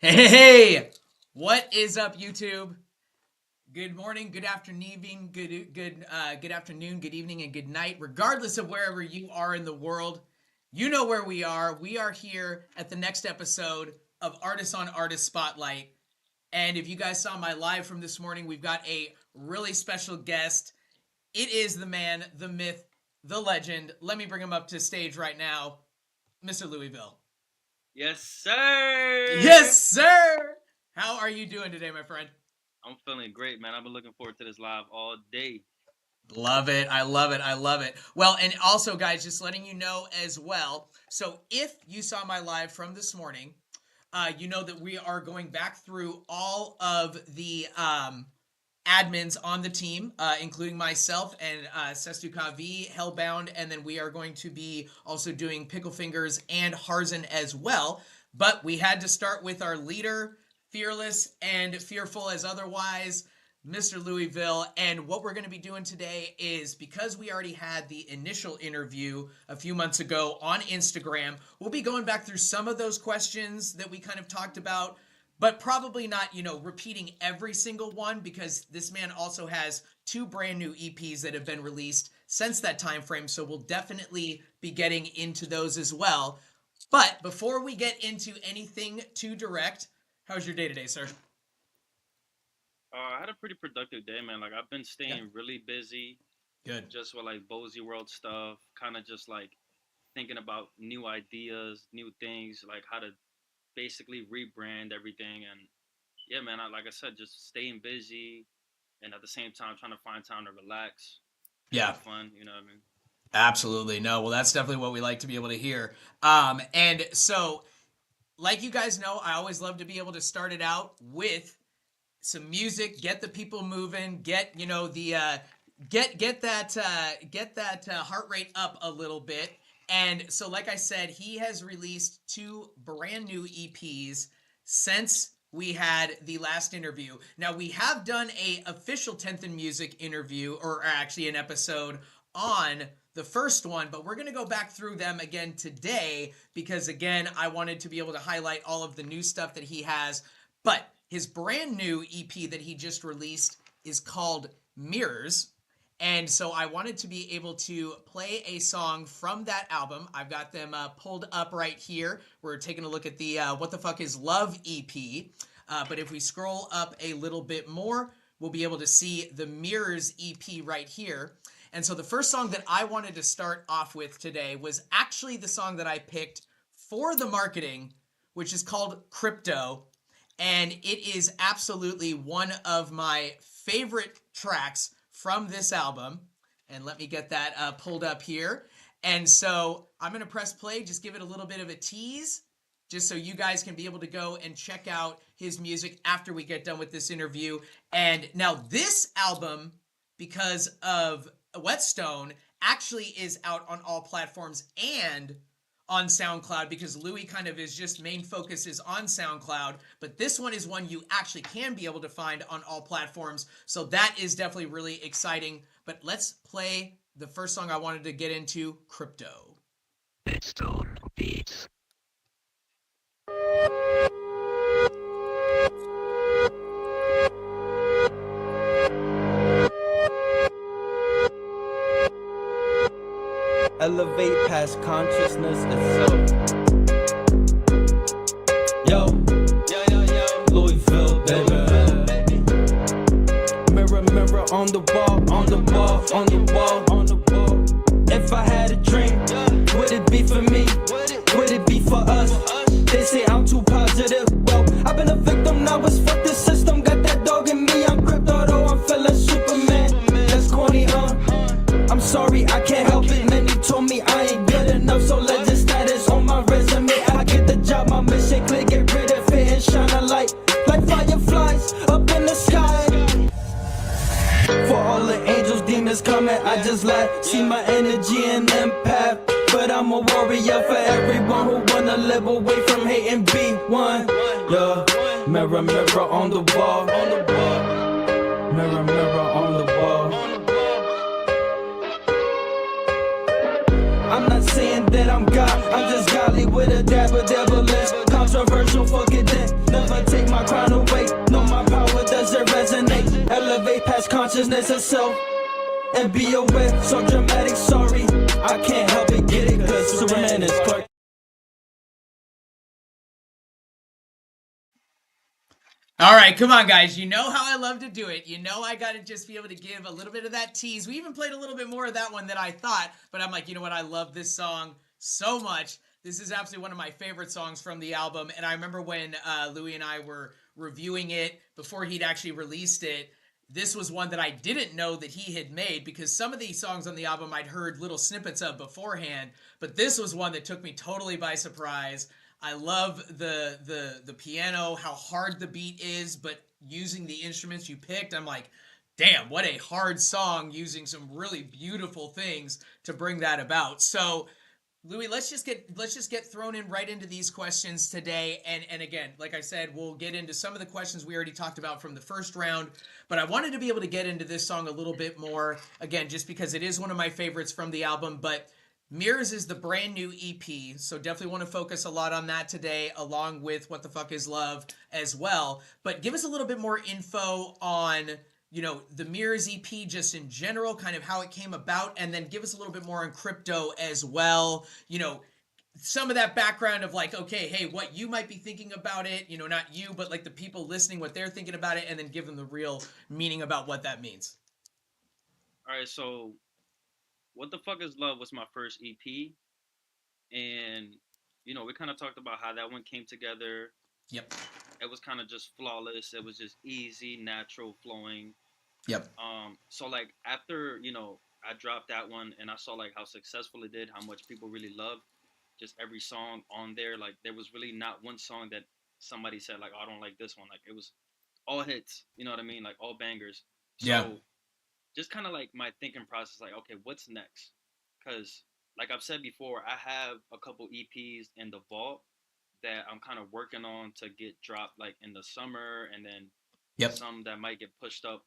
Hey, what is up, YouTube? Good morning, good afternoon, good afternoon, good evening, and good night. Regardless of wherever you are in the world, you know where we are. We are here at the next episode of Artist on Artist Spotlight. And if you guys saw my live from this morning, we've got a really special guest. It is the man, the myth, the legend. Let me bring him up to stage right now, Mr. Vill. Yes, sir. Yes, sir. How are you doing today, my friend? I'm feeling great, man. I've been looking forward to this live all day. Love it. I love it. I love it. Well, and also, guys, just letting you know as well. So if you saw my live from this morning, you know that we are going back through all of the admins on the team, including myself and Sestu Kavi, Hellbound, and then we are going to be also doing Pickle Fingers and Harzen as well. But we had to start with our leader, fearless and fearful as otherwise, Mr. Vill. And what we're going to be doing today is, because we already had the initial interview a few months ago on Instagram, we'll be going back through some of those questions that we kind of talked about, but probably not, repeating every single one, because this man also has 2 brand new EPs that have been released since that time frame. So we'll definitely be getting into those as well. But before we get into anything too direct, how's your day today, sir? I had a pretty productive day, man. Like, I've been staying really busy. Good. Just with like Bozy World stuff, kind of just like thinking about new ideas, new things, like how to basically rebrand everything. And yeah, man, like I said, just staying busy and at the same time trying to find time to relax. Yeah. Have fun, you know what I mean? Absolutely. No, well, that's definitely what we like to be able to hear. And so, like you guys know, I always love to be able to start it out with some music, get the people moving, get get that heart rate up a little bit. And so, like I said, he has released 2 brand new EPs since we had the last interview. Now, we have done a official 10th in Music interview, or actually an episode on the first one, but we're going to go back through them again today because, again, I wanted to be able to highlight all of the new stuff that he has. But his brand new EP that he just released is called Mirrors. And so I wanted to be able to play a song from that album. I've got them pulled up right here. We're taking a look at the What the Fuck is Love EP. But if we scroll up a little bit more, we'll be able to see the Mirrors EP right here. And so the first song that I wanted to start off with today was actually the song that I picked for the marketing, which is called Crypto. And it is absolutely one of my favorite tracks from this album. And let me get that pulled up here. And so I'm going to press play, just give it a little bit of a tease, just so you guys can be able to go and check out his music after we get done with this interview. And now this album, because of Whetstone, actually is out on all platforms and on SoundCloud, because Louis kind of is just main focus is on SoundCloud, but this one is one you actually can be able to find on all platforms. So that is definitely really exciting. But let's play the first song I wanted to get into, Crypto. Whetstone Beats. Elevate past consciousness itself. Yo, Louisville, baby. Mirror, mirror on the wall, on the wall, on the wall, on the wall. If I had a dream, would it be for me? Would it be for us? They say I'm too positive. Well, I've been a victim, now it's fuck the system. Got that dog in me, I'm crypto, though I'm feeling Superman. That's corny, huh? I'm sorry, I can't help it. Many told me I ain't good enough, so legend status on my resume. I get the job, my mission clear, get rid of it and shine a light like fireflies up in the sky. For all the angels, demons coming, I just like see my energy and impact. But I'm a warrior for everyone who wanna live away from hate and be one. Yeah, mirror, mirror on the wall, on the wall. Mirror, mirror on the wall. I'm not saying that I'm God, I'm just godly with a dab of devilish. Controversial, fuck it then, never express herself and be aware. So dramatic, sorry, I can't help it, get it, cause Superman is Clark. All right, come on, guys. You know how I love to do it. You know I got to just be able to give a little bit of that tease. We even played a little bit more of that one than I thought, but I'm like, you know what? I love this song so much. This is absolutely one of my favorite songs from the album, and I remember when Louis and I were reviewing it before he'd actually released it. This was one that I didn't know that he had made, because some of these songs on the album I'd heard little snippets of beforehand, but this was one that took me totally by surprise. I love the piano, how hard the beat is, but using the instruments you picked, I'm like, damn, what a hard song, using some really beautiful things to bring that about. So, Louis, let's just get thrown in right into these questions today. And again, like I said, we'll get into some of the questions we already talked about from the first round, but I wanted to be able to get into this song a little bit more, again, just because it is one of my favorites from the album. But Mirrors is the brand new EP, so definitely want to focus a lot on that today, along with What the Fuck Is Love as well. But give us a little bit more info on, you know, the Mirrors EP just in general, kind of how it came about, and then give us a little bit more on Crypto as well. You know, some of that background of like, okay, hey, what you might be thinking about it, you know, not you, but like the people listening, what they're thinking about it, and then give them the real meaning about what that means. All right, so What the Fuck Is Love was my first EP, and we kind of talked about how that one came together. Yep. It was kind of just flawless. It was just easy, natural, flowing. Yep. So like after I dropped that one and I saw like how successful it did, how much people really loved just every song on there. Like there was really not one song that somebody said like, oh, I don't like this one. Like it was all hits. You know what I mean? Like all bangers. So, yeah. Just kind of like my thinking process, like, okay, what's next? Because, like I've said before, I have a couple EPs in the vault that I'm kind of working on to get dropped, like in the summer, and then some that might get pushed up,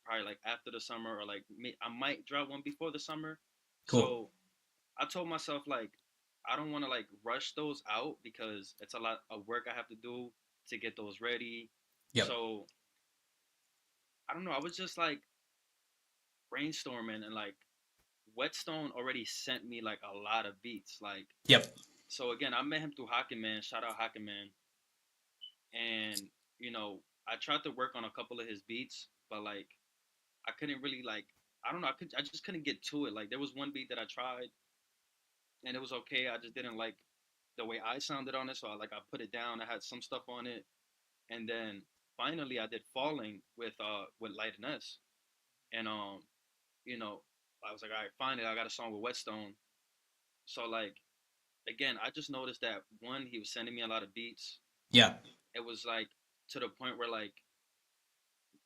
probably like after the summer, or like I might drop one before the summer. Cool. So I told myself like I don't want to like rush those out because it's a lot of work I have to do to get those ready. Yep. So I don't know. I was just like brainstorming, and like Whetstone already sent me like a lot of beats, like so again I met him through Hockey Man, shout out Hockey Man, and I tried to work on a couple of his beats, but like I couldn't really like I don't know, I just couldn't get to it. Like there was one beat that I tried and it was okay, I just didn't like the way I sounded on it, so I put it down. I had some stuff on it, and then finally I did Falling with Light and S, and I was like, all right, finally, I got a song with Whetstone. So, like, again, I just noticed that, one, he was sending me a lot of beats. Yeah. It was, like, to the point where, like,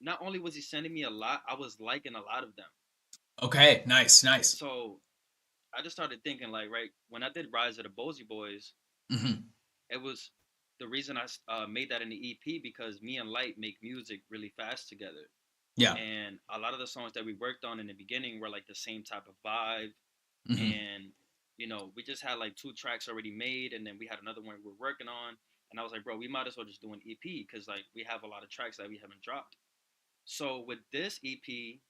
not only was he sending me a lot, I was liking a lot of them. Okay, nice. So, I just started thinking, like, right, when I did Rise of the Bozy Boys, it was the reason I made that in the EP because me and Light make music really fast together. Yeah. And a lot of the songs that we worked on in the beginning were like the same type of vibe. And, we just had like 2 tracks already made, and then we had another one we were working on. And I was like, bro, we might as well just do an EP because like we have a lot of tracks that we haven't dropped. So with this EP, it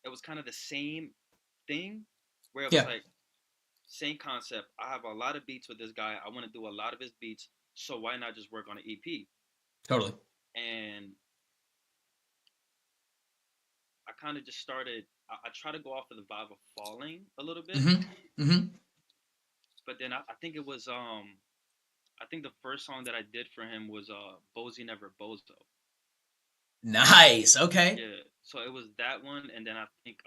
was kind of the same thing where it was like, same concept. I have a lot of beats with this guy. I want to do a lot of his beats. So why not just work on an EP? Totally. And I kind of just started, I try to go off of the vibe of Falling a little bit. But then I think it was, I think the first song that I did for him was Bozy Never Bozo. Nice, okay. Yeah, so it was that one, and then I think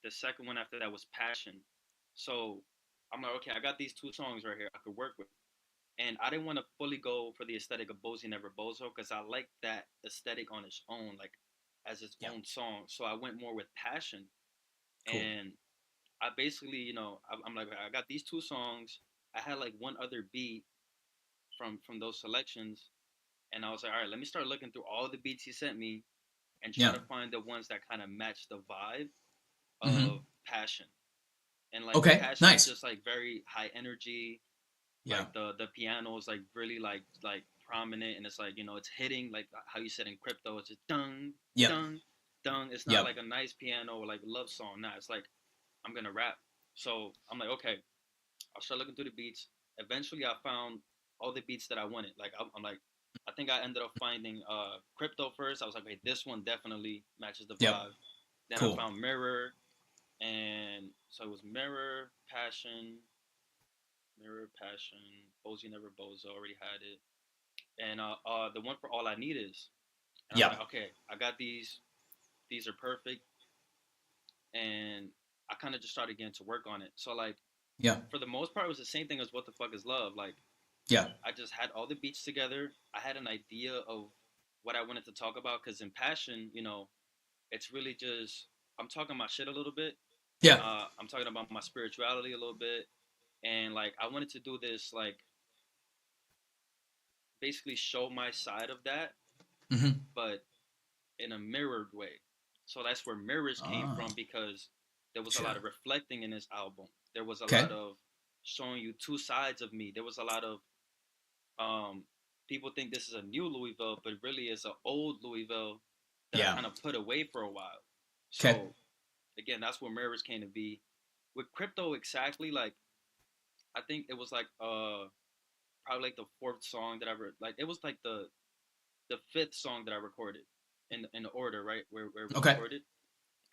the second one after that was Passion. So I'm like, okay, I got these 2 songs right here I could work with. And I didn't want to fully go for the aesthetic of Bozy Never Bozo because I like that aesthetic on its own, like, as its own song. So I went more with Passion. Cool. And I basically, I'm like, I got these 2 songs. I had like one other beat from those selections. And I was like, all right, let me start looking through all the beats he sent me and try to find the ones that kind of match the vibe of Passion. And like Passion is just like very high energy. Yeah. Like the piano is like really like prominent, and it's like, it's hitting like how you said in Crypto, it's just dun dun. done. It's not Yep. like a nice piano or like love song. Nah, it's like I'm gonna rap. So I'm like, okay, I'll start looking through the beats. Eventually, I found all the beats that I wanted. Like I'm like, I think I ended up finding crypto first. I was like, hey, this one definitely matches the Yep. vibe. Then I Cool. found mirror, and so it was mirror, passion, mirror, passion. Bozy never bozo already had it, and the one for all I need is. And I was Yep. like, okay, I got these. These are perfect, and I kind of just started getting to work on it. So like Yeah. for the most part, it was the same thing as what the fuck is love. Like Yeah. I just had all the beats together. I had an idea of what I wanted to talk about because in passion, it's really just I'm talking my shit a little bit. Yeah. I'm talking about my spirituality a little bit, and like I wanted to do this like basically show my side of that, Mm-hmm. but in a mirrored way. So that's where mirrors came Oh. from because there was a Sure. lot of reflecting in this album. There was a Okay. lot of showing you two sides of me. There was a lot of um, people think this is a new Louisville, but really it's an old Louisville that I Yeah. kind of put away for a while. Okay. So again, that's where mirrors came to be. With crypto, exactly like I think it was like probably like the fourth song that I like. It was like the fifth song that I recorded in the order, right, where it was Okay. recorded.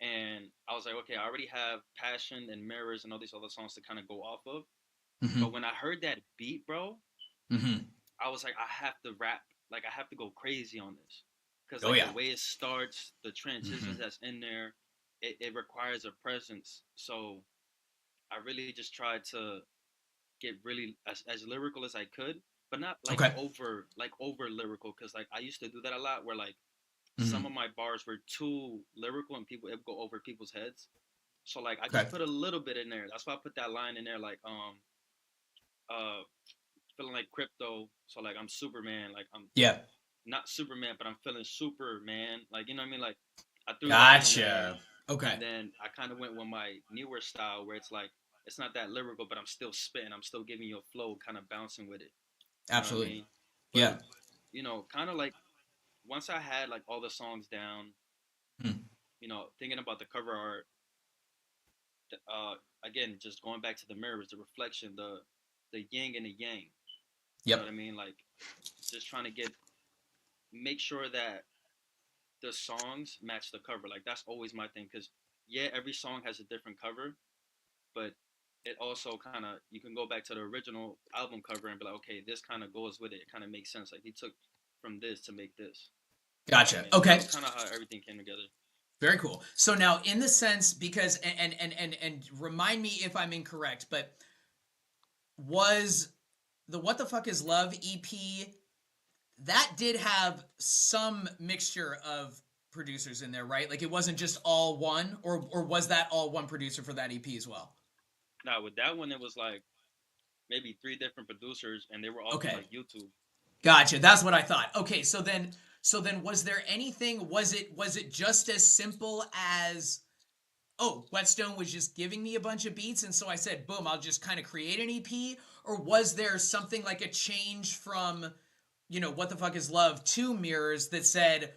And I was like, okay, I already have Passion and Mirrors and all these other songs to kind of go off of. Mm-hmm. But when I heard that beat, bro, Mm-hmm. I was like, I have to rap. Like, I have to go crazy on this. Because, Oh like, yeah. the way it starts, the transitions Mm-hmm. that's in there, it requires a presence. So I really just tried to get really as lyrical as I could, but not Okay. like over lyrical. Because, like, I used to do that a lot where, like, some Mm-hmm. of my bars were too lyrical and people it would go over people's heads. So like I Okay. just put a little bit in there. That's why I put that line in there like uh feeling like crypto. So like I'm Superman, like I'm Yeah. not Superman, but I'm feeling Superman. Like you know what I mean? Like I threw that in there Gotcha. Okay. and then I kind of went with my newer style where it's like it's not that lyrical, but I'm still spitting. I'm still giving you a flow, kind of bouncing with it. You know what I Absolutely. mean? But Yeah. kind of like once I had like all the songs down, Mm. thinking about the cover art, uh, again, just going back to the mirrors, the reflection, the yin and the yang. You know Yep. what I mean? Like just trying to make sure that the songs match the cover. Like that's always my thing because yeah, every song has a different cover, but it also kind of you can go back to the original album cover and be like, okay, this kind of goes with it. It kind of makes sense. Like he took from this to make this, Gotcha. and that Okay. was kind of how everything came together. Very cool. So now, in the sense, because and remind me if I'm incorrect, but was the "What the Fuck Is Love" EP that did have some mixture of producers in there, right? Like it wasn't just all one, or was that all one producer for that EP as well? Now with that one, it was like maybe three different producers, and they were all from Okay. like YouTube. Gotcha. That's what I thought. Okay, so then was there anything, was it just as simple as, oh, Whetstone was just giving me a bunch of beats and so I said, boom, I'll just kind of create an EP? Or was there something like a change from, What the Fuck Is Love to Mirrors that said,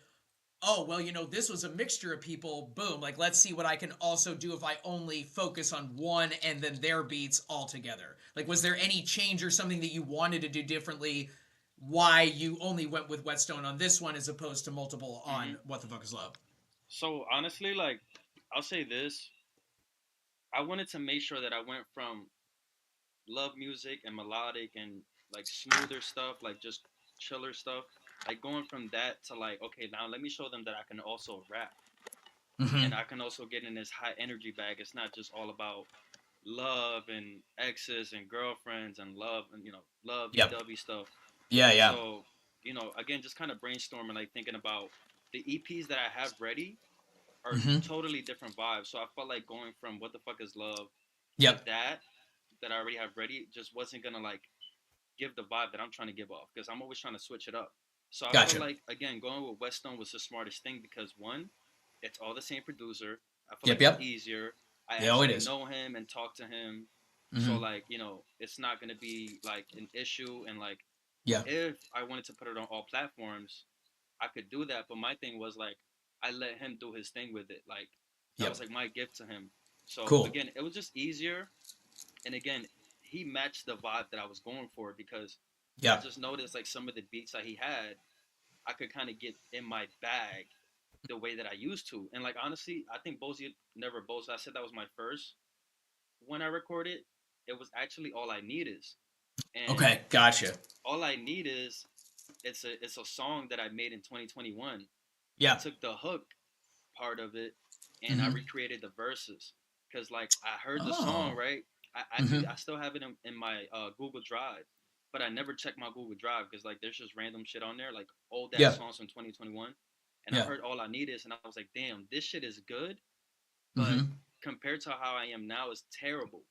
oh, well, this was a mixture of people, boom, like let's see what I can also do if I only focus on one and then their beats all together. Like was there any change or something that you wanted to do differently, why you only went with Whetstone on this one as opposed to multiple Mm-hmm. on What the Fuck Is Love? So honestly, like I'll say this, I wanted to make sure that I went from love music and melodic and like smoother stuff, like just chiller stuff, like going from that to like, okay, now let me show them that I can also rap and Mm-hmm. I can also get in this high energy bag. It's not just all about love and exes and girlfriends and love and love Yep. dovey stuff. Yeah, yeah. So again, just kind of brainstorming, like thinking about the EPs that I have ready are Mm-hmm. totally different vibes. So I felt like going from what the fuck is love to Yep. that I already have ready just wasn't gonna like give the vibe that I'm trying to give off because I'm always trying to switch it up. So I feel Gotcha. like again going with Whetstone was the smartest thing because one, it's all the same producer. I feel Yep, like it's yep. easier. I Yeah, oh, it actually is. know him and talk to him. So Mm-hmm. like, it's not gonna be like an issue and like Yeah. if I wanted to put it on all platforms, I could do that. But my thing was like I let him do his thing with it. Like that Yep. was like my gift to him. So Cool. again, it was just easier. And again, he matched the vibe that I was going for because I Yep. just noticed like some of the beats that he had, I could kind of get in my bag the way that I used to. And like honestly, I think Bozy never boasted. I said that was my first when I recorded. It was actually all I need is. And Okay. Gotcha. all I need is it's a song that I made in 2021. I Yeah. took the hook part of it and I Mm-hmm. recreated the verses because like I heard the song Oh. right. I Mm-hmm. actually I still have it in my Google Drive, but I never check my Google Drive because like there's just random shit on there like old ass Yeah. songs from 2021, and I Yeah. heard all I need is, and I was like, damn, this shit is good, but Mm-hmm. compared to how I am now, it's terrible.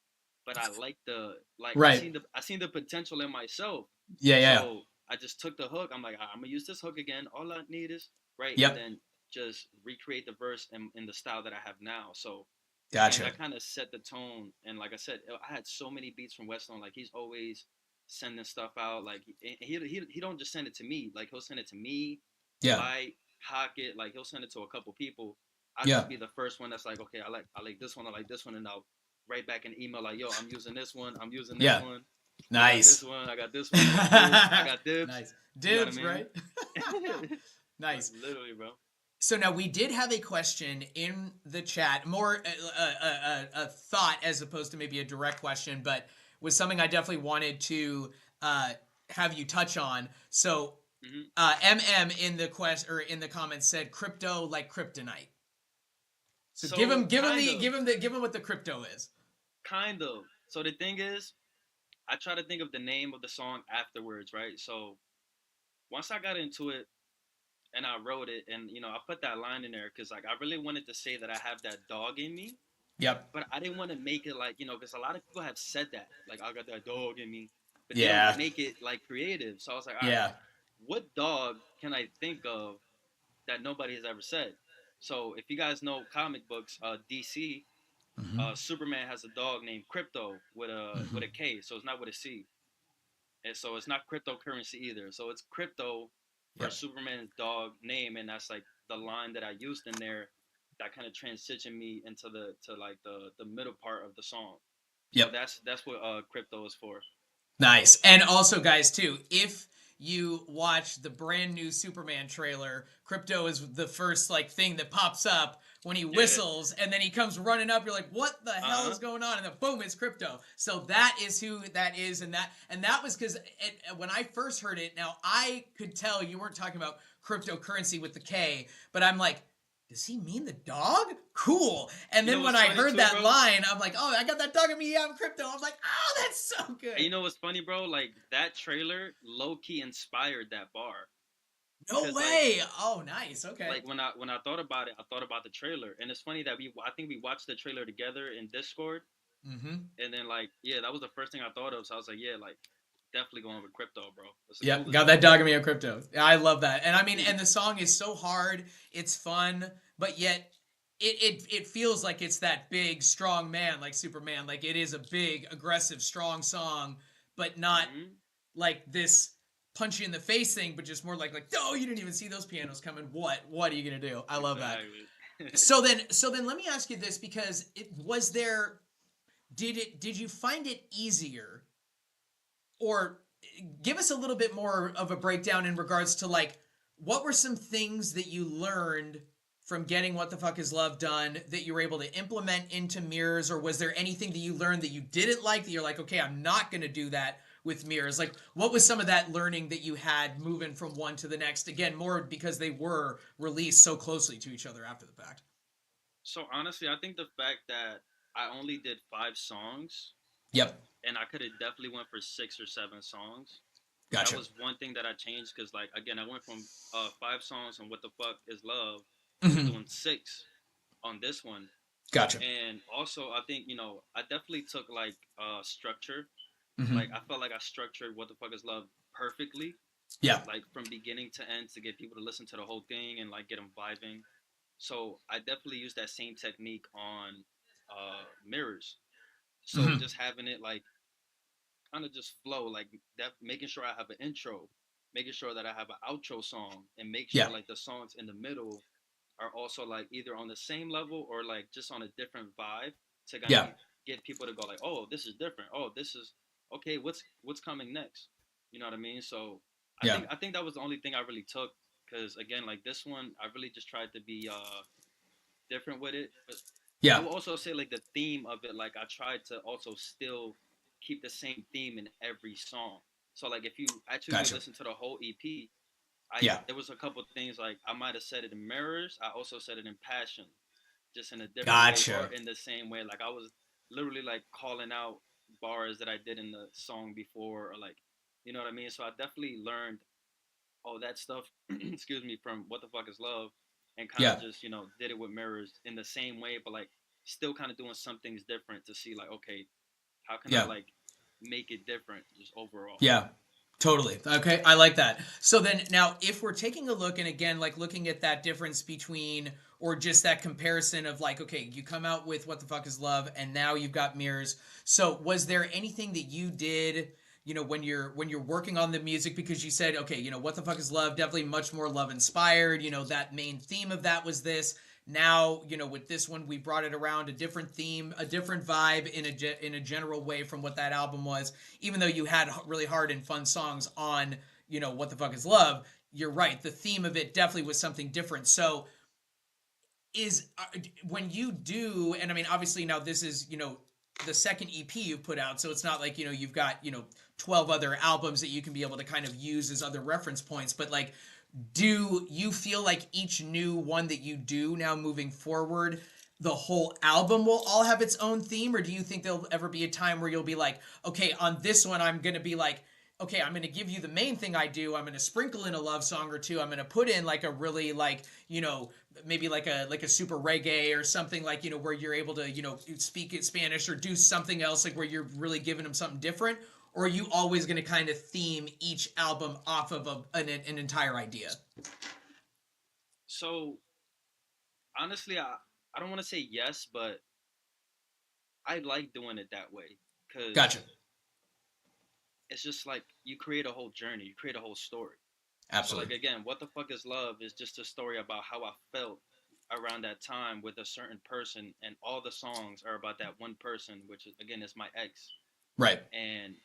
But I like the like Right. I seen the potential in myself, Yeah. Yeah. so I just took the hook. I'm like, I'm gonna use this hook again. All I need is right, and Yep. then just recreate the verse in the style that I have now. So again, Gotcha. that kind of set the tone. And like I said, I had so many beats from Weston. Like he's always sending stuff out. Like he don't just send it to me. Like he'll send it to me, Yeah. Light, Hockett. Like he'll send it to a couple people. I'll Yeah. just be the first one that's like, okay, I like this one. I like this one, and I'll write back an email like, yo, I'm using this one. I'm using this Yeah. one. I got this Nice. one. I got this one. I got dibs. I got dibs. Nice. You know what I Dibs, mean? right? Nice. Literally, bro. So now we did have a question in the chat, more a thought as opposed to maybe a direct question, but was something I definitely wanted to have you touch on. So MM in the in the comments said crypto like kryptonite. So, give him what the crypto is. Kind of. So the thing is, I try to think of the name of the song afterwards, right? So once I got into it and I wrote it, and I put that line in there because like I really wanted to say that I have that dog in me, Yep. but I didn't want to make it like because a lot of people have said that like I got that dog in me, but they Yeah. don't make it like creative. So I was like, all right, Yeah. what dog can I think of that nobody has ever said? So if you guys know comic books, DC, Mhm. Superman has a dog named Crypto with a K, so it's not with a C, and so it's not cryptocurrency either. So it's crypto for Yep. Superman's dog name, and that's like the line that I used in there that kind of transitioned me into the middle part of the song. So Yep. that's what crypto is for. Nice. And also, guys, too, if you watch the brand new Superman trailer, crypto is the first like thing that pops up when he whistles, and then he comes running up. You're like, what the hell is going on? And then boom, it's crypto. So that is who that is, and that was because when I first heard it. Now I could tell you weren't talking about cryptocurrency with the K, but I'm like, does he mean the dog? Cool. And then when I heard that bro? line, I'm like, oh, I got that dog in me. Yeah, I'm crypto. I'm like, oh, that's so good. And you know what's funny, bro? Like that trailer low key inspired that bar. No way. Like, oh, nice. Okay. Like when I thought about it, I thought about the trailer, and it's funny that I think we watched the trailer together in Discord, and then like that was the first thing I thought of. So I was like, like definitely going with crypto, bro. Yep, got that dog in me on crypto. I love that, and I mean, and the song is so hard. It's fun, but yet it feels like it's that big, strong man like Superman. Like it is a big, aggressive, strong song, but not like this punch you in the face thing, but just more like oh, you didn't even see those pianos coming. What are you gonna do? I love that. So then let me ask you this, because did you find it easier, or give us a little bit more of a breakdown in regards to like what were some things that you learned from getting What the Fuck Is Love done that you were able to implement into Mirrors, or was there anything that you learned that you didn't like that you're like, okay, I'm not going to do that with Mirrors? Like, what was some of that learning that you had moving from one to the next? Again, more because they were released so closely to each other after the fact. So honestly, I think the fact that I only did 5 songs. Yep. And I could have definitely went for 6 or 7 songs. Gotcha. That was one thing that I changed because, like, again, I went from 5 songs on What the Fuck Is Love to doing 6 on this one. Gotcha. And also, I think, I definitely took, like, structure. Like, I felt like I structured What the Fuck Is Love perfectly. Yeah. Like, from beginning to end to get people to listen to the whole thing and, like, get them vibing. So I definitely used that same technique on Mirrors. So just having it like kind of just flow, like that, making sure I have an intro, making sure that I have an outro song, and make sure like the songs in the middle are also like either on the same level or like just on a different vibe to kind of Yeah. get people to go like, oh, this is different. Oh, this is okay. What's coming next? You know what I mean? So Yeah. I think that was the only thing I really took because again, like this one, I really just tried to be different with it. But I Yeah. will also say like the theme of it, like I tried to also still keep the same theme in every song. So like if you actually really Gotcha. listen to the whole EP, I Yeah. there was a couple things like I might have said it in Mirrors. I also said it in Passion, just in a different way or Gotcha. in the same way. Like I was literally like calling out bars that I did in the song before, or like, you know what I mean. So I definitely learned all that stuff. excuse me, from What the Fuck Is Love, and kind of Yeah. just did it with Mirrors in the same way, but like still kind of doing some things different to see like okay, how can I Yeah. like make it different just overall. Yeah. Totally. Okay, I like that. So then now if we're taking a look and again like looking at that difference between or just that comparison of like okay, you come out with What the Fuck Is Love and now you've got Mirrors. So was there anything that you did, when you're working on the music because you said okay, What the Fuck Is Love definitely much more love inspired, that main theme of that was this. Now, with this one, we brought it around a different theme, a different vibe in a general way from what that album was. Even though you had really hard and fun songs on, What the Fuck Is Love, you're right. The theme of it definitely was something different. So, when you do, and I mean, obviously now this is, the second EP you put out, so it's not like, you've got, 12 other albums that you can be able to kind of use as other reference points, but like, do you feel like each new one that you do now moving forward, the whole album will all have its own theme, or do you think there'll ever be a time where you'll be like, okay, on this one I'm gonna be like, okay, I'm gonna give you the main thing I do, I'm gonna sprinkle in a love song or two, I'm gonna put in like a really like, maybe like a super reggae or something like, where you're able to, speak it Spanish or do something else like where you're really giving them something different? Or are you always going to kind of theme each album off of an entire idea? So honestly, I don't want to say yes, but I like doing it that way because Gotcha. it's just like you create a whole journey, you create a whole story. So like Absolutely. again, What the Fuck Is Love is just a story about how I felt around that time with a certain person, and all the songs are about that one person, which is again is my ex, Right. and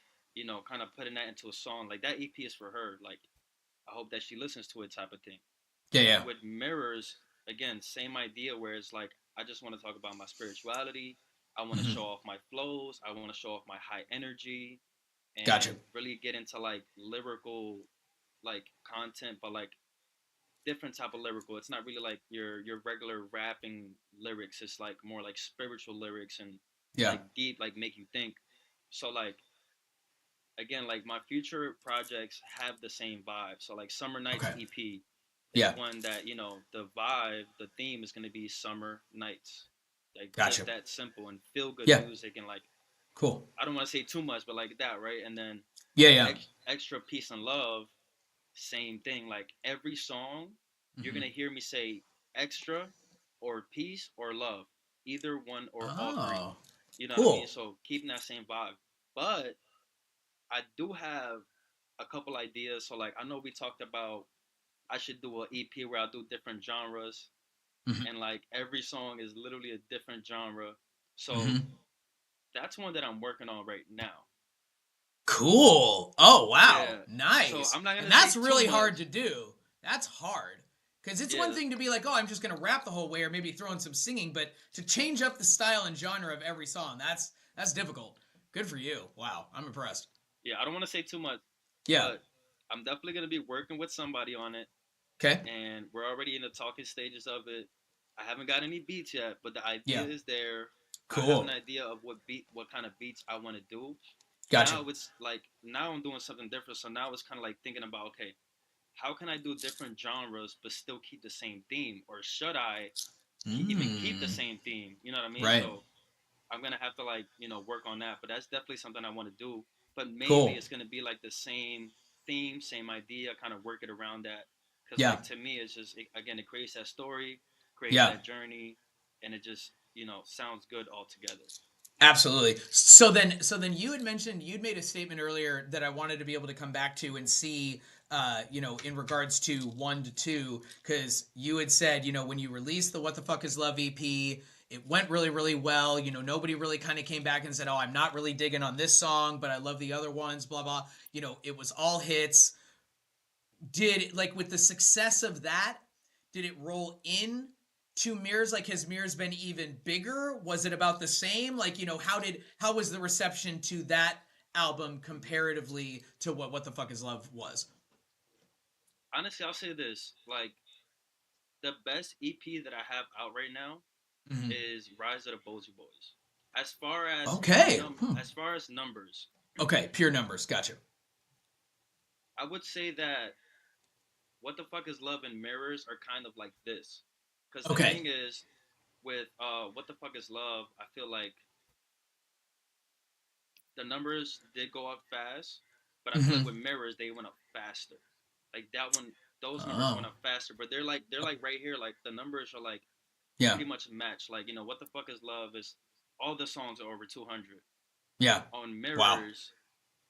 kind of putting that into a song like that. EP is for her. Like I hope that she listens to it, type of thing. Yeah, yeah. With Mirrors, again, same idea where it's like I just want to talk about my spirituality. I want to Mhm. show off my flows. I want to show off my high energy Gotcha. and really get into like lyrical like content, but like different type of lyrical. It's not really like your regular rapping lyrics. It's like more like spiritual lyrics and Yeah. like deep, like make you think. So like again, like my future projects have the same vibe. So like Summer Nights Okay. EP is Yeah. one that the vibe, the theme is going to be summer nights, like Gotcha. just that simple and feel good Yeah. music and like Cool. I don't want to say too much, but like that, right? And then Yeah, yeah. extra peace and love, same thing. Like every song, you're Mhm. gonna hear me say extra or peace or love, either one or all three. Oh, You know what I mean? cool. So keeping that same vibe, but I do have a couple ideas. So like I know we talked about I should do an EP where I do different genres, Mhm. and like every song is literally a different genre. So Mhm. that's one that I'm working on right now. Cool. Oh, wow. Yeah. So Nice. I'm not And gonna say that's too really much. hard to do. That's hard. Because it's one Yeah. thing to be like, oh, I'm just going to rap the whole way or maybe throw in some singing, but to change up the style and genre of every song, that's difficult. Good for you. Wow. I'm impressed. Yeah. I don't want to say too much, Yeah. but I'm definitely gonna be working with somebody on it, Okay. and we're already in the talking stages of it. I haven't got any beats yet, but the idea Yeah. is there. I have an Cool. idea of what kind of beats I want to do. Gotcha. Now it's like now I'm doing something different. So now it's kind of like thinking about okay, how can I do different genres but still keep the same theme, or should I even keep the Mm. same theme? You know what I mean? Right. So I'm gonna have to like work on that. But that's definitely something I want to do. But mainly Cool. it's gonna be like the same theme, same idea, kind of work it around that. Because Yeah. like to me, it's just again it creates that story, creates Yeah. that journey, and it just sounds good all together. Absolutely. So then you had mentioned you'd made a statement earlier that I wanted to be able to come back to and see, in regards to 1 to 2, because you had said, when you released the What the Fuck Is Love EP, it went really, really well. Nobody really kind of came back and said, oh, I'm not really digging on this song, but I love the other ones, blah, blah. It was all hits. Did, like, with the success of that, did it roll in to Mirrors? Like, has Mirrors been even bigger? Was it about the same? Like, how was the reception to that album comparatively to what the fuck is love was? Honestly, I'll say this: like the best EP that I have out right now Hmm. is Rise of the Bozy Boys. As far as Okay. as far as numbers, Okay, pure numbers, gotcha. I would say that What the Fuck Is Love and Mirrors are kind of like this. Because the Okay. thing is, with What the Fuck Is Love, I feel like the numbers did go up fast, but I feel like Hmm. with Mirrors they went up faster. Like that one, those numbers went Oh. up faster, but they're like right here. Like the numbers are like Yeah. pretty much matched. Like What the Fuck Is Love is all the songs are over 200. Yeah. On Wow. Mirrors,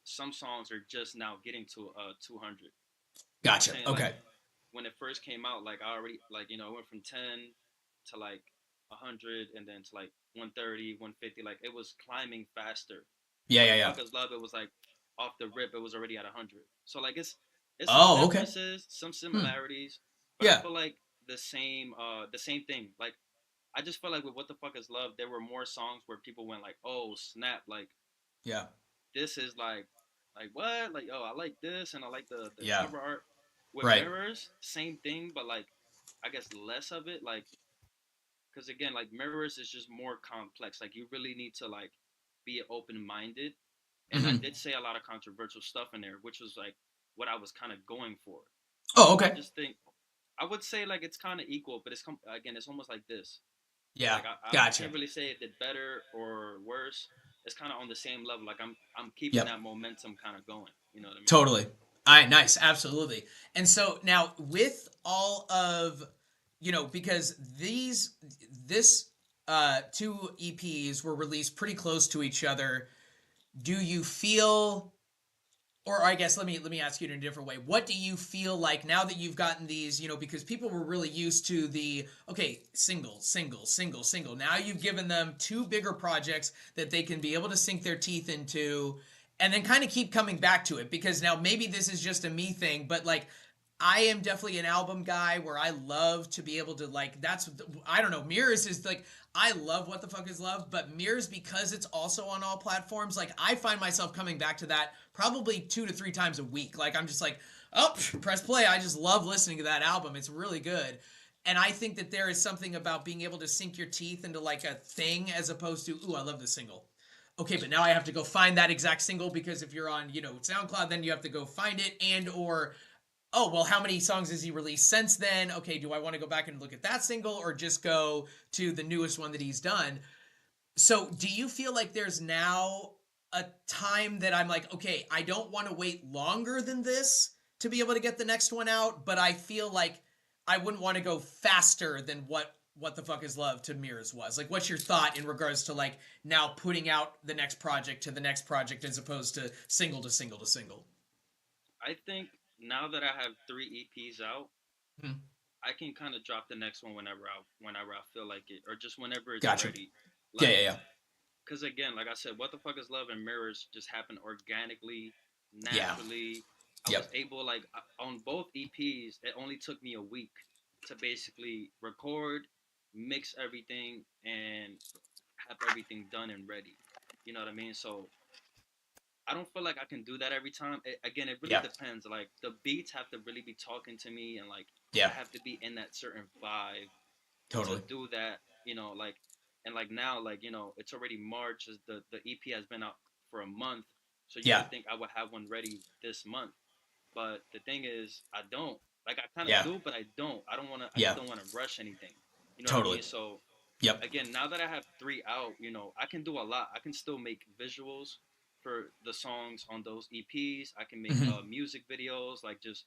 some songs are just now getting to 200. You know what I'm Gotcha. saying? Like Okay. when it first came out, like I already like it went from 10 to like 100 and then to like 130, 150. Like it was climbing faster. Yeah, What yeah, the yeah. Fuck Is Love? It was like off the rip, it was already at 100. So like it's some Oh, okay. differences, some Hmm. similarities, but I Yeah. feel like the same thing. Like I just felt like with What the Fuck Is Love, there were more songs where people went like, oh snap, like Yeah. this is like what? Like, oh, I like this and I like the Yeah. cover art. With Right. Mirrors, same thing, but like I guess less of it. Like, because again, like Mirrors is just more complex. Like you really need to like be open minded. And I Hmm. did say a lot of controversial stuff in there, which was like what I was kind of going for. Oh, I okay. just think I would say like it's kind of equal, but again, it's almost like this. Yeah. Like I Gotcha. can't really say it did better or worse. It's kind of on the same level. Like I'm keeping Yep. that momentum kind of going. You know what I mean? Totally. All right, nice, absolutely. And so now with all of, because this two EPs were released pretty close to each other, do you feel, or I guess let me ask you in a different way. What do you feel like now that you've gotten these, because people were really used to the, okay, single, single, single, single. Now you've given them two bigger projects that they can be able to sink their teeth into and then kind of keep coming back to it, because now maybe this is just a me thing, but like I am definitely an album guy where I love to be able to, like, I don't know, Mirrors is like, I love What the Fuck Is Love, but Mirrors, because it's also on all platforms, like I find myself coming back to that probably 2 to 3 times a week. Like I'm just like, oh, press play. I just love listening to that album. It's really good. And I think that there is something about being able to sink your teeth into like a thing as opposed to, ooh, I love this single. Okay, but now I have to go find that exact single, because if you're on, SoundCloud, then you have to go find it, and or, oh, well, how many songs has he released since then? Okay, do I want to go back and look at that single or just go to the newest one that he's done? So, do you feel like there's now a time that I'm like, okay, I don't want to wait longer than this to be able to get the next one out, but I feel like I wouldn't want to go faster than what the fuck is love to Mirrors was? Like, what's your thought in regards to like now putting out the next project to the next project as opposed to single to single to single? I think now that I have three EPs out, Hmm. I can kind of drop the next one whenever I feel like it, or just whenever it's Gotcha. ready. Yeah, Like, yeah, yeah. cause again, like I said, What the Fuck Is Love and Mirrors just happened organically, Yeah. naturally. I was Yep. able, like on both EPs, it only took me a week to basically record, mix everything, and have everything done and ready. You know what I mean? So I don't feel like I can do that every time. Again, it really Yeah. depends. Like the beats have to really be talking to me, and like I Yeah. have to be in that certain vibe to Totally. do that. Like and like now, like it's already March. The EP has been out for a month, so you Yeah. would think I would have one ready this month. But the thing is, I don't. Like I kind of Yeah. do, but I don't. I don't want to. I just Yeah. don't want to rush anything. You know what I Totally. mean? So Yep. again, now that I have three out, I can do a lot. I can still make visuals for the songs on those EPs. I can make Hmm. music videos, like just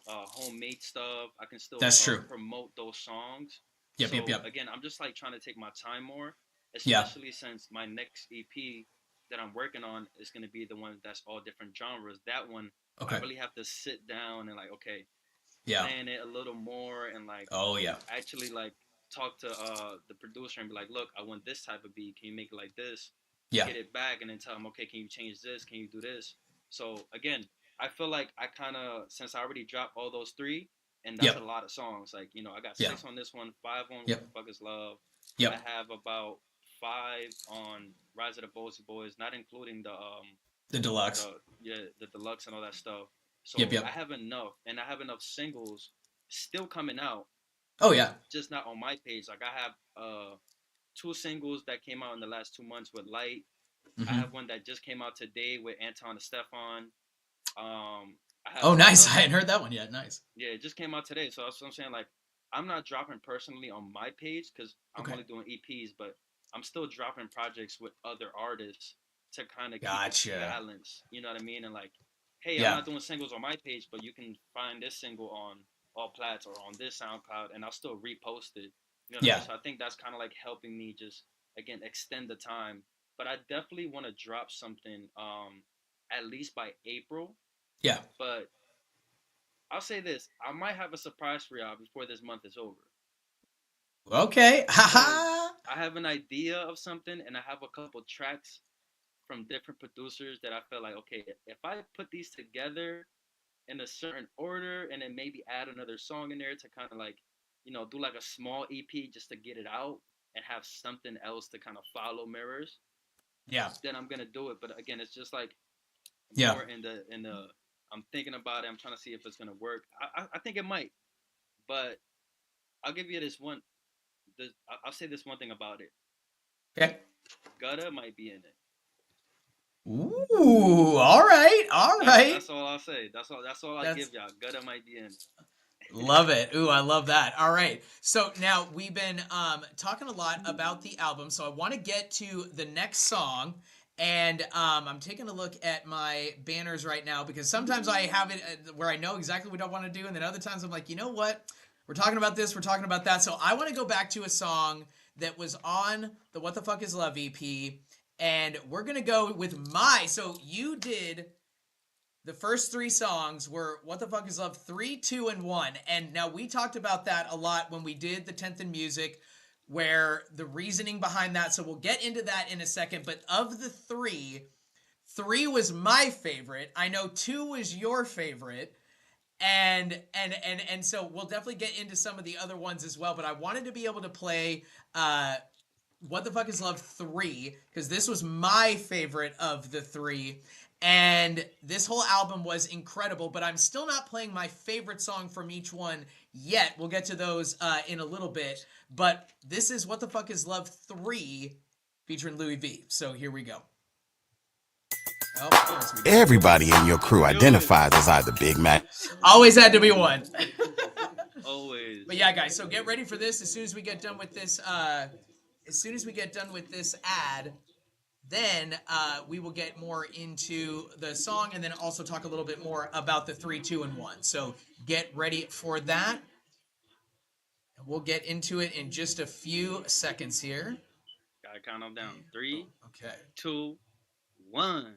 homemade stuff. I can still That's true. promote those songs. Yep. Yep. So Yep. again, I'm just like trying to take my time more, Yeah. especially since my next EP that I'm working on is going to be the one that's all different genres. That one, Okay. I really have to sit down and like, okay, Yeah. plan it a little more and like Oh yeah. actually like talk to the producer and be like, look, I want this type of beat. Can you make it like this? Yeah. Get it back and then tell them, okay, can you change this? Can you do this? So again, I feel like I kind of, since I already dropped all those three, and that's Yep. a lot of songs. Like, you know, I got Yeah. 6 on this one, 5 on Yep. What the Fuck Is Love. Yep. I have about 5 on Rise of the Bossy Boys, not including The deluxe. the deluxe and all that stuff. So Yep. I have enough, and I have enough singles still coming out, Oh yeah. just not on my page. Like I have 2 singles that came out in the last 2 months with Light. I Mhm. have one that just came out today with Anton and Stefan. I have Oh nice. I another- hadn't heard that one yet. Nice. yeah, it just came out today. So that's what I'm saying. Like, I'm not dropping personally on my page because I'm Okay. only doing EPs, but I'm still dropping projects with other artists to kind of keep Gotcha. it balance. You know what I mean? And like, hey, Yeah. I'm not doing singles on my page, but you can find this single on all plats or on this SoundCloud, and I'll still repost it. You know what I Yeah. mean? So I think that's kind of like helping me just again extend the time. But I definitely want to drop something at least by April. Yeah. But I'll say this: I might have a surprise for y'all before this month is over. Okay. Haha. I have an idea of something, and I have a couple tracks from different producers that I feel like, okay, if I put these together in a certain order, and then maybe add another song in there to kind of like, you know, do like a small EP just to get it out and have something else to kind of follow Mirrors, Yeah. then I'm gonna do it. But again, it's just like Yeah. more in the I'm thinking about it. I'm trying to see if it's gonna work. I think it might, but I'll give you this one. I'll say this one thing about it. Okay. Gutta might be in it. Ooh. All right. All right. That's all I'll say. That's all I give y'all. Gutta might be in it. Love it. Ooh, I love that. All right. So now we've been talking a lot about the album. So I want to get to the next song. And I'm taking a look at my banners right now because sometimes I have it where I know exactly what I want to do. And then other times I'm like, you know what? We're talking about this. We're talking about that. So I want to go back to a song that was on the What the Fuck Is Love EP. And we're going to go with so you did the first 3 songs were What the Fuck Is Love 3, 2, and 1. And now we talked about that a lot when we did the 10th in Music, where the reasoning behind that. So we'll get into that in a second. But of the 3 was my favorite. I know 2 was your favorite. And so we'll definitely get into some of the other ones as well. But I wanted to be able to play What the Fuck Is Love 3, because this was my favorite of the 3. And this whole album was incredible, but I'm still not playing my favorite song from each one yet. We'll get to those in a little bit. But this is What the Fuck Is Love 3 featuring Louis V. So here we go. Oh, yes, we go. Everybody in your crew identifies as either Big Mac. Always had to be one. Always. But yeah, guys, so get ready for this as soon as we get done with this. Ad, then we will get more into the song and then also talk a little bit more about the 3, 2, and 1. So get ready for that. And we'll get into it in just a few seconds here. Gotta count them down. 3, Okay. 2, 1.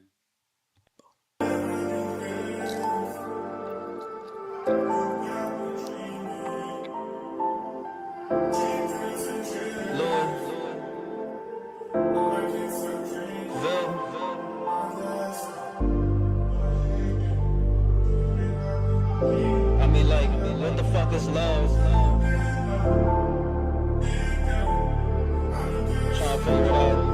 I mean, like, what the fuck is love? Trying to figure it out.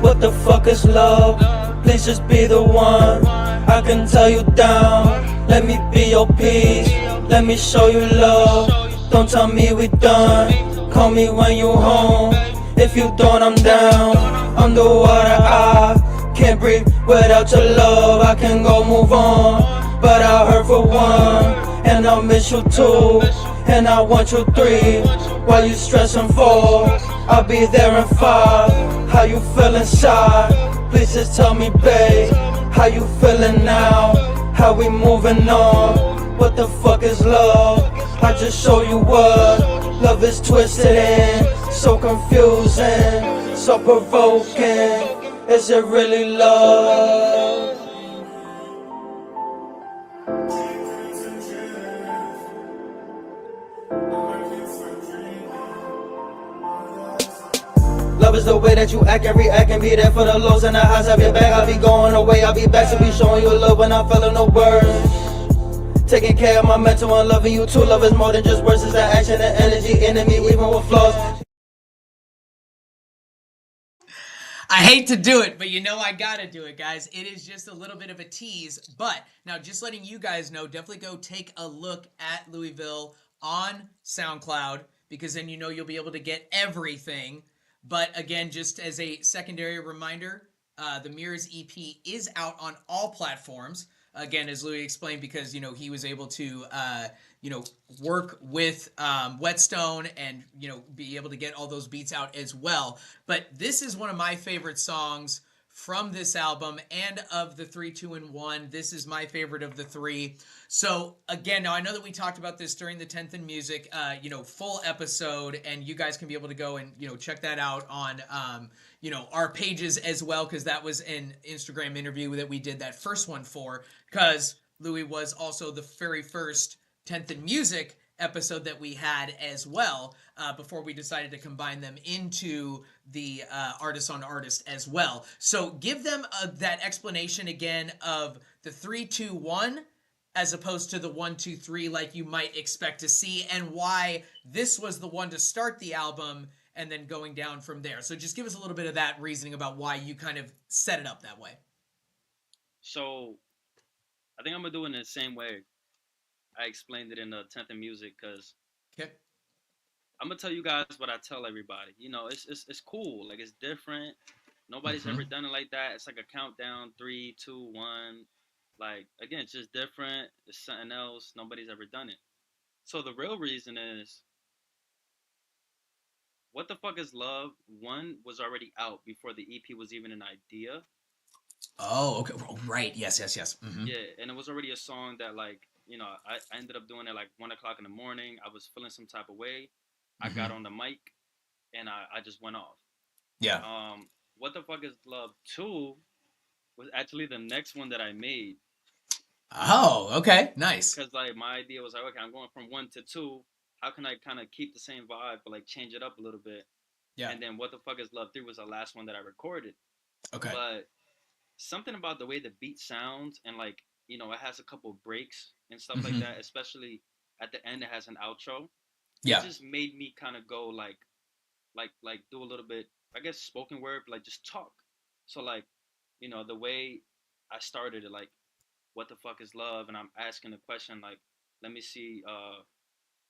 What the fuck is love? Please just be the one. I can tell you down. Let me be your peace. Let me show you love. Don't tell me we done. Call me when you home. If you don't, I'm down. Underwater, I can't breathe without your love. I can go move on, but I hurt for 1, and I'll miss you 2, and I want you 3. While you stressing 4, I'll be there in 5. How you feel inside? Please just tell me, babe. How you feeling now? How we moving on? What the fuck is love? I just show you what Love is twisted and so confusing, so provoking. Is it really love? Love is the way that you act and react and be there for the lows and the highs of your back. I'll be going away, I'll be back to be showing you love when I'm feeling no words. Taking care of my mental and loving you too. Love is more than just words, it's the action and energy in me, even with flaws. I hate to do it, but you know I gotta do it, guys. It is just a little bit of a tease, but now just letting you guys know, definitely go take a look at Louisville on SoundCloud, because then you know you'll be able to get everything. But again, just as a secondary reminder, the Mirrors EP is out on all platforms. Again, as Louis explained, because, you know, he was able to, you know, work with Whetstone and, you know, be able to get all those beats out as well. But this is one of my favorite songs from this album and of the 3, 2, and 1. This is my favorite of the three. So again, now I know that we talked about this during the 10th in Music, you know, full episode, and you guys can be able to go and, you know, check that out on, you know, our pages as well, because that was an Instagram interview that we did that first one for, because Louis was also the very first 10th in Music episode that we had as well, before we decided to combine them into the Artist on Artist as well. So give them that explanation again of the 3, 2, 1 as opposed to the 1, 2, 3 like you might expect to see, and why this was the one to start the album and then going down from there. So just give us a little bit of that reasoning about why you kind of set it up that way. So I think I'm gonna do it in the same way I explained it in the 10th in Music, because Okay. I'm gonna tell you guys what I tell everybody. You know, it's cool. Like, it's different. Nobody's ever done it like that. It's like a countdown, 3, 2, 1. Like, again, it's just different. It's something else. Nobody's ever done it. So the real reason is, What the Fuck Is Love 1 was already out before the EP was even an idea. Oh, okay. Right. Yes, yes, yes. Mm-hmm. Yeah, and it was already a song that, like, you know, I ended up doing it like 1 o'clock in the morning. I was feeling some type of way. I got on the mic and I just went off. Yeah. What the Fuck Is Love 2 was actually the next one that I made. Oh, okay. Nice. Because, like, my idea was like, okay, I'm going from 1 to 2. How can I kind of keep the same vibe but, like, change it up a little bit? Yeah. And then What the Fuck Is Love 3 was the last one that I recorded. Okay. But something about the way the beat sounds, and, like, you know, it has a couple breaks and stuff like that, especially at the end it has an outro. Yeah. It just made me kind of go like do a little bit, I guess, spoken word, like just talk. So, like, you know, the way I started it, like, what the fuck is love? And I'm asking the question, like, let me see,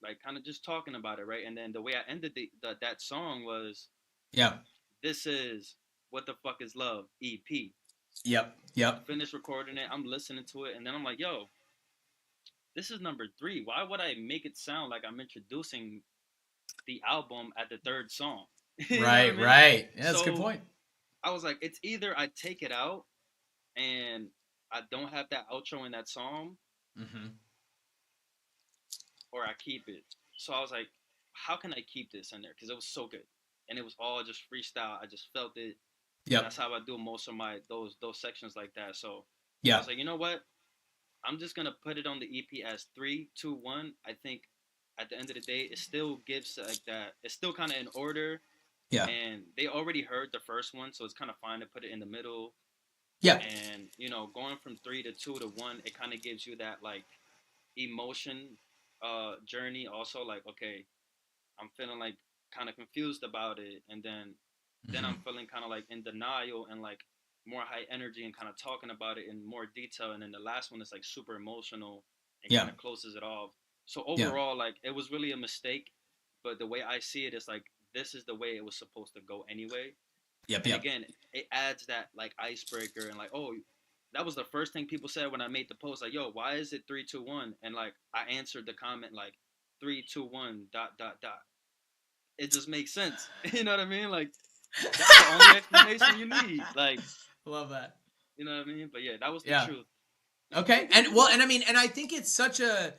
like, kind of just talking about it, right? And then the way I ended that song was, Yeah. this is What the Fuck Is Love EP. Yep. Yep. Finished recording it. I'm listening to it, and then I'm like, yo, this is number 3. Why would I make it sound like I'm introducing the album at the 3rd song? Right, I mean? Right. Yeah, that's a good point. I was like, it's either I take it out and I don't have that outro in that song, or I keep it. So I was like, how can I keep this in there? Because it was so good, and it was all just freestyle. I just felt it. Yeah, that's how I do most of my those sections like that. So yeah, I was like, you know what? I'm just gonna put it on the EP as 3, 2, 1. I think at the end of the day, it still gives like that. It's still kind of in order. Yeah. And they already heard the first one, so it's kind of fine to put it in the middle. Yeah. And, you know, going from 3 to 2 to 1, it kind of gives you that, like, emotion journey also. Like, okay, I'm feeling, like, kind of confused about it, and then I'm feeling kind of, like, in denial and, like, more high energy and kind of talking about it in more detail. And then the last one is, like, super emotional and kind of closes it off. So overall, like, it was really a mistake, but the way I see it is, like, this is the way it was supposed to go anyway. Yep. And again, it adds that, like, icebreaker, and, like, oh, that was the first thing people said when I made the post, like, yo, why is it 3, 2, 1? And, like, I answered the comment like 3, 2, 1 ... It just makes sense. You know what I mean? Like, that's the only explanation you need. Like, love that. You know what I mean? But yeah, that was the truth. Okay. And well, and I mean, and I think it's such a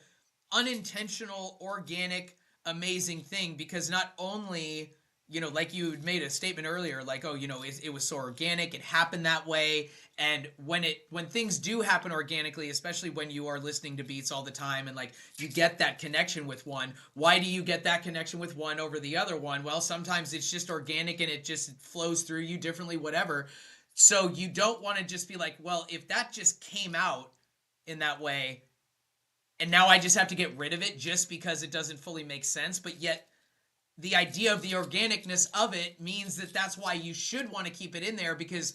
unintentional, organic amazing thing, because not only, you know, like you made a statement earlier, like, oh, you know, it was so organic, it happened that way. And when things do happen organically, especially when you are listening to beats all the time and like you get that connection with one, why do you get that connection with one over the other one? Well, sometimes it's just organic and it just flows through you differently, whatever. So you don't want to just be like, well, if that just came out in that way and now I just have to get rid of it just because it doesn't fully make sense, but yet the idea of the organicness of it means that that's why you should want to keep it in there, because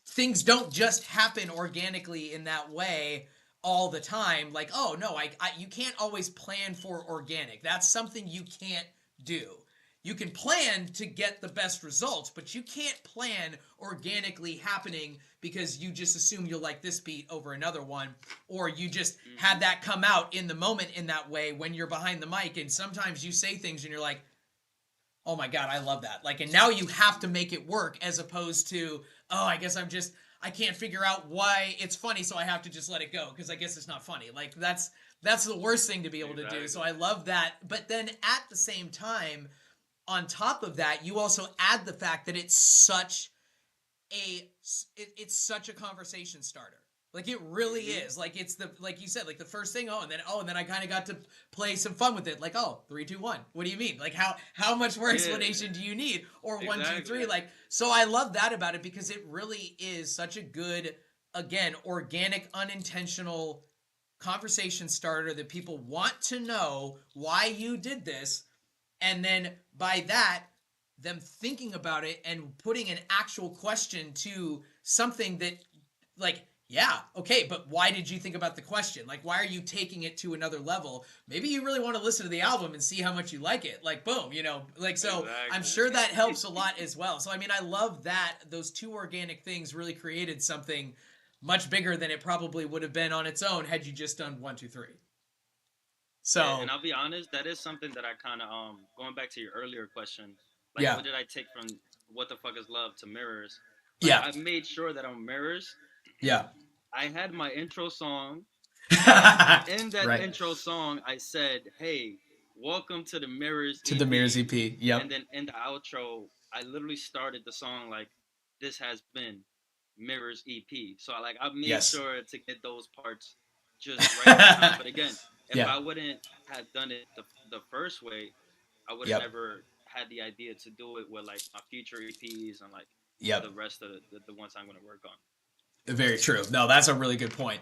things don't just happen organically in that way all the time. Like, oh no, you can't always plan for organic. That's something you can't do. You can plan to get the best results, but you can't plan organically happening because you just assume you'll like this beat over another one, or you just had that come out in the moment in that way when you're behind the mic. And sometimes you say things and you're like, oh my God, I love that. Like, and now you have to make it work, as opposed to, oh, I guess I can't figure out why it's funny, so I have to just let it go because I guess it's not funny. Like, that's the worst thing to be able to do. So I love that. But then at the same time, on top of that, you also add the fact that it's such a conversation starter. Like, it really is. Like, it's like you said, like the first thing, and then I kind of got to play some fun with it. Like, 3, 2, 1. What do you mean? Like, how much more explanation do you need? Or 1, 2, 3. Like, so I love that about it, because it really is such a good, again, organic, unintentional conversation starter that people want to know why you did this. And then by that, them thinking about it and putting an actual question to something that, like, yeah, okay, but why did you think about the question? Like, why are you taking it to another level? Maybe you really want to listen to the album and see how much you like it. Like, boom, you know, like, so exactly. I'm sure that helps a lot as well. So, I mean, I love that those two organic things really created something much bigger than it probably would have been on its own had you just done 1, 2, 3. So, yeah, and I'll be honest, that is something that I kind of, going back to your earlier question, like, what did I take from What the Fuck Is Love to Mirrors? Like, I've made sure that on Mirrors, I had my intro song. In that intro song, I said, hey, welcome to the Mirrors EP. To the Mirrors EP, yep. And then in the outro, I literally started the song like, this has been Mirrors EP. So, like, I've made sure to get those parts just right on time. But again, if I wouldn't have done it the first way, I would have never had the idea to do it with, like, my future EPs and, like, the rest of the ones I'm going to work on. Very true. No, that's a really good point.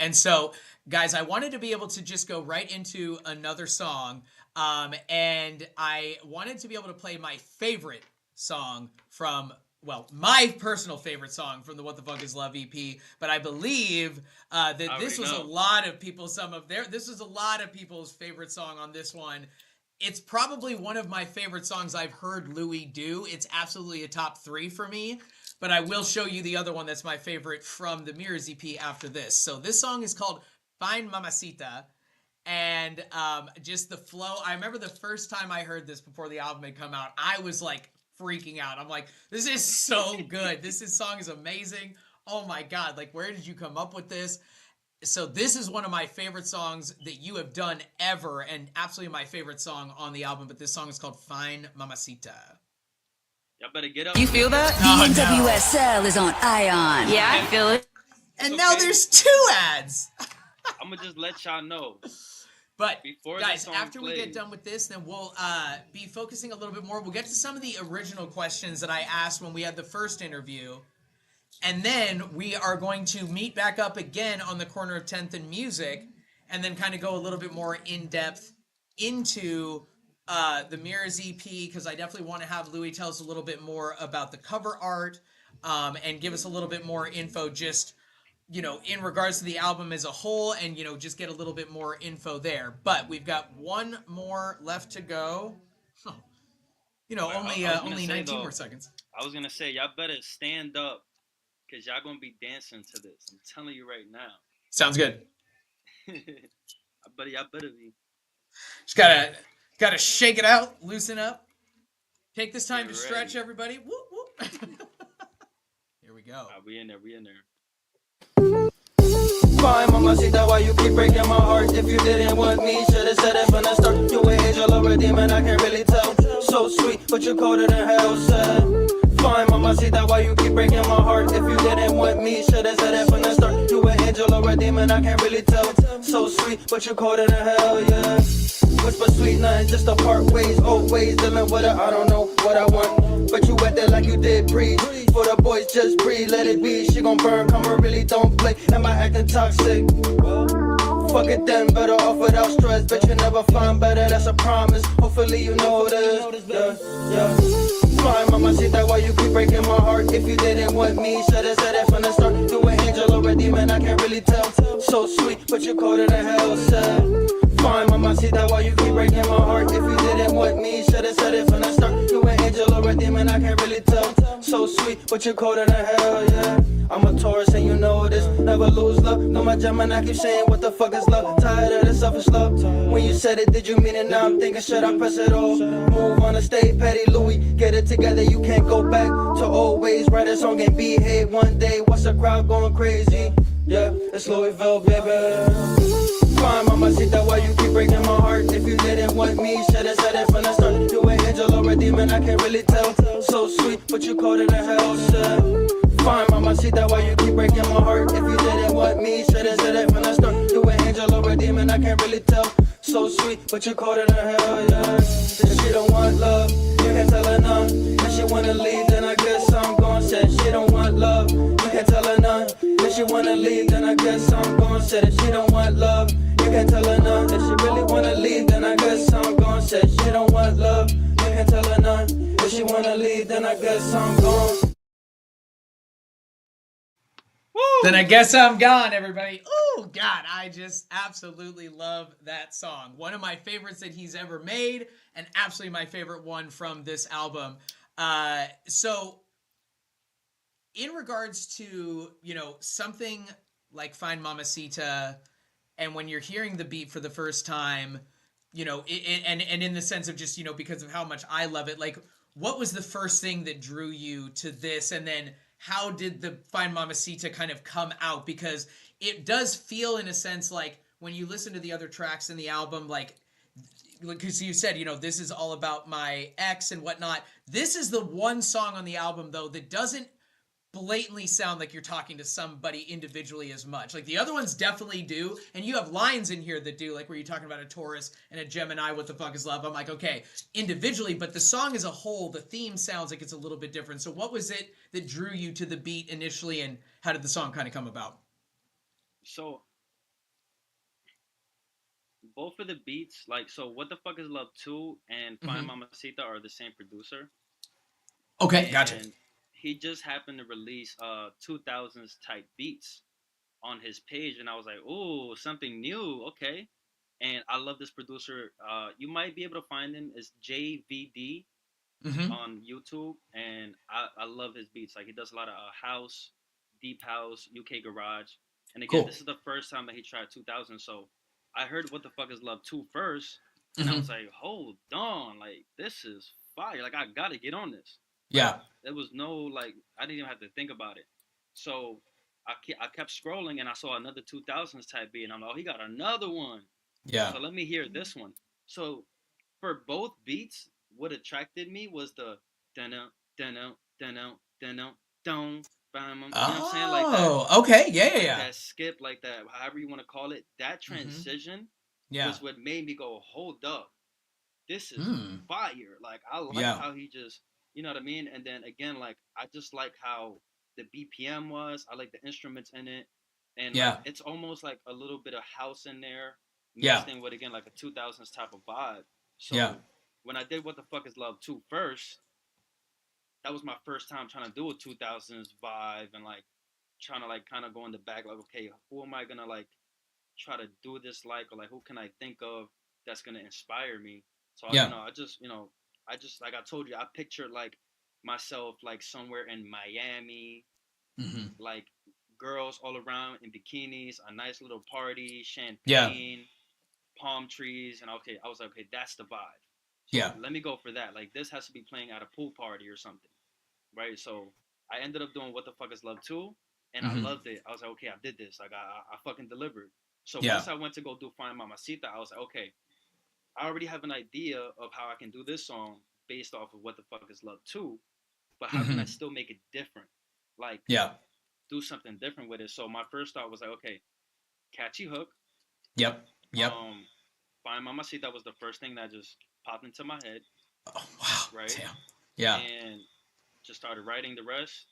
And so, guys, I wanted to be able to just go right into another song. And I wanted to be able to play my favorite song from, well, my personal favorite song from the What the Fuck Is Love EP. But I believe that this was a lot of people's favorite song on this one. It's probably one of my favorite songs I've heard Louis do. It's absolutely a top 3 for me. But I will show you the other one that's my favorite from the Mirrors EP after this. So this song is called Fine Mamacita. And just the flow. I remember the first time I heard this before the album had come out, I was like freaking out. I'm like, this is so good. This song is amazing. Oh my God. Like, where did you come up with this? So this is one of my favorite songs that you have done ever, and absolutely my favorite song on the album. But this song is called Fine Mamacita. Y'all better get up. You feel that? DNWSL is on Ion. Yeah, I feel it. And now there's 2 ads. I'm going to just let y'all know. But, before guys, after we get done with this, then we'll be focusing a little bit more. We'll get to some of the original questions that I asked when we had the first interview. And then we are going to meet back up again on the corner of 10th and Music, and then kind of go a little bit more in-depth into the Mirrors EP, because I definitely want to have Louis tell us a little bit more about the cover art, and give us a little bit more info just, you know, in regards to the album as a whole, and, you know, just get a little bit more info there. But we've got one more left to go. You know, only 19 more seconds. I was going to say, y'all better stand up, because y'all going to be dancing to this. I'm telling you right now. Sounds good. Y'all better be. Just gotta shake it out, loosen up. Take this time to stretch, everybody. Whoop, whoop. Here we go. We in there. Fine, mama, see that why you keep breaking my heart. If you didn't want me, should've said it from the start. You an angel or a demon, I can't really tell. So sweet, but you colder than hell, said. Fine, mama, see that why you keep breaking my heart. If you didn't want me, should've said it from the start. You an angel or a demon, I can't really tell. So sweet, but you colder than hell, yeah. Whisper sweet, nothing just to part ways. Always dealing with her, I don't know what I want. But you wet there like you did breathe. For the boys, just breathe, let it be. She gon' burn, come on, really don't play. Am I acting toxic? Fuck it then, better off without stress. Bet you never find better, that's a promise. Hopefully you know this, yeah. Fine, mama, see that why you keep breaking my heart. If you didn't want me, should've said it from the start. You an angel or a demon, I can't really tell. So sweet, but you colder than hell, said. Fine, mama, see that why you keep breaking my heart. If you didn't want me, should've said it from the start. You an angel or a demon, I can't really tell. So sweet, but you colder than hell, yeah. I'm a Taurus and you know this, never lose love. No, my Gemini keep saying what the fuck is love. Tired of the selfish love. When you said it, did you mean it? Now I'm thinking, should I press it all? Move on and stay petty, Louis. Get it together, you can't go back to old ways. Write a song and be hate one day. Watch the crowd going crazy. Yeah, it's Louisville, baby. Fine, mama, see that why you keep breaking my heart. If you didn't want me, should've said it from the start. You an angel or a demon, I can't really tell. So sweet, but you colder than hell, said. Fine, mama, see that why you keep breaking my heart. If you didn't want me, should've said it from the start. You an angel or a demon, I can't really tell. So sweet, but you colder than hell, yeah. If she don't want love, you can't tell her none. If she wanna leave, then I guess I'm gone. Said she don't want love, you can't tell her none. If she wanna leave, then I guess I'm gone. Said if she don't want love, you can't tell her none. If she really wanna leave, then I guess I'm gone. Said she don't want love, you can't tell her none. If she wanna leave, then I guess I'm gone. Then I guess I'm gone, everybody. Oh, God, I just absolutely love that song. One of my favorites that he's ever made, and absolutely my favorite one from this album. So, in regards to, something like Find Mamacita, and when you're hearing the beat for the first time, and in the sense of just, because of how much I love it, like, what was the first thing that drew you to this, and then how did the Find Mamacita kind of come out? Because it does feel, in a sense, like when you listen to the other tracks in the album, like, because you said, this is all about my ex and whatnot. This is the one song on the album, though, that doesn't blatantly sound like you're talking to somebody individually as much. Like the other ones definitely do, and you have lines in here that do, like where you're talking about a Taurus and a Gemini, what the fuck is love? I'm like, okay, individually, but the song as a whole, the theme sounds like it's a little bit different. So what was it that drew you to the beat initially, and how did the song kind of come about? So both of the beats, like, so What the Fuck is Love 2 and Find Mamacita are the same producer. Okay, gotcha. And he just happened to release 2000s type beats on his page, and I was like, "Oh, something new, okay." And I love this producer. You might be able to find him as JVD on YouTube, and I love his beats. Like he does a lot of house, deep house, UK garage. And again, This is the first time that he tried 2000. So I heard What the Fuck is Love 2 first, and I was like, "Hold on, like this is fire! Like I gotta get on this." Yeah. There was no, like, I didn't even have to think about it. So I kept scrolling and I saw another 2000s type beat, and I'm like, oh, he got another one. Yeah. So let me hear this one. So for both beats, what attracted me was the dun dun dun dun dun dun. You know what I'm saying? Like that. Oh, okay. Yeah. That skip, like that, however you want to call it, that transition was what made me go, hold up. This is fire. Like, I like how he just, you know what I mean? And then again, like, I just like how the BPM was. I like the instruments in it. And like, it's almost like a little bit of house in there. Mixed in with, again, like a 2000s type of vibe. So when I did What the Fuck is Love 2 first, that was my first time trying to do a 2000s vibe and like trying to like kind of go in the back, like, okay, who am I going to like try to do this like, or like who can I think of that's going to inspire me? So, I just, like I told you, I pictured like myself like somewhere in Miami, like girls all around in bikinis, a nice little party, champagne, palm trees, and I was like, okay, that's the vibe. So let me go for that. Like this has to be playing at a pool party or something, right? So I ended up doing What the Fuck is Love 2, and I loved it. I was like, okay, I did this. Like I fucking delivered. So Yeah. once I went to go do Find Mamacita, I was like, okay, I already have an idea of how I can do this song based off of What the Fuck Is Love 2, but how can I still make it different? Like, Yeah. do something different with it. So my first thought was like, okay, catchy hook. Yep. Find Mamacita was the first thing that just popped into my head. Oh, wow. Right? Damn. Yeah. And just started writing the rest.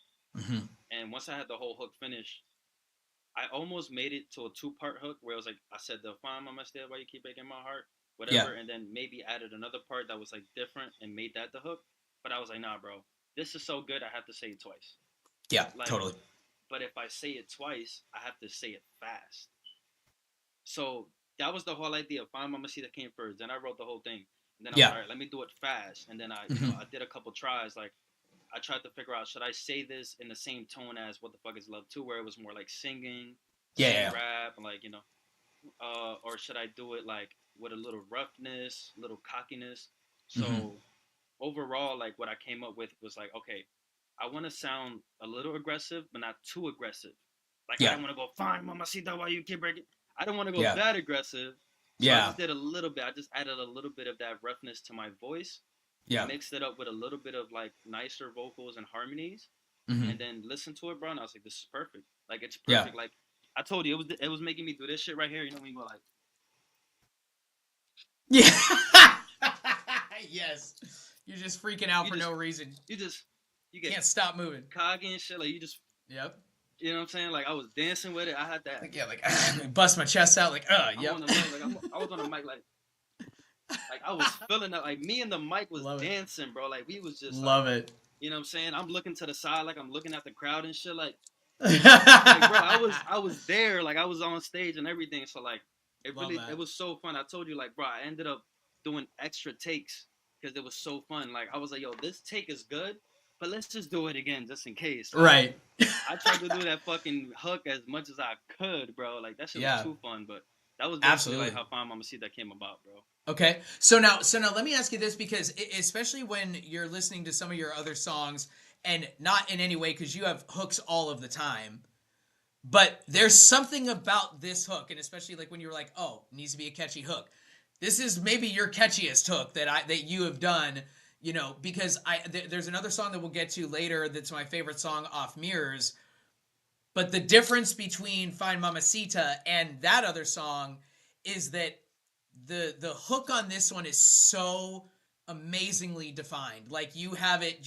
And once I had the whole hook finished, I almost made it to a 2-part hook where it was like, I said the Find Mamacita, why you keep breaking my heart, whatever, and then maybe added another part that was like different and made that the hook. But I was like, nah, bro, this is so good, I have to say it twice. Yeah, like, totally. But if I say it twice, I have to say it fast. So that was the whole idea. Find Mamacita came first. Then I wrote the whole thing. And then I was like, all right, let me do it fast. And then I did a couple tries. Like, I tried to figure out, should I say this in the same tone as What the Fuck Is Love 2, where it was more like singing, rap, and like, or should I do it like with a little roughness, little cockiness? So overall, like what I came up with was like, okay, I want to sound a little aggressive, but not too aggressive. Like, I don't want to go, Find Mamacita, why you keep breaking. I don't want to go that aggressive. So I just did a little bit. I just added a little bit of that roughness to my voice. Yeah. Mixed it up with a little bit of like nicer vocals and harmonies. And then listen to it, bro. And I was like, this is perfect. Like, it's perfect. Like, I told you, it was making me do this shit right here. You know when you go like. Yeah. Yes. You're just freaking out for no reason. You get can't stop moving. Cocky and shit. Like, you just. Yep. You know what I'm saying? Like, I was dancing with it. I had that. Like, bust my chest out. Like, yep. I was on the mic, like I was feeling that. Like, me and the mic was dancing, bro. Like, we was just. Love it. You know what I'm saying? I'm looking to the side, like I'm looking at the crowd and shit. Like bro, I was there. Like, I was on stage and everything. So, like, it was so fun. I told you, like, bro, I ended up doing extra takes because it was so fun. Like, I was like, yo, this take is good, but let's just do it again just in case. Right. I tried to do that fucking hook as much as I could, bro. Like, that shit was too fun, but that was basically like how Find Mamacita came about, bro. Okay. So now let me ask you this, because especially when you're listening to some of your other songs, and not in any way because you have hooks all of the time, but there's something about this hook, and especially like when you're like, oh, it needs to be a catchy hook. This is maybe your catchiest hook that you have done. Because there's another song that we'll get to later that's my favorite song off Mirrors. But the difference between Find Mamacita and that other song is that the hook on this one is so amazingly defined. Like, you have it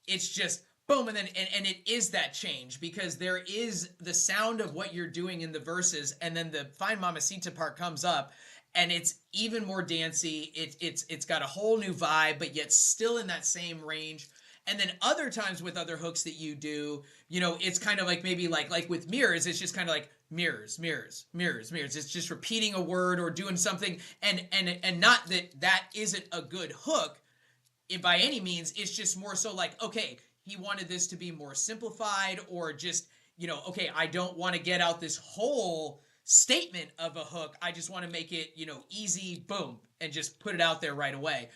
it's just boom, and then and it is that change, because there is the sound of what you're doing in the verses, and then the Find Mamacita part comes up. And it's even more dancey. It's got a whole new vibe, but yet still in that same range. And then other times with other hooks that you do, it's kind of like maybe like with Mirrors, it's just kind of like mirrors, mirrors, mirrors, mirrors. It's just repeating a word or doing something, and not that isn't a good hook by any means. It's just more so like, okay, he wanted this to be more simplified, or just, okay, I don't want to get out this whole statement of a hook. I just want to make it, easy, boom, and just put it out there right away.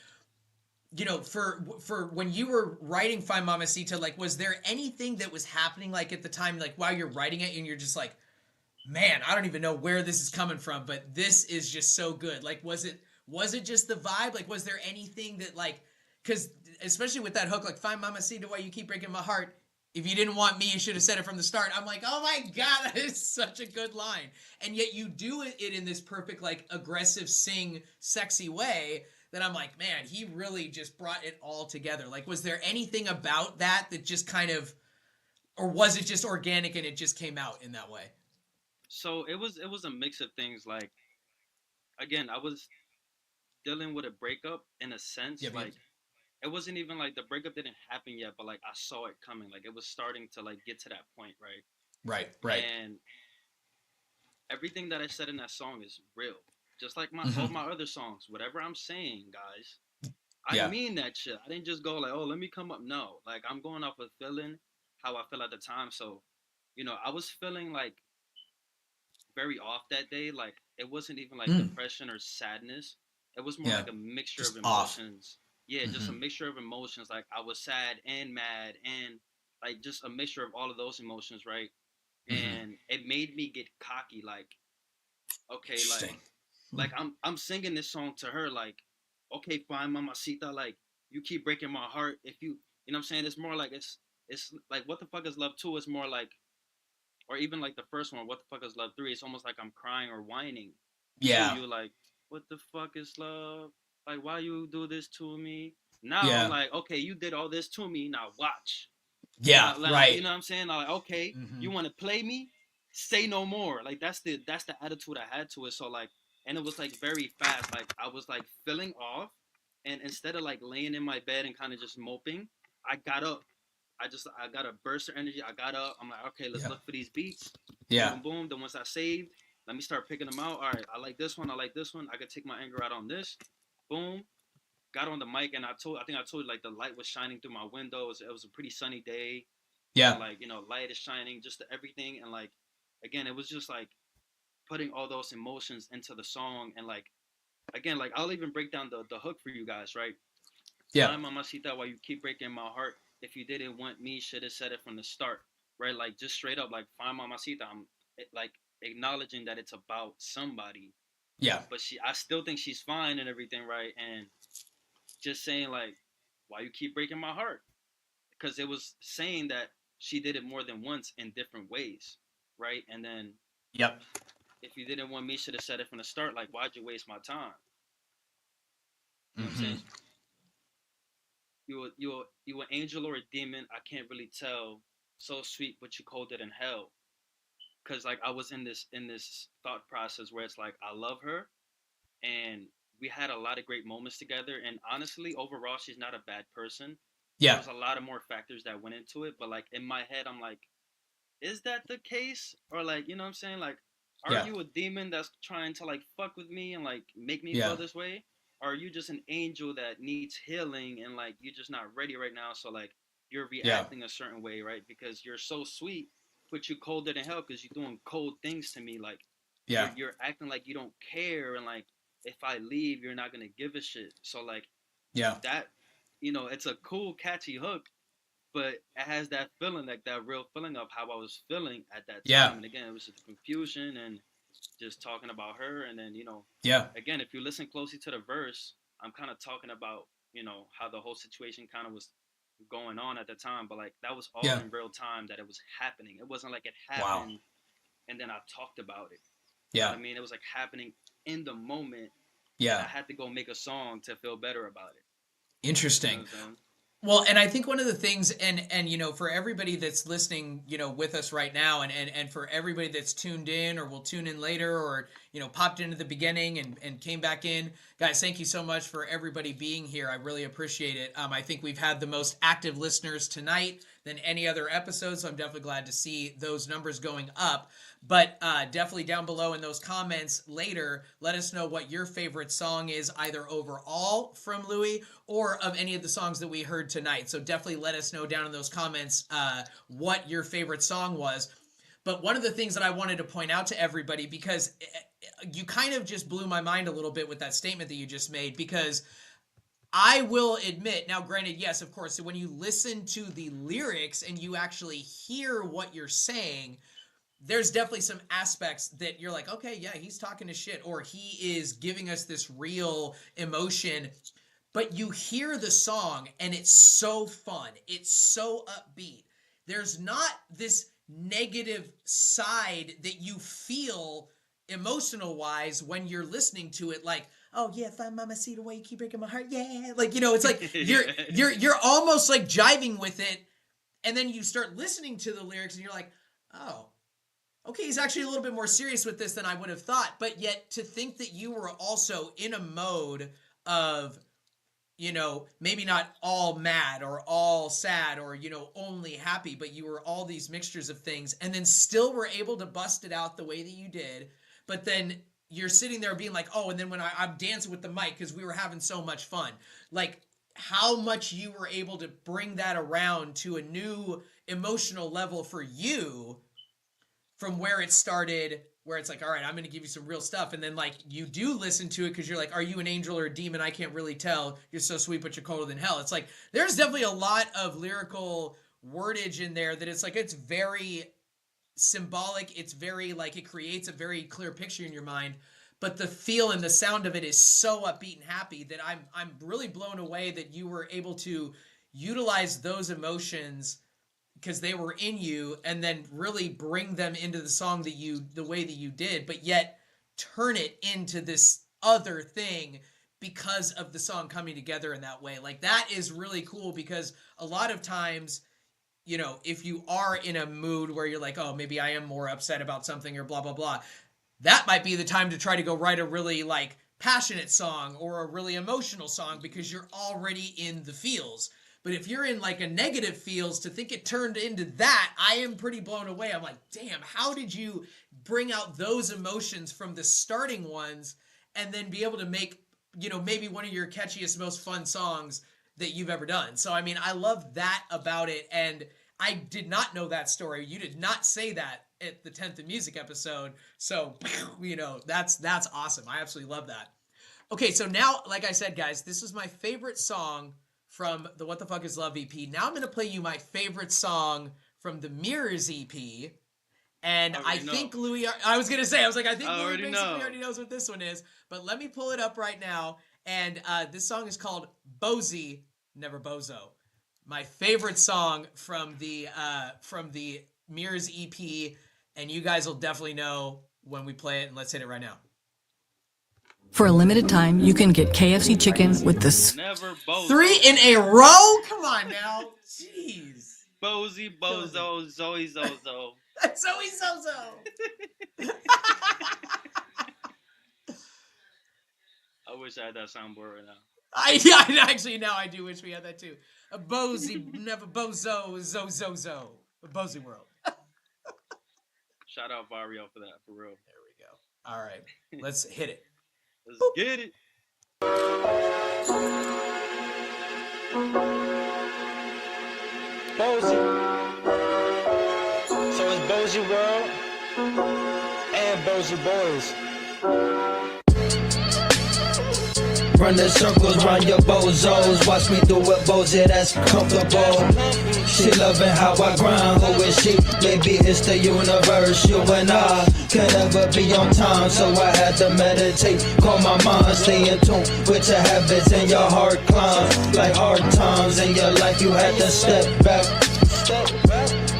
For when you were writing Find Mamacita, like, was there anything that was happening, like, at the time, like, while you're writing it, and you're just like, man, I don't even know where this is coming from, but this is just so good? Like, was it just the vibe? Like, was there anything that, like, because especially with that hook, like, Find Mamacita, why you keep breaking my heart, if you didn't want me, you should have said it from the start. I'm like, oh my God, that is such a good line. And yet you do it in this perfect, like, aggressive, sing, sexy way that I'm like, man, he really just brought it all together. Like, was there anything about that just kind of, or was it just organic and it just came out in that way? So it was a mix of things. Like, again, I was dealing with a breakup in a sense. Yeah, like, it wasn't even like the breakup didn't happen yet, but like I saw it coming. Like, it was starting to like get to that point, right? Right. And everything that I said in that song is real. Just like all my other songs. Whatever I'm saying, guys, I mean that shit. I didn't just go like, oh, let me come up. No. Like, I'm going off of feeling how I feel at the time. So, I was feeling like very off that day. Like, it wasn't even like depression or sadness. It was more like a mixture just of emotions. Off. Yeah, just a mixture of emotions. Like, I was sad and mad and like just a mixture of all of those emotions, right? and it made me get cocky. Like, okay, Interesting. like I'm singing this song to her. Like, okay, fine, mamacita. Like, you keep breaking my heart. If you know what I'm saying? It's more like it's like what the fuck is love 2 is more like, or even like the first one, what the fuck is love 3? It's almost like I'm crying or whining. Yeah. To you, like, what the fuck is love? Like, why you do this to me? Now Yeah. I'm like, okay, you did all this to me. Now watch. Yeah. Like, Right. you know what I'm saying? Like, okay, you want to play me? Say no more. Like, that's the attitude I had to it. So like, and it was like very fast. Like, I was like filling off, and instead of like laying in my bed and kind of just moping, I got up. I got a burst of energy. I got up. I'm like, okay, let's look for these beats. Yeah. Boom, boom. The ones I saved, let me start picking them out. All right, I like this one. I like this one. I could take my anger out on this. Boom. Got on the mic, and I think I told you, like, the light was shining through my window. It was a pretty sunny day. Yeah. And, like, you know, light is shining, just everything. And like, again, it was just like putting all those emotions into the song. And like, again, like, I'll even break down the hook for you guys, right? Yeah. Mamacita, why you keep breaking my heart? If you didn't want me, should have said it from the start, right? Like, just straight up, like, fine, mamacita. I'm like acknowledging that it's about somebody. Yeah. But I still think she's fine and everything, right? And just saying, like, why you keep breaking my heart? Because it was saying that she did it more than once in different ways, right? And then, yep. If you didn't want me, should have said it from the start. Like, why'd you waste my time? You know what I'm saying? You an angel or a demon? I can't really tell. So sweet, but you cold it in hell. Cause like I was in this thought process where it's like I love her, and we had a lot of great moments together. And honestly, overall, she's not a bad person. Yeah. There's a lot of more factors that went into it, but like in my head, I'm like, is that the case? Or like, you know what I'm saying? Like, are you a demon that's trying to like fuck with me and like make me feel this way? Or are you just an angel that needs healing and like you're just not ready right now? So like you're reacting a certain way, right? Because you're so sweet, but you colder than hell because you're doing cold things to me. Like you're acting like you don't care, and like if I leave, you're not gonna give a shit. So like that, you know, it's a cool, catchy hook, but it has that feeling, like that real feeling of how I was feeling at that time. Yeah. And again, it was just confusion and just talking about her. And then, you know, again, if you listen closely to the verse, I'm kind of talking about, you know, how the whole situation kind of was going on at the time. But like that was all in real time that it was happening. It wasn't like it happened and then I talked about it. You know what I mean? It was like happening in the moment. Yeah. I had to go make a song to feel better about it. Interesting. You know what I'm saying? Well, and I think one of the things, and you know, for everybody that's listening, you know, with us right now, and for everybody that's tuned in or will tune in later, or you know, popped into the beginning and came back in, guys, thank you so much for everybody being here. I really appreciate it. I think we've had the most active listeners tonight than any other episode, so I'm definitely glad to see those numbers going up. But definitely down below in those comments later, let us know what your favorite song is, either overall from Louis or of any of the songs that we heard tonight. So definitely let us know down in those comments what your favorite song was. But one of the things that I wanted to point out to everybody, because you kind of just blew my mind a little bit with that statement that you just made, because I will admit, now granted, yes, of course, so when you listen to the lyrics and you actually hear what you're saying, there's definitely some aspects that you're like, okay, yeah, he's talking to shit, or he is giving us this real emotion. But you hear the song and it's so fun. It's so upbeat. There's not this negative side that you feel emotional wise when you're listening to it, like, oh yeah, find mamacita, why you keep breaking my heart, yeah, like, you know, it's like you're almost like jiving with it, and then you start listening to the lyrics and you're like, oh, okay, he's actually a little bit more serious with this than I would have thought. But yet to think that you were also in a mode of, you know, maybe not all mad or all sad or, you know, only happy, but you were all these mixtures of things, and then still were able to bust it out the way that you did. But then you're sitting there being like, oh, and then when I'm dancing with the mic because we were having so much fun. Like, how much you were able to bring that around to a new emotional level for you from where it started, where it's like, all right, I'm going to give you some real stuff. And then like you do listen to it because you're like, are you an angel or a demon? I can't really tell. You're so sweet, but you're colder than hell. It's like, there's definitely a lot of lyrical wordage in there that it's like, it's very symbolic. It's very like it creates a very clear picture in your mind. But the feel and the sound of it is so upbeat and happy that I'm really blown away that you were able to utilize those emotions because they were in you, and then really bring them into the song the way that you did, but yet turn it into this other thing because of the song coming together in that way. Like, that is really cool, because a lot of times, you know, if you are in a mood where you're like, oh, maybe I am more upset about something or blah, blah, blah, that might be the time to try to go write a really like passionate song or a really emotional song because you're already in the feels. But if you're in like a negative feels, to think it turned into that, I am pretty blown away. I'm like, damn, how did you bring out those emotions from the starting ones and then be able to make, you know, maybe one of your catchiest, most fun songs that you've ever done? So, I mean, I love that about it. And I did not know that story. You did not say that at the 10th of Music episode. So, you know, that's awesome. I absolutely love that. Okay, so now, like I said, guys, this is my favorite song from the What the Fuck is Love EP. Now I'm going to play you my favorite song from the Mirrors EP. And I think Louis, I was going to say, I was like, I think Louis basically already knows what this one is. But let me pull it up right now. And this song is called Bozy, Never Bozo. My favorite song from the Mirrors EP. And you guys will definitely know when we play it. And let's hit it right now. For a limited time, you can get KFC chicken with this. Never Bozo. 3 in a row? Come on now. Jeez. Bozy, Bozo, Zoe, Zozo. Zoe Zozo. I wish I had that soundboard right now. Actually, now I do wish we had that too. A Bozy, never Bozo, Zo. A Bozy world. Shout out Vario for that, for real. There we go. All right. Let's hit it. Let's get it. Bozy. So it's Bozy World and Bozy Boys. Run the circles round your bozos. Watch me do it, Bozy, that's comfortable. She loving how I grind. Who is she? Maybe it's the universe. You and I can never be on time, so I had to meditate. Calm my mind, stay in tune with your habits and your heart climb. Like hard times in your life, you had to step back.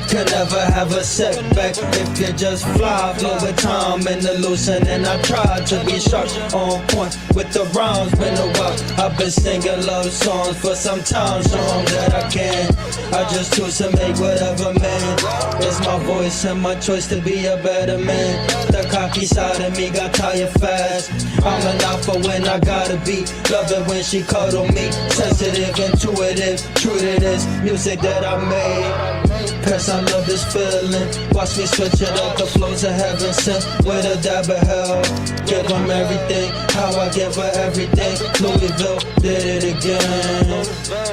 Could never have a setback if you just fly. Flow with time and the loosening. I try to be sharp, on point with the rhymes. Been a while, I've been singing love songs for some time. Show 'em that I can. I just choose to make whatever man. It's my voice and my choice to be a better man. The cocky side of me got tired fast. I'm an alpha when I gotta be. Love it when she cuddle me. Sensitive, intuitive, true to this music that I made. Cause I love this feeling. Watch me switch it up, the flows of heaven sent with a dab of hell. Give them everything, how I give her everything. Louisville did it again.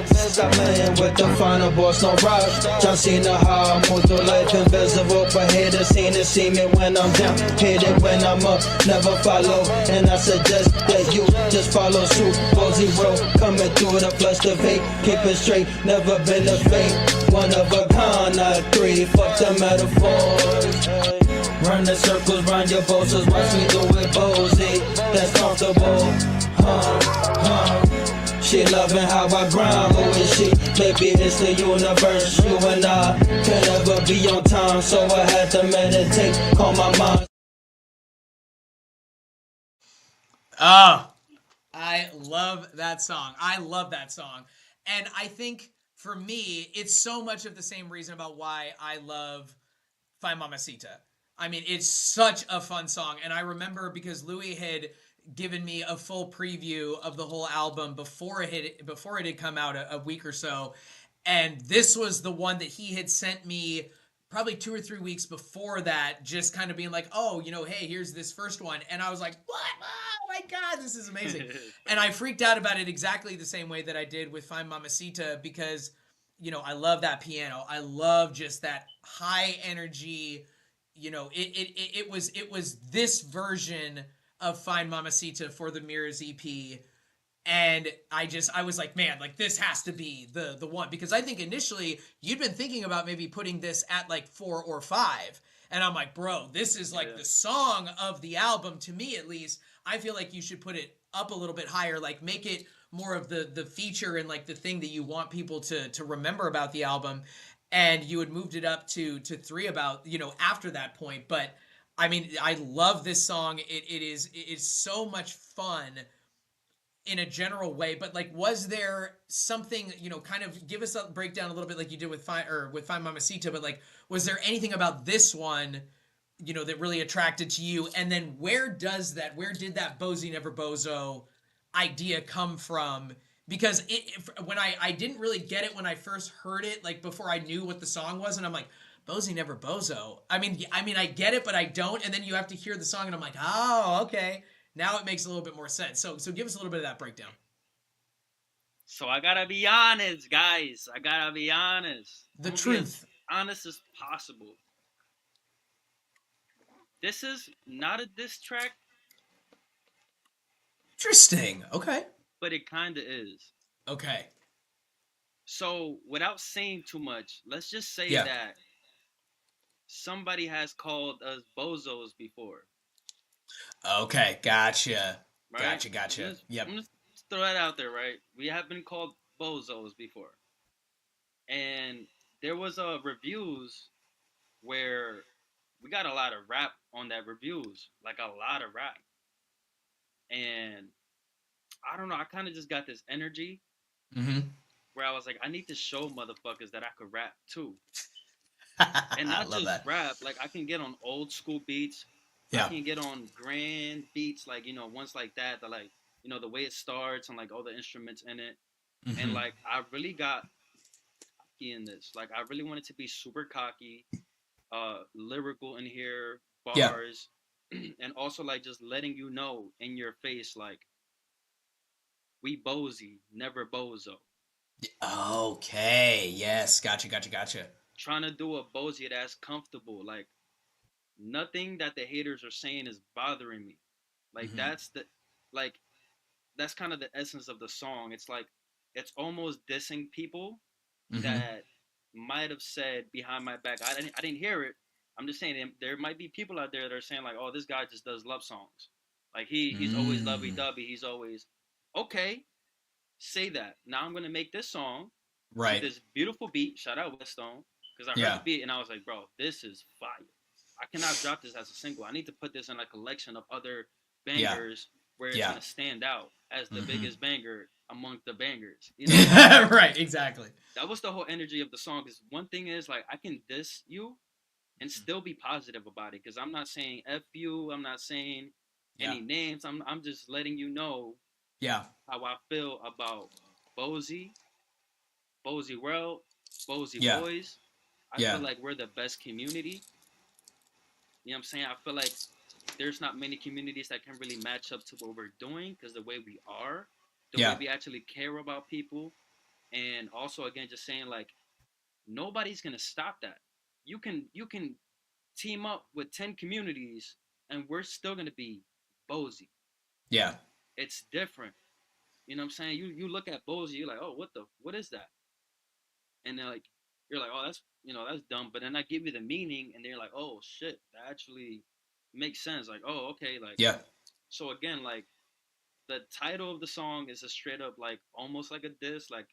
Stop playing with the final boss, no rush. John Cena, how I move through life invisible. But haters seen it, see me when I'm down. Hate it when I'm up, never follow. And I suggest that you just follow suit. Bozy World coming through the flush the fake. Keep it straight, never been a fake. One of a kind, not three. Fuck the metaphors. Run the circles round your bozos. Watch me do it, Bozy. That's comfortable. She loving how I grind. Who is she? Maybe it's the universe. You and I can never be on time, so I had to meditate. Calm my mind. Oh, I love that song. I love that song. And I think for me, it's so much of the same reason about why I love Fine Mamacita. I mean, it's such a fun song. And I remember because Louis had given me a full preview of the whole album before it had come out a week or so. And this was the one that he had sent me probably 2 or 3 weeks before that, just kind of being like, oh, you know, hey, here's this first one. And I was like, what? Oh my God, this is amazing. And I freaked out about it exactly the same way that I did with Fine Mamacita because, you know, I love that piano. I love just that high energy, you know, it was this version of Fine Mamacita for the Mirrors EP. And I was like, man, like this has to be the one, because I think initially you'd been thinking about maybe putting this at like 4 or 5. And I'm like, bro, this is like the song of the album, to me at least. I feel like you should put it up a little bit higher, like make it more of the feature and like the thing that you want people to remember about the album. And you had moved it up to 3 about, after that point. But I mean, I love this song. It's so much fun in a general way, but like, was there something, kind of give us a breakdown a little bit like you did with Find Mamacita, but like, was there anything about this one, that really attracted to you? And then where did that Bozy Never Bozo idea come from? Because when I didn't really get it when I first heard it, like before I knew what the song was, and I'm like, Bozy Never Bozo. I mean, I get it, but I don't. And then you have to hear the song and I'm like, oh, okay. Now it makes a little bit more sense. So give us a little bit of that breakdown. So I gotta be honest, guys. I gotta be honest. The truth. As honest as possible. This is not a diss track. Interesting. Okay. But it kinda is. Okay. So without saying too much, let's just say that somebody has called us bozos before. Okay, gotcha. Right? Gotcha. Yep. I'm just throw that out there, right? We have been called bozos before. And there was reviews where we got a lot of rap on that reviews. Like a lot of rap. And I don't know, I kind of just got this energy where I was like, I need to show motherfuckers that I could rap too. And not just rap, like I can get on old school beats. I can get on grand beats, like, ones like that, like, the way it starts and like all the instruments in it. And like, I really got cocky in this. Like, I really wanted to be super cocky, lyrical in here, bars, and also like just letting you know in your face, like, we Bozy, never bozo. Okay. Yes. Gotcha. Trying to do a Bozy that's comfortable, like. Nothing that the haters are saying is bothering me. Like that's kind of the essence of the song. It's like it's almost dissing people that might have said behind my back. I didn't hear it. I'm just saying there might be people out there that are saying like, oh, this guy just does love songs. Like he's always lovey-dovey. He's always okay. Say that. Now I'm gonna make this song with this beautiful beat. Shout out Weststone, because I heard the beat and I was like, bro, this is fire. I cannot drop this as a single. I need to put this in a collection of other bangers where it's going to stand out as the biggest banger among the bangers. Right, exactly. That was the whole energy of the song. Because one thing is, like, I can diss you and still be positive about it. Because I'm not saying F you. I'm not saying any names. I'm just letting you know how I feel about Bozy World, Bozy Boys. I feel like we're the best community. You know what I'm saying? I feel like there's not many communities that can really match up to what we're doing because the way we are, the way we actually care about people. And also, again, just saying, like, nobody's going to stop that. You can team up with 10 communities and we're still going to be Bozy. Yeah. It's different. You know what I'm saying? You look at Bozy, you're like, oh, what is that? And then, like, you're like, oh, that's dumb. But then I give you the meaning, and they're like, oh, shit, that actually makes sense. Like, oh, okay. Like, so again, like, the title of the song is a straight up, like, almost like a diss, like,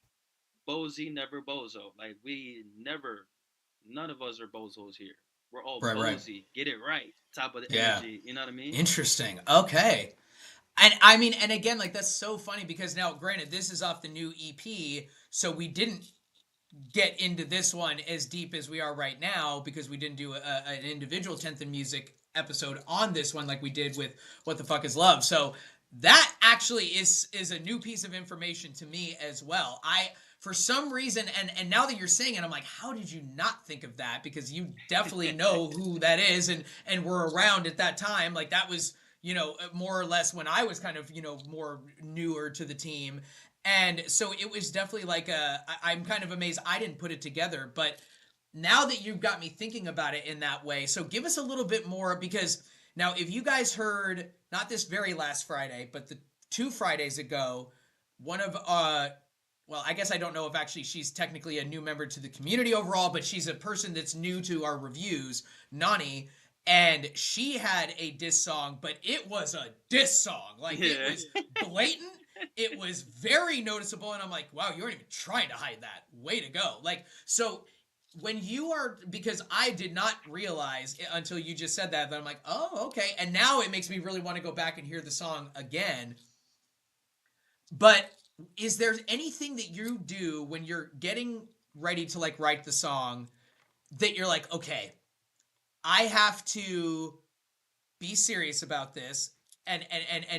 Bozy, never bozo. Like, none of us are bozos here. We're all Bozy. Right. Get it right. Top of the energy. You know what I mean? Interesting. Okay. And I mean, and again, like, that's so funny because now, granted, this is off the new EP, so we didn't get into this one as deep as we are right now because we didn't do an individual 10th in Music episode on this one like we did with What the Fuck is Love. So that actually is a new piece of information to me as well. For some reason, and now that you're saying it, I'm like, how did you not think of that? Because you definitely know who that is and were around at that time. Like, that was, more or less when I was kind of, more newer to the team. And so it was definitely like I'm kind of amazed I didn't put it together. But now that you've got me thinking about it in that way, so give us a little bit more, because now if you guys heard, not this very last Friday, but the 2 Fridays ago, one of well, I guess I don't know if actually she's technically a new member to the community overall, but she's a person that's new to our reviews, Nani, and she had a diss song, but it was a diss song. Like, it was blatant. It was very noticeable, and I'm like, wow, you weren't even trying to hide that. Way to go. Like, so when you are, because I did not realize until you just said that I'm like, oh, okay. And now it makes me really want to go back and hear the song again. But is there anything that you do when you're getting ready to like write the song that you're like, okay, I have to be serious about this and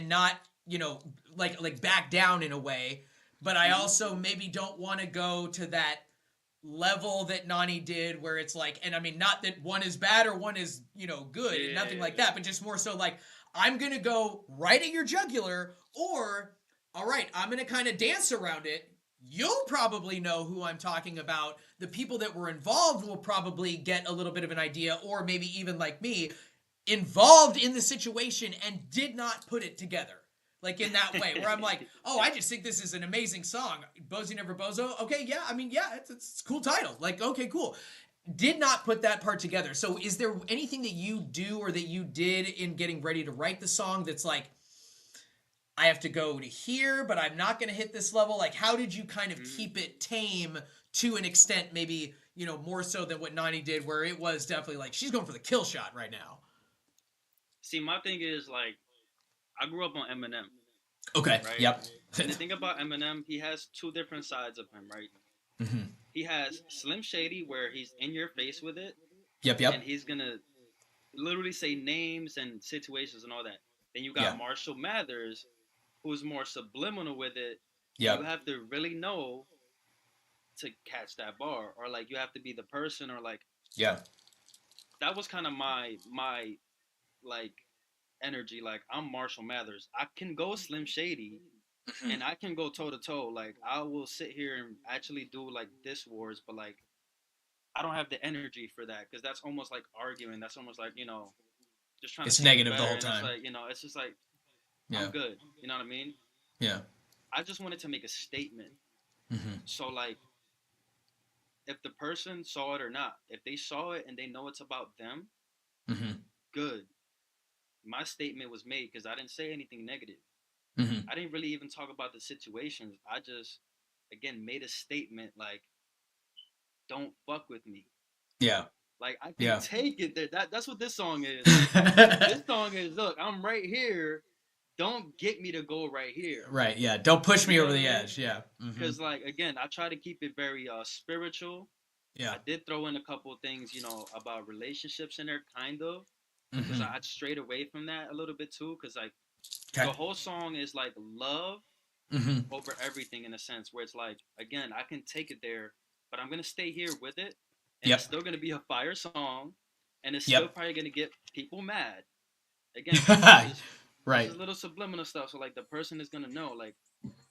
not, you know, like back down in a way, but I also maybe don't want to go to that level that Nani did where it's like, and I mean, not that one is bad or one is, you know, good, and nothing like that, but just more so like, I'm going to go right at your jugular, or, all right, I'm going to kind of dance around it. You'll probably know who I'm talking about. The people that were involved will probably get a little bit of an idea, or maybe even like me, involved in the situation and did not put it together. Like in that way, where I'm like, oh, I just think this is an amazing song. Bozy Never Bozo. Okay, yeah, I mean, yeah, it's a cool title. Like, okay, cool. Did not put that part together. So is there anything that you do or that you did in getting ready to write the song that's like, I have to go to here, but I'm not going to hit this level? Like, how did you kind of keep it tame to an extent, maybe, you know, more so than what Nani did, where it was definitely like, she's going for the kill shot right now? See, my thing is, like, I grew up on Eminem. Okay, right? Yep. And the thing about Eminem, he has two different sides of him, right? Mm-hmm. He has Slim Shady, where he's in your face with it. Yep. And he's going to literally say names and situations and all that. Then you got Marshall Mathers, who's more subliminal with it. Yeah. You have to really know to catch that bar, or like you have to be the person, or like that was kind of my like energy. Like, I'm Marshall Mathers. I can go Slim Shady and I can go toe to toe. Like, I will sit here and actually do like diss wars, but like I don't have the energy for that, because that's almost like arguing. That's almost like, you know, just trying it's to negative the whole and time. It's like, you know, it's just like, I'm good. You know what I mean? Yeah. I just wanted to make a statement. So like, if the person saw it or not, if they saw it and they know it's about them, good. My statement was made because I didn't say anything negative. I didn't really even talk about the situations. I just, again, made a statement like, don't fuck with me. Yeah. Like, I can take it. That's what this song is. This song is, look, I'm right here. Don't get me to go right here. Right, yeah. Don't push me over the edge, yeah. Because, like, again, I try to keep it very spiritual. Yeah. I did throw in a couple of things, you know, about relationships in there, kind of. Because I strayed away from that a little bit, too. Because, like, the whole song is, like, love over everything, in a sense. Where it's like, again, I can take it there, but I'm going to stay here with it. And it's still going to be a fire song. And it's still probably going to get people mad. Again, right. It's a little subliminal stuff, so like the person is gonna know, like,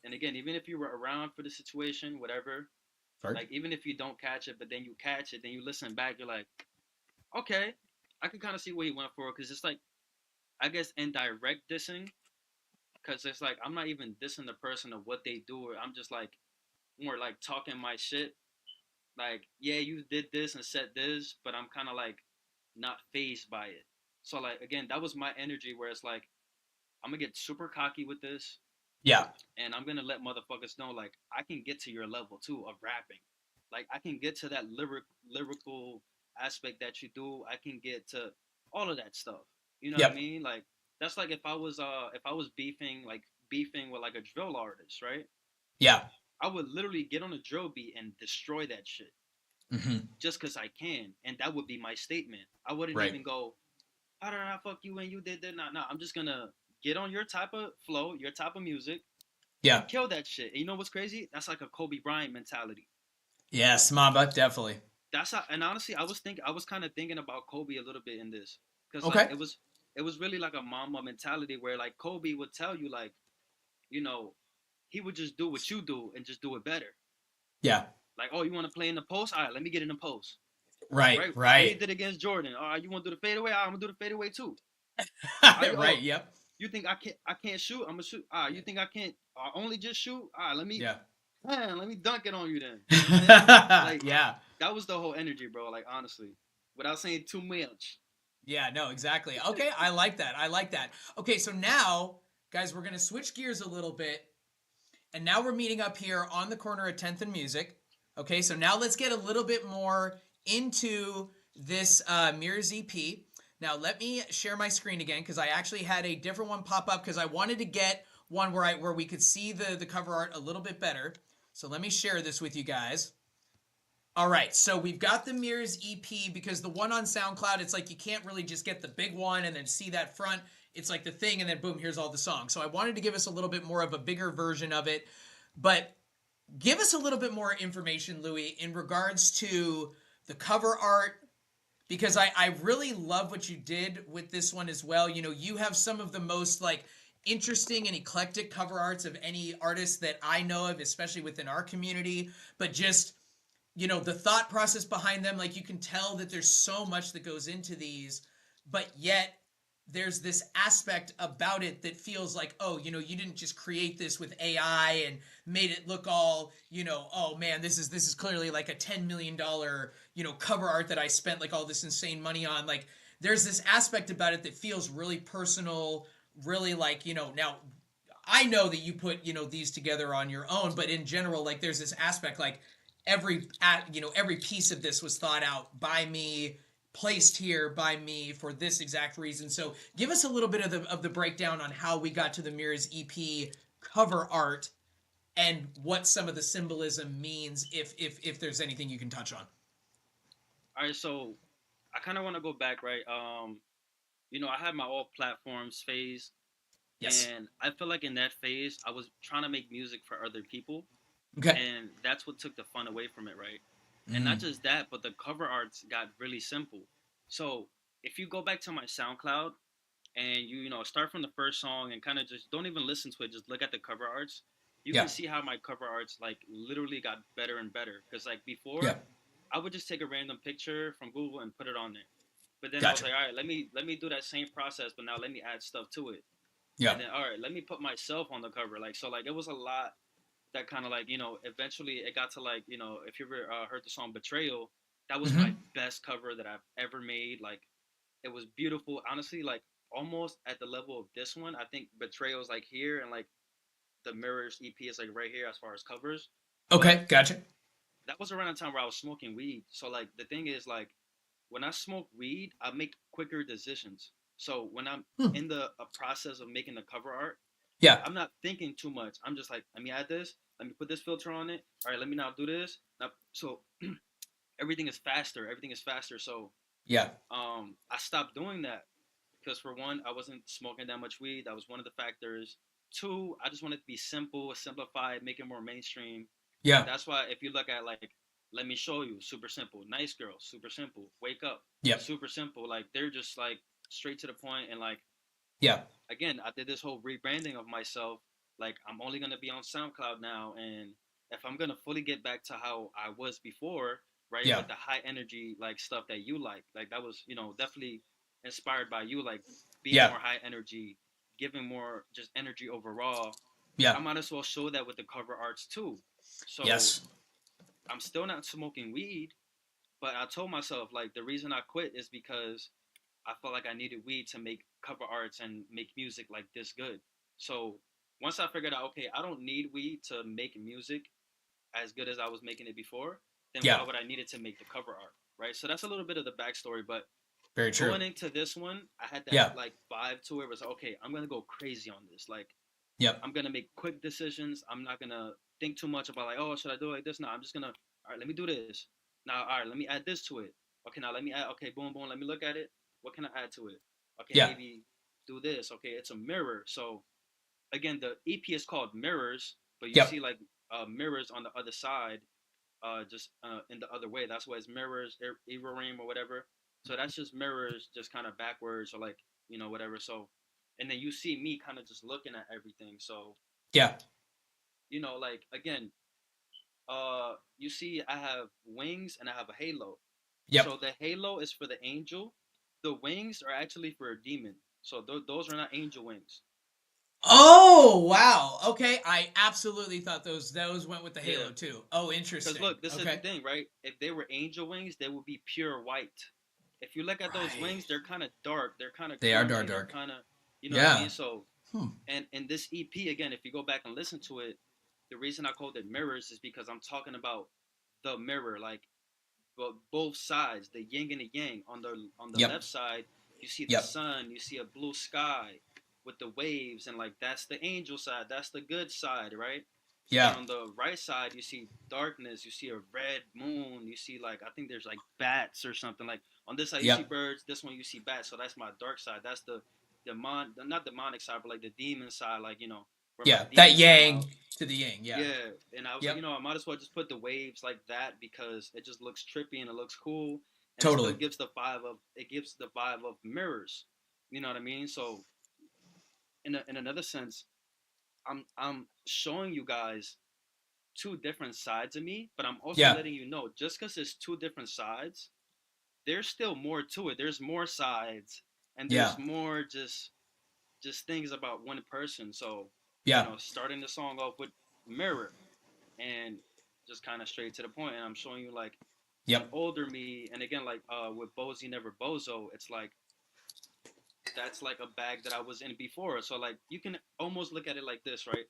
and again, even if you were around for the situation, whatever, like even if you don't catch it, but then you catch it, then you listen back, you're like, okay, I can kind of see what he went for, because it's like, I guess, indirect dissing, because it's like I'm not even dissing the person of what they do, or I'm just like more like talking my shit, like, yeah, you did this and said this, but I'm kind of like not fazed by it. So like, again, that was my energy, where it's like, I'm going to get super cocky with this. Yeah. And I'm going to let motherfuckers know, like, I can get to your level, too, of rapping. Like, I can get to that lyrical aspect that you do. I can get to all of that stuff. You know what I mean? Like, that's like if I was beefing with, like, a drill artist, right? Yeah. I would literally get on a drill beat and destroy that shit. Just because I can. And that would be my statement. I wouldn't even go, how did I fuck you when you did that? No, I'm just going to get on your type of flow, your type of music. Yeah. Kill that shit. And you know what's crazy? That's like a Kobe Bryant mentality. Yes, Mamba, definitely. That's how, and honestly, I was kind of thinking about Kobe a little bit in this. Because like, it was really like a Mamba mentality, where like Kobe would tell you, like, you know, he would just do what you do and just do it better. Yeah. Like, oh, you want to play in the post? All right, let me get in the post. Right. He did against Jordan. All right, you want to do the fadeaway? All right, I'm going to do the fadeaway too. Right, yep. You think I can't shoot? I'm gonna shoot. You think I can't only just shoot? Let me. Yeah. man, let me dunk it on you then. You know what I'm saying? Like, Yeah. that was the whole energy, bro. Like, honestly, without saying too much. Yeah, no, exactly. Okay, I like that. I like that. Okay, so now, guys, we're going to switch gears a little bit. And now we're meeting up here on the corner of 10th and Music. Okay, so now let's get a little bit more into this Mirrors EP. Now let me share my screen again because I actually had a different one pop up because I wanted to get one where we could see the cover art a little bit better. So let me share this with you guys. All right, so we've got the Mirrors EP because the one on SoundCloud, it's like you can't really just get the big one and then see that front. It's like the thing and then boom, here's all the songs. So I wanted to give us a little bit more of a bigger version of it. But give us a little bit more information, Louis, in regards to the cover art, because I really love what you did with this one as well. You know, you have some of the most like interesting and eclectic cover arts of any artist that I know of, especially within our community, but just, you know, the thought process behind them, like you can tell that there's so much that goes into these, but yet there's this aspect about it that feels like, oh, you know, you didn't just create this with AI and made it look all, you know, oh man, this is clearly like a $10 million, you know, cover art that I spent like all this insane money on. Like there's this aspect about it that feels really personal, really like, you know, now I know that you put, you know, these together on your own, but in general, like there's this aspect like every piece of this was thought out by me, placed here by me for this exact reason. So give us a little bit of the breakdown on how we got to the Mirrors EP cover art and what some of the symbolism means, if there's anything you can touch on. All right, so I kind of want to go back, right? You know, I had my all platforms phase, Yes. and I feel like in that phase, I was trying to make music for other people, Okay. and that's what took the fun away from it, right? And not just that, but the cover arts got really simple. So if you go back to my SoundCloud and you know start from the first song and kind of just don't even listen to it, just look at the cover arts, you Yeah. can see how my cover arts like literally got better and better. Because like before, Yeah. I would just take a random picture from Google and put it on there. But then I was Gotcha. like, all right, let me do that same process, but now let me add stuff to it. Yeah. And then all right, let me put myself on the cover. Like so, like it was a lot that kind of like you know eventually it got to like you know if you ever heard the song Betrayal, that was my best cover that I've ever made. Like it was beautiful, honestly, like almost at the level of this one. I think Betrayal is like here and like the Mirrors EP is like right here as far as covers. Okay. But Gotcha. that was around the time where I was smoking weed, so like the thing is like when I smoke weed I make quicker decisions. So when I'm in the process of making the cover art, Yeah. I'm not thinking too much. I'm just like, let me add this. Let me put this filter on it. All right, let me now do this. Now, so everything is faster. Everything is faster. So Yeah. I stopped doing that because for one, I wasn't smoking that much weed. That was one of the factors. Two, I just wanted to be simple, simplified, make it more mainstream. Yeah. That's why if you look at like, let me show you, super simple. Nice girl, super simple. Wake up, Yeah. super simple. Like they're just like straight to the point and like Yeah. again, I did this whole rebranding of myself. Like, I'm only gonna be on SoundCloud now, and if I'm gonna fully get back to how I was before, right, Yeah. with the high energy like stuff that you like that was you know definitely inspired by you, like being Yeah. more high energy, giving more just energy overall. Yeah. I might as well show that with the cover arts too. So Yes. I'm still not smoking weed, but I told myself like the reason I quit is because I felt like I needed weed to make cover arts and make music like this good. So once I figured out, okay, I don't need weed to make music as good as I was making it before, then Yeah. why would I need it to make the cover art, right? So that's a little bit of the backstory. But Very true. going into this one, I had that Yeah. like vibe to it. It was like, okay, I'm gonna go crazy on this. Like Yep. I'm gonna make quick decisions. I'm not gonna think too much about like, oh, should I do it like this? No, I'm just gonna, all right, let me do this. Now, all right, let me add this to it. Okay, now let me add, okay, boom, boom, let me look at it. What can I add to it? Okay, Yeah. maybe do this. Okay, it's a mirror. So again, the EP is called Mirrors, but you Yep. see like mirrors on the other side, just in the other way. That's why it's mirrors, Ibrahim or whatever. So that's just mirrors, just kind of backwards or like you know whatever. So, and then you see me kind of just looking at everything. So Yeah. you know, like again, you see I have wings and I have a halo. Yep. So the halo is for the angel. The wings are actually for a demon. So those are not angel wings. Oh, wow. Okay, I absolutely thought those went with the Yeah. Halo too. Oh, Because interesting. look, this is the Okay. thing, right? If they were angel wings, they would be pure white. If you look at those Right. wings, they're kind of dark. They're kind of They are creamy. dark, They're dark. kind of, you know what I Yeah. mean? So, Hmm. and in this EP again, if you go back and listen to it, the reason I called it mirrors is because I'm talking about the mirror, like both sides, the yin and the yang. On the Yep. left side, you see the Yep. sun, you see a blue sky with the waves, and like that's the angel side, that's the good side, right? And Yeah. on the right side, you see darkness, you see a red moon, you see like I think there's like bats or something. Like on this side you see Yep. birds, this one you see bats. So that's my dark side. That's the not demonic side, but like the demon side, like where my Yeah. That demons come yang out. to the yang. Yeah. Yeah, and I was like, Yep. I might as well just put the waves like that because it just looks trippy and it looks cool, and it still Totally. gives the vibe of mirrors. You know what I mean? So in another sense, I'm showing you guys two different sides of me, but I'm also Yeah. letting you know just because it's two different sides, there's still more to it. There's more sides, and Yeah. there's more just things about one person. So Yeah. starting the song off with mirror and just kind of straight to the point, and I'm showing you like the Yep. older me, and again like with Bozy Never Bozo, it's like that's like a bag that I was in before. So like you can almost look at it like this, right?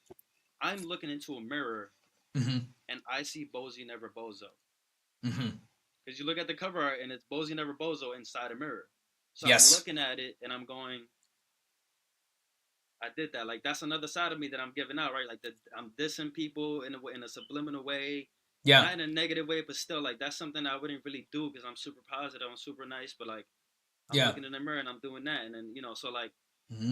I'm looking into a mirror Mm-hmm. and I see Bozy Never Bozo. Mm-hmm. Because you look at the cover art and it's Bozy Never Bozo inside a mirror. So I'm Yes. looking at it and I'm going, I did that. Like that's another side of me that I'm giving out, right? Like I'm dissing people in a subliminal way, Yeah. not in a negative way, but still like that's something I wouldn't really do because I'm super positive, I'm super nice, but like I'm Yeah. looking in the mirror and I'm doing that, and then so like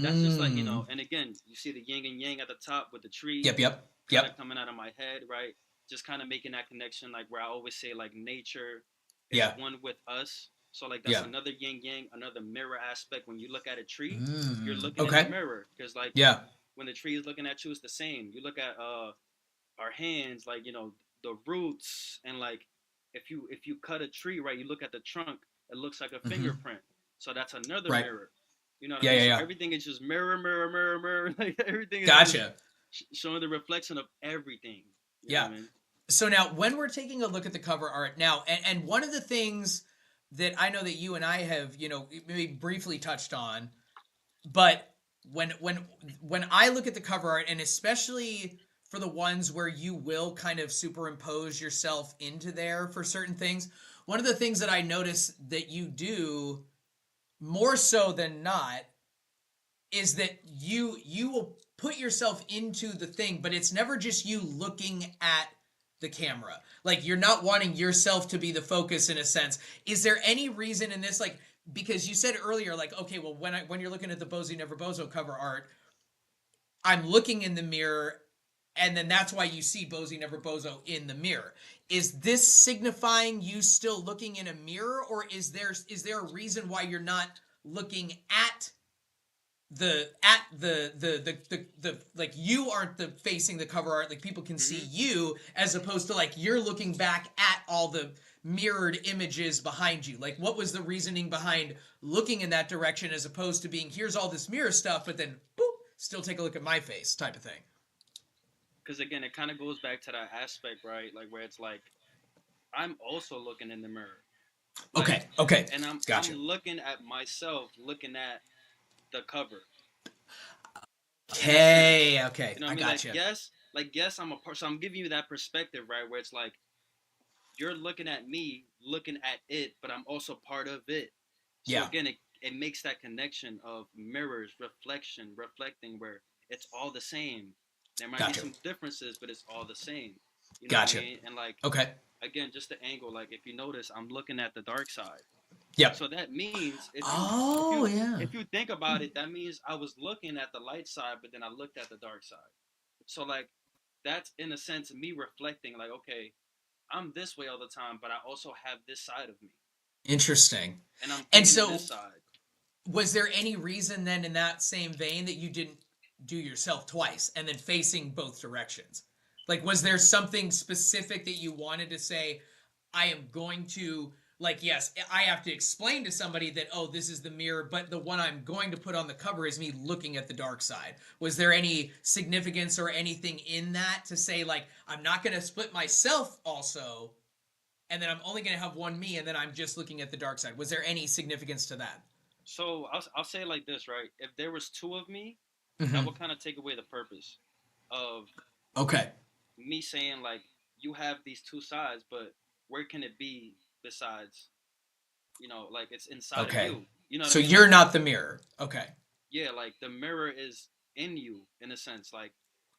that's just like and again you see the yin and yang at the top with the tree. Yep. Yep. Kind Yep. of coming out of my head, right? Just kind of making that connection, like where I always say, like nature is Yeah. one with us. So like that's Yeah. another yin yang, another mirror aspect. When you look at a tree, you're Mm. looking in Okay. the mirror because like Yeah. when the tree is looking at you, it's the same. You look at our hands, like the roots, and like if you cut a tree, right, you look at the trunk, it looks like a Mm-hmm. fingerprint. So that's another Right. mirror. You know what Yeah. I mean? Yeah. So Yeah. everything is just mirror, mirror, mirror, mirror. Like everything is just Gotcha. showing the reflection of everything. You know Yeah. what I mean? So now, when we're taking a look at the cover art now, and one of the things that I know that you and I have, maybe briefly touched on, but when I look at the cover art, and especially for the ones where you will kind of superimpose yourself into there for certain things, one of the things that I notice that you do more so than not is that you will put yourself into the thing, but it's never just you looking at the camera. Like you're not wanting yourself to be the focus in a sense. Is there any reason in this, like, because you said earlier, like, okay, well, when you're looking at the Bozy Never Bozo cover art, I'm looking in the mirror, and then that's why you see Bozy Never Bozo in the mirror. Is this signifying you still looking in a mirror, or is there a reason why you're not looking at the like you aren't the facing the cover art, like people can see you, as opposed to like you're looking back at all the mirrored images behind you? Like what was the reasoning behind looking in that direction as opposed to being here's all this mirror stuff, but then boop, still take a look at my face type of thing? Because again, it kind of goes back to that aspect, right? Like where it's like I'm also looking in the mirror. Like, Okay. And I'm looking at myself, looking at the cover. Okay. You know I what I mean? gotcha. Yes, I'm a person. So I'm giving you that perspective, right? Where it's like you're looking at me, looking at it, but I'm also part of it. So Yeah. again, it makes that connection of mirrors, reflecting, where it's all the same. There might Gotcha. be some differences, but it's all the same. You know Gotcha. what I mean? And like, Okay. again, just the angle. Like if you notice, I'm looking at the dark side. Yep. So that means if you think about it, that means I was looking at the light side, but then I looked at the dark side. So like that's in a sense me reflecting like, okay, I'm this way all the time, but I also have this side of me. Interesting. And I'm And thinking so this side. was there any reason then in that same vein that you didn't do yourself twice and then facing both directions? Like was there something specific that you wanted to say, I am going to like, yes, I have to explain to somebody that, oh, this is the mirror, but the one I'm going to put on the cover is me looking at the dark side. Was there any significance or anything in that to say, like, I'm not going to split myself also, and then I'm only going to have one me, and then I'm just looking at the dark side? Was there any significance to that? So I'll say it like this, right? If there was two of me, that Mm-hmm. would kind of take away the purpose of Okay. me saying like you have these two sides, but where can it be besides, like it's inside Okay. of you. You know what So I mean? you're Like, not the mirror. Okay. yeah, like the mirror is in you in a sense. Like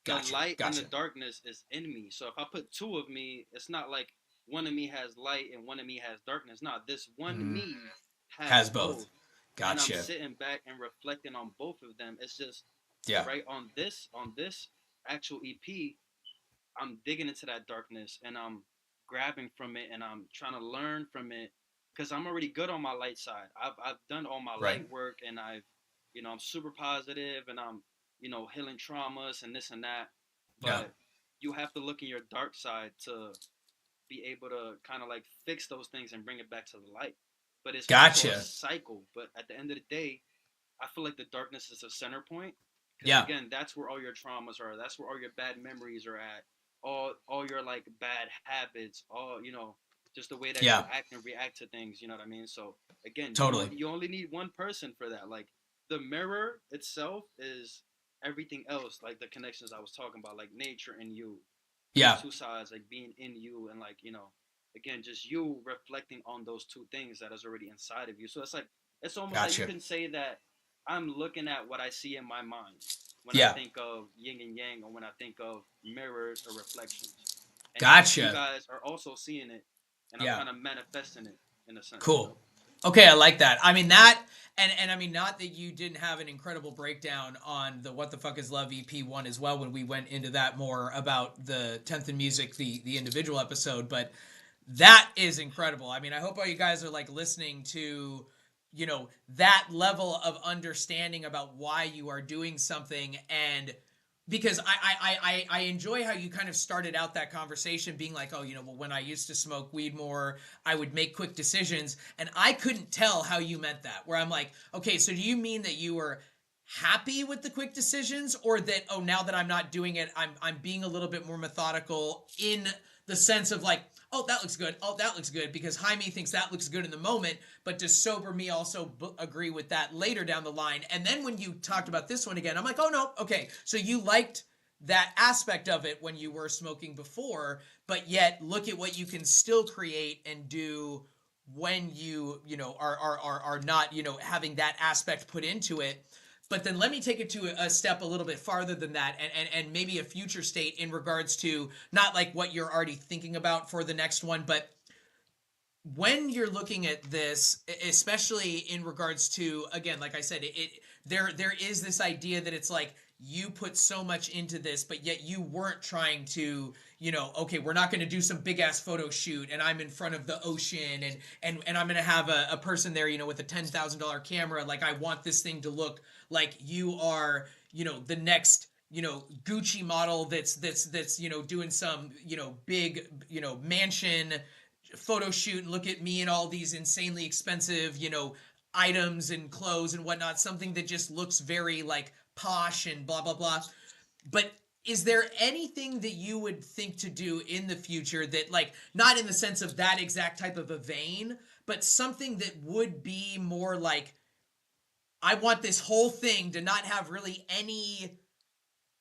the Gotcha. light and Gotcha. the darkness is in me. So if I put two of me, it's not like one of me has light and one of me has darkness. No, this one me Has both. And Gotcha. I'm sitting back and reflecting on both of them. It's just Yeah. right on this actual EP, I'm digging into that darkness and I'm grabbing from it and I'm trying to learn from it because I'm already good on my light side. I've done all my Right. light work and I'm super positive and I'm healing traumas and this and that. But Yeah. you have to look in your dark side to be able to kind of like fix those things and bring it back to the light. But it's also Gotcha. a cycle. But at the end of the day, I feel like the darkness is a center point. 'Cause Yeah. again, that's where all your traumas are. That's where all your bad memories are at. All your like bad habits. All just the way that Yeah. you act and react to things. You know what I mean? So again, Totally. you only need one person for that. Like the mirror itself is everything else. Like the connections I was talking about, like nature and you. Yeah. Two sides, like being in you and like again, just you reflecting on those two things that is already inside of you. So it's like it's almost like Gotcha. you can say that I'm looking at what I see in my mind when Yeah. I think of yin and yang, or when I think of mirrors or reflections. And Gotcha. you guys are also seeing it, and Yeah. I'm kind of manifesting it in a sense. Cool. Okay, I like that. I mean that, and I mean not that you didn't have an incredible breakdown on the What the Fuck Is Love EP1 as well when we went into that more about the 10th in Music, the individual episode, but that is incredible. I mean, I hope all you guys are like listening to, that level of understanding about why you are doing something. And because I enjoy how you kind of started out that conversation being like, oh, well, when I used to smoke weed more, I would make quick decisions. And I couldn't tell how you meant that, where I'm like, okay, so do you mean that you were happy with the quick decisions, or that, oh, now that I'm not doing it, I'm being a little bit more methodical in the sense of like, oh, that looks good. Oh, that looks good, because Jaime thinks that looks good in the moment, but to sober me also agree with that later down the line. And then when you talked about this one again, I'm like, oh no, okay. So you liked that aspect of it when you were smoking before, but yet look at what you can still create and do when you are not, having that aspect put into it. But then let me take it to a step a little bit farther than that, and maybe a future state in regards to not like what you're already thinking about for the next one, but when you're looking at this, especially in regards to, again, like I said, there is this idea that it's like you put so much into this, but yet you weren't trying to, okay, we're not going to do some big ass photo shoot and I'm in front of the ocean and I'm going to have a person there, with a $10,000 camera. Like, I want this thing to look like you are, the next, Gucci model that's doing some, big, mansion photo shoot, and look at me and all these insanely expensive, items and clothes and whatnot, something that just looks very like posh and blah, blah, blah. But is there anything that you would think to do in the future that, like, not in the sense of that exact type of a vein, but something that would be more like, I want this whole thing to not have really any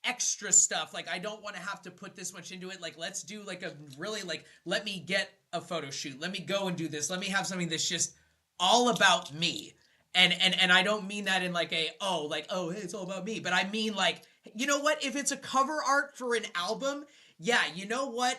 extra stuff. Like, I don't want to have to put this much into it. Like, let's do like a really, like, let me get a photo shoot. Let me go and do this. Let me have something that's just all about me. And I don't mean that in like hey, it's all about me. But I mean like, you know what? If it's a cover art for an album, yeah, you know what?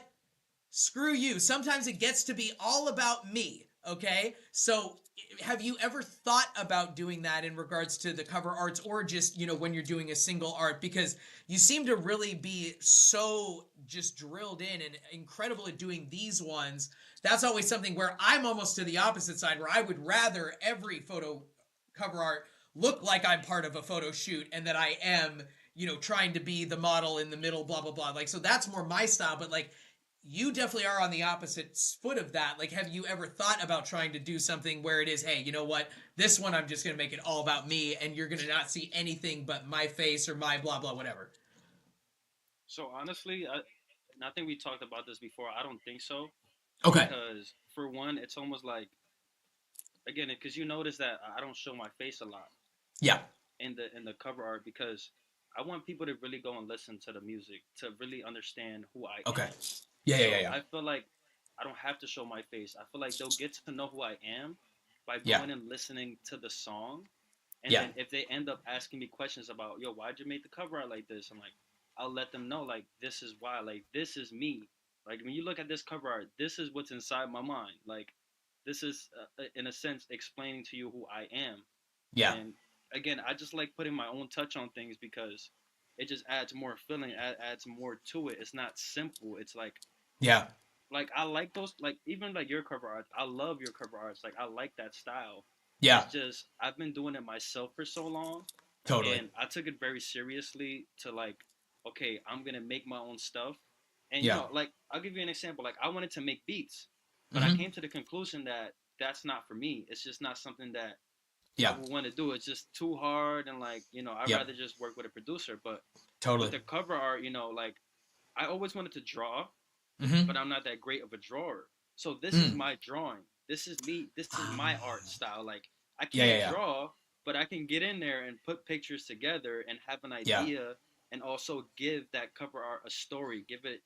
Screw you. Sometimes it gets to be all about me. Okay? So have you ever thought about doing that in regards to the cover arts, or just, when you're doing a single art? Because you seem to really be so just drilled in and incredible at doing these ones. That's always something where I'm almost to the opposite side, where I would rather every photo cover art look like I'm part of a photo shoot and that I am, trying to be the model in the middle, blah, blah, blah. Like, so that's more my style. But like, you definitely are on the opposite foot of that. Like, have you ever thought about trying to do something where it is, hey, you know what? This one, I'm just going to make it all about me, and you're going to not see anything but my face or my blah, blah, whatever. So honestly, and I think we talked about this before. I don't think so Okay. because for one, it's almost like again because you notice that I don't show my face a lot Yeah. in the cover art because I want people to really go and listen to the music to really understand who I Okay. am. Yeah, So yeah, yeah, yeah. I feel like I don't have to show my face. I feel like they'll get to know who I am by Yeah. going and listening to the song. And Yeah. then if they end up asking me questions about, yo, why'd you make the cover art like this? I'm like, I'll let them know, like, this is why. Like, this is me. Like, when you look at this cover art, this is what's inside my mind. Like, this is, in a sense, explaining to you who I am. Yeah. And again, I just like putting my own touch on things because it just adds more feeling, adds more to it. It's not simple. It's Yeah. like I like those, like even like your cover art. I love your cover arts. Like I like that style. Yeah. It's just I've been doing it myself for so long, Totally. and I took it very seriously to like, okay, I'm gonna make my own stuff. And Yeah. like I'll give you an example. Like I wanted to make beats, but I Mhm. came to the conclusion that that's not for me. It's just not something that Yeah. I would want to do. It's just too hard, and like I'd Yep. rather just work with a producer. But Totally. with the cover art, like I always wanted to draw, Mm-hmm. but I'm not that great of a drawer. So this is Mm. my drawing. This is me. This is my art style. Like I Yeah, can't yeah, yeah. draw, but I can get in there and put pictures together and have an Yeah. idea, and also give that cover art a story. Give it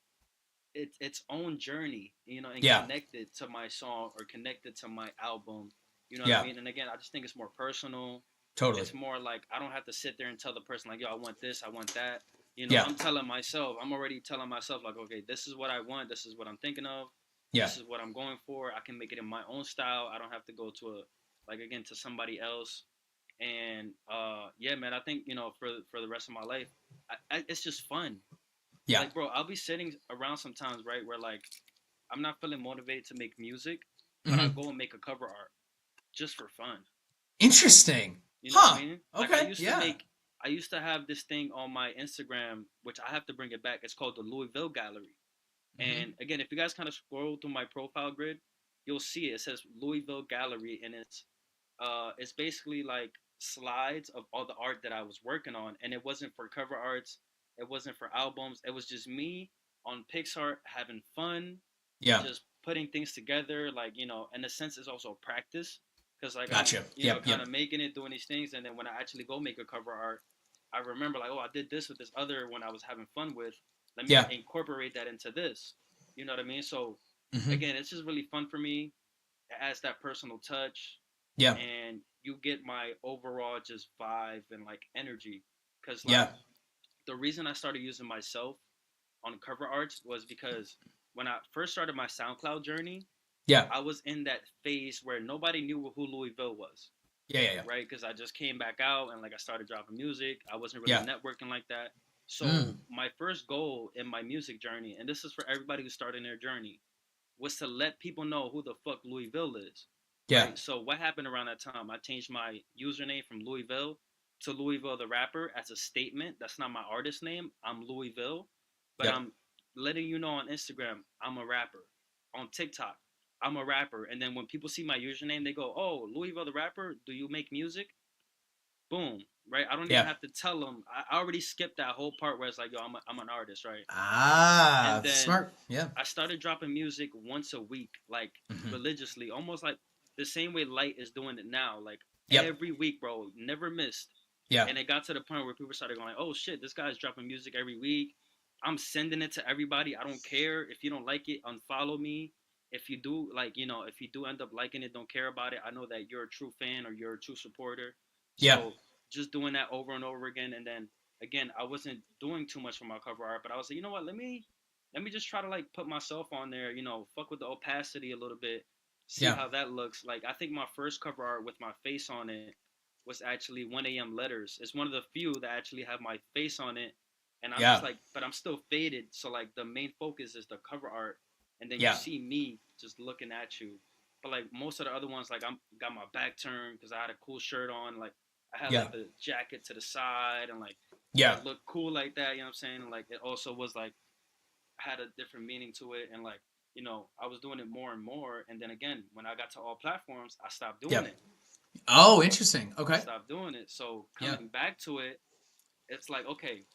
its own journey, and Yeah. connect it to my song or connect it to my album. You know Yeah. what I mean? And again, I just think it's more personal. Totally. It's more like I don't have to sit there and tell the person like, yo, I want this, I want that. Yeah. I'm telling myself, I'm already telling myself like, okay, this is what I want, this is what I'm thinking of, Yeah. this is what I'm going for. I can make it in my own style. I don't have to go to to somebody else. And yeah, man, I think for the rest of my life, it's just fun. Yeah. Like, bro, I'll be sitting around sometimes, right, where like I'm not feeling motivated to make music, but I'll Mhm. go and make a cover art just for fun. Interesting. You know what Huh. I mean? Like Okay. Yeah. I used to have this thing on my Instagram, which I have to bring it back. It's called the Louisville Gallery. Mhm. And again, if you guys kind of scroll through my profile grid, you'll see it. It says Louisville Gallery, and it's basically like slides of all the art that I was working on, and it wasn't for cover arts, it wasn't for albums. It was just me on Pixar having fun, Yeah. just putting things together. Like in a sense, it's also practice because like Gotcha. I'm Yep. kind Yep. of making it, doing these things, and then when I actually go make a cover art, I remember like, oh, I did this with this other one I was having fun with. Let me Yeah. incorporate that into this. You know what I mean? So Mhm. again, it's just really fun for me. It adds that personal touch, Yeah. and you get my overall just vibe and like energy. Because Yeah. the reason I started using myself on cover arts was because when I first started my SoundCloud journey, Yeah. I was in that phase where nobody knew who Louisville was, Yeah. Yeah. Yeah. right? Because I just came back out and like I started dropping music. I wasn't really Yeah. networking like that. So Mm. my first goal in my music journey, and this is for everybody who's starting their journey, was to let people know who the fuck Louisville is. Yeah. Right? So what happened around that time? I changed my username from Louisville to Louisville the rapper as a statement. That's not my artist name. I'm Louisville, but Yep. I'm letting you know on Instagram I'm a rapper. On TikTok, I'm a rapper. And then when people see my username, they go, "Oh, Louisville the rapper. Do you make music?" Boom. Right? I don't Yeah. even have to tell them. I already skipped that whole part where it's like, "Yo, I'm an artist," right? Ah, And then smart. Yeah. I started dropping music once a week, like Mhm. religiously, almost like the same way Light is doing it now, like Yep. every week, bro, never missed. Yeah. And it got to the point where people started going like, "Oh shit, this guy's dropping music every week." I'm sending it to everybody. I don't care if you don't like it, unfollow me. If you do, if you do end up liking it, don't care about it. I know that you're a true fan or you're a true supporter. Yeah. So just doing that over and over again, and then again, I wasn't doing too much for my cover art, but I was like, you know what, let me just try to like put myself on there, fuck with the opacity a little bit, see Yeah. how that looks. Like I think my first cover art with my face on it was actually 1 a.m. letters. It's one of the few that actually have my face on it. And I'm Yeah. just like, but I'm still faded. So like the main focus is the cover art. And then Yeah. you see me just looking at you. But like most of the other ones, like I'm got my back turned because I had a cool shirt on. Like I had Yeah. like the jacket to the side and like Yeah. it looked cool like that. You know what I'm saying? And like it also was like had a different meaning to it, and like, I was doing it more and more, and then again, when I got to all platforms, I stopped doing Yep. it. Oh, interesting. I Okay. stopped doing it. So Yeah. coming back to it, it's like, okay,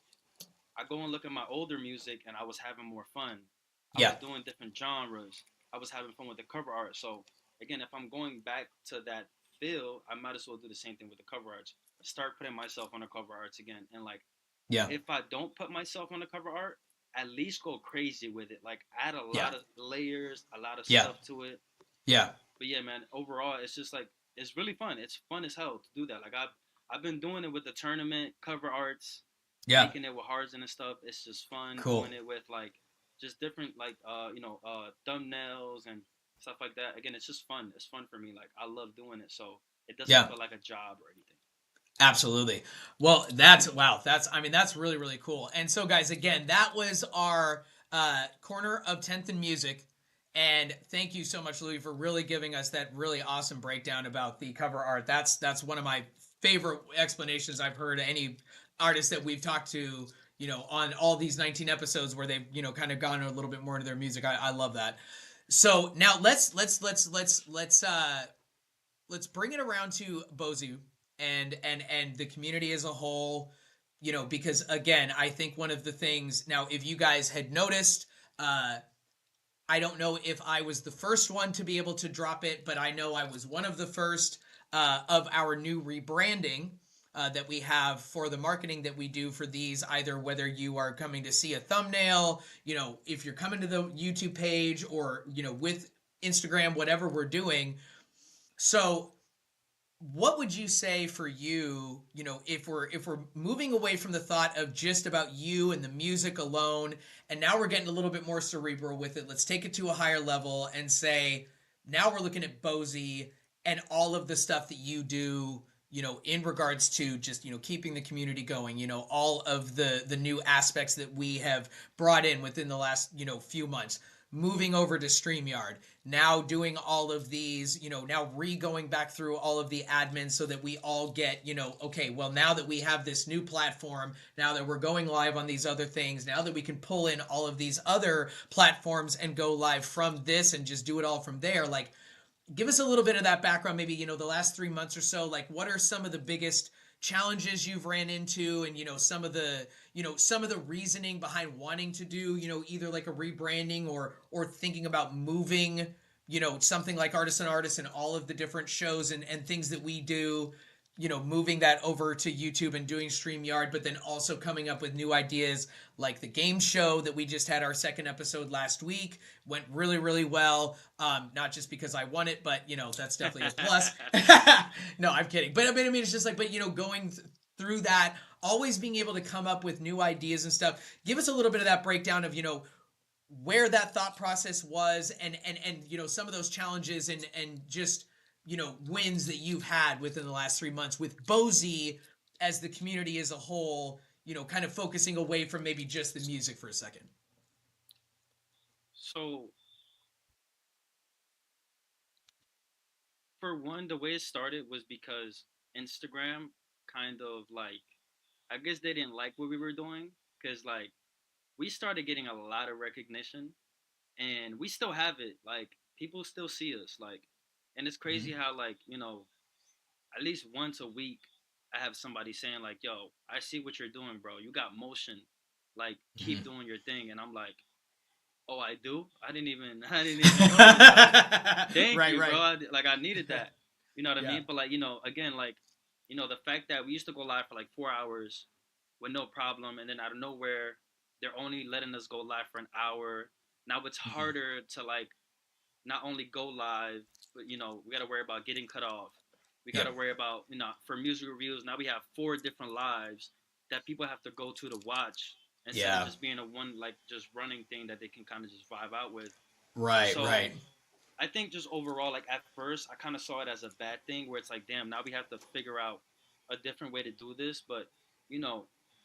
I go and look at my older music, and I was having more fun. I was Yeah. doing different genres. I was having fun with the cover art. So again, if I'm going back to that feel, I might as well do the same thing with the cover arts. Start putting myself on the cover arts again, and like, Yeah. if I don't put myself on the cover art, at least go crazy with it. Like, add a Yeah. lot of layers, a lot of Yeah. stuff to it. Yeah. But yeah, man, overall, it's just like, it's really fun. It's fun as hell to do that. Like, I've been doing it with the tournament cover arts, Yeah. making it with hearts and stuff. It's just fun Cool. doing it with like just different like thumbnails and stuff like that. Again, it's just fun. It's fun for me. Like, I love doing it, so it doesn't Yeah. feel like a job or anything. Absolutely. Well, that's wow. I mean, that's really, really cool. And so, guys, again, that was our corner of 10th and music. And thank you so much, Louis, for really giving us that really awesome breakdown about the cover art. That's one of my favorite explanations I've heard any artist that we've talked to, on all these 19 episodes where they've, kind of gone a little bit more into their music. I love that. So now let's bring it around to Bozu and the community as a whole, because again, I think one of the things now, if you guys had noticed, I don't know if I was the first one to be able to drop it, but I know I was one of the first of our new rebranding that we have for the marketing that we do for these, either whether you are coming to see a thumbnail, if you're coming to the YouTube page or, with Instagram, whatever we're doing. So what would you say for you, if we're moving away from the thought of just about you and the music alone, and now we're getting a little bit more cerebral with it, let's take it to a higher level and say, now we're looking at Bozy and all of the stuff that you do, in regards to just, keeping the community going, all of the new aspects that we have brought in within the last, few months. Moving over to StreamYard, now doing all of these, now going back through all of the admins so that we all get, okay, well, now that we have this new platform, now that we're going live on these other things, now that we can pull in all of these other platforms and go live from this and just do it all from there, like, give us a little bit of that background, maybe, the last 3 months or so, like, what are some of the biggest challenges you've ran into, and some of the reasoning behind wanting to do, either like a rebranding or thinking about moving, something like Artists and all of the different shows and things that we do, moving that over to YouTube and doing StreamYard, but then also coming up with new ideas like the game show that we just had our second episode last week. Went really, really well. Not just because I won it, but, that's definitely a plus. No, I'm kidding. But I mean, it's just like, but, going through that, always being able to come up with new ideas and stuff. Give us a little bit of that breakdown of, where that thought process was and some of those challenges and just, wins that you've had within the last 3 months with Bozy as the community as a whole, kind of focusing away from maybe just the music for a second. So, for one, the way it started was because Instagram kind of like, I guess they didn't like what we were doing, because like, we started getting a lot of recognition, and we still have it. Like, people still see us. Like, and it's crazy how, like, at least once a week, I have somebody saying like, "Yo, I see what you're doing, bro. You got motion. Like, keep doing your thing." And I'm like, "Oh, I do. I didn't even notice. Like, thank Right, you, bro. right. I needed that. You know what I Yeah. mean? But like, again, like, the fact that we used to go live for like 4 hours with no problem, and then out of nowhere, they're only letting us go live for an hour. Now it's harder to like not only go live, but we got to worry about getting cut off. We got to Yep. worry about, for music reviews. Now we have 4 different lives that people have to go to watch, instead of Yeah. just being a one, like, just running thing that they can kind of just vibe out with. Right, So right. I think just overall, like, at first, I kind of saw it as a bad thing, where it's like, damn, now we have to figure out a different way to do this. But,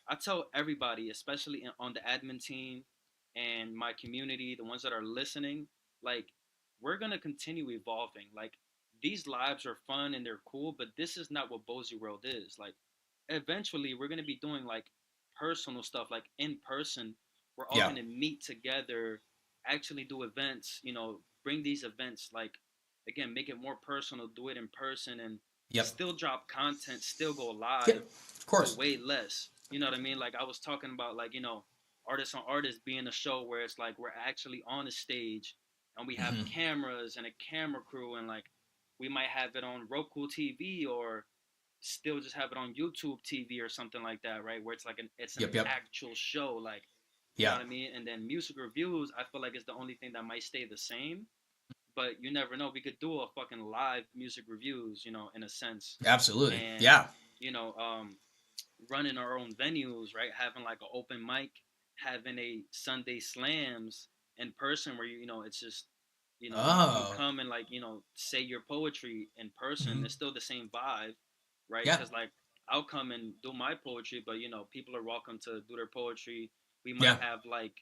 I tell everybody, especially on the admin team and my community, the ones that are listening, like, we're going to continue evolving. Like, these lives are fun and they're cool, but this is not what Bozy World is. Like, eventually, we're going to be doing, like, personal stuff, like, in person, we're all Yeah. going to meet together, actually do events, bring these events, like, again, make it more personal, do it in person, and Yep. still drop content, still go live Yep. Of for course. way less. You know what I mean? Like, I was talking about, like, artists on artists being a show where it's like we're actually on a stage and we have Hmm. cameras and a camera crew, and like we might have it on Roku TV, or still just have it on YouTube TV or something like that, right? Where it's an Yep. Yep. actual show, like, you know Yeah. what I mean? And then music reviews, I feel like it's the only thing that might stay the same, but you never know. We could do a fucking live music reviews, in a sense, Absolutely. and Yeah. you know, running our own venues, right? Having like an open mic, having a Sunday slams in person where it's just you Oh. come and like say your poetry in person. Hmm. It's still the same vibe, right? Yeah. Because like I'll come and do my poetry, but people are welcome to do their poetry. We Yeah. might have like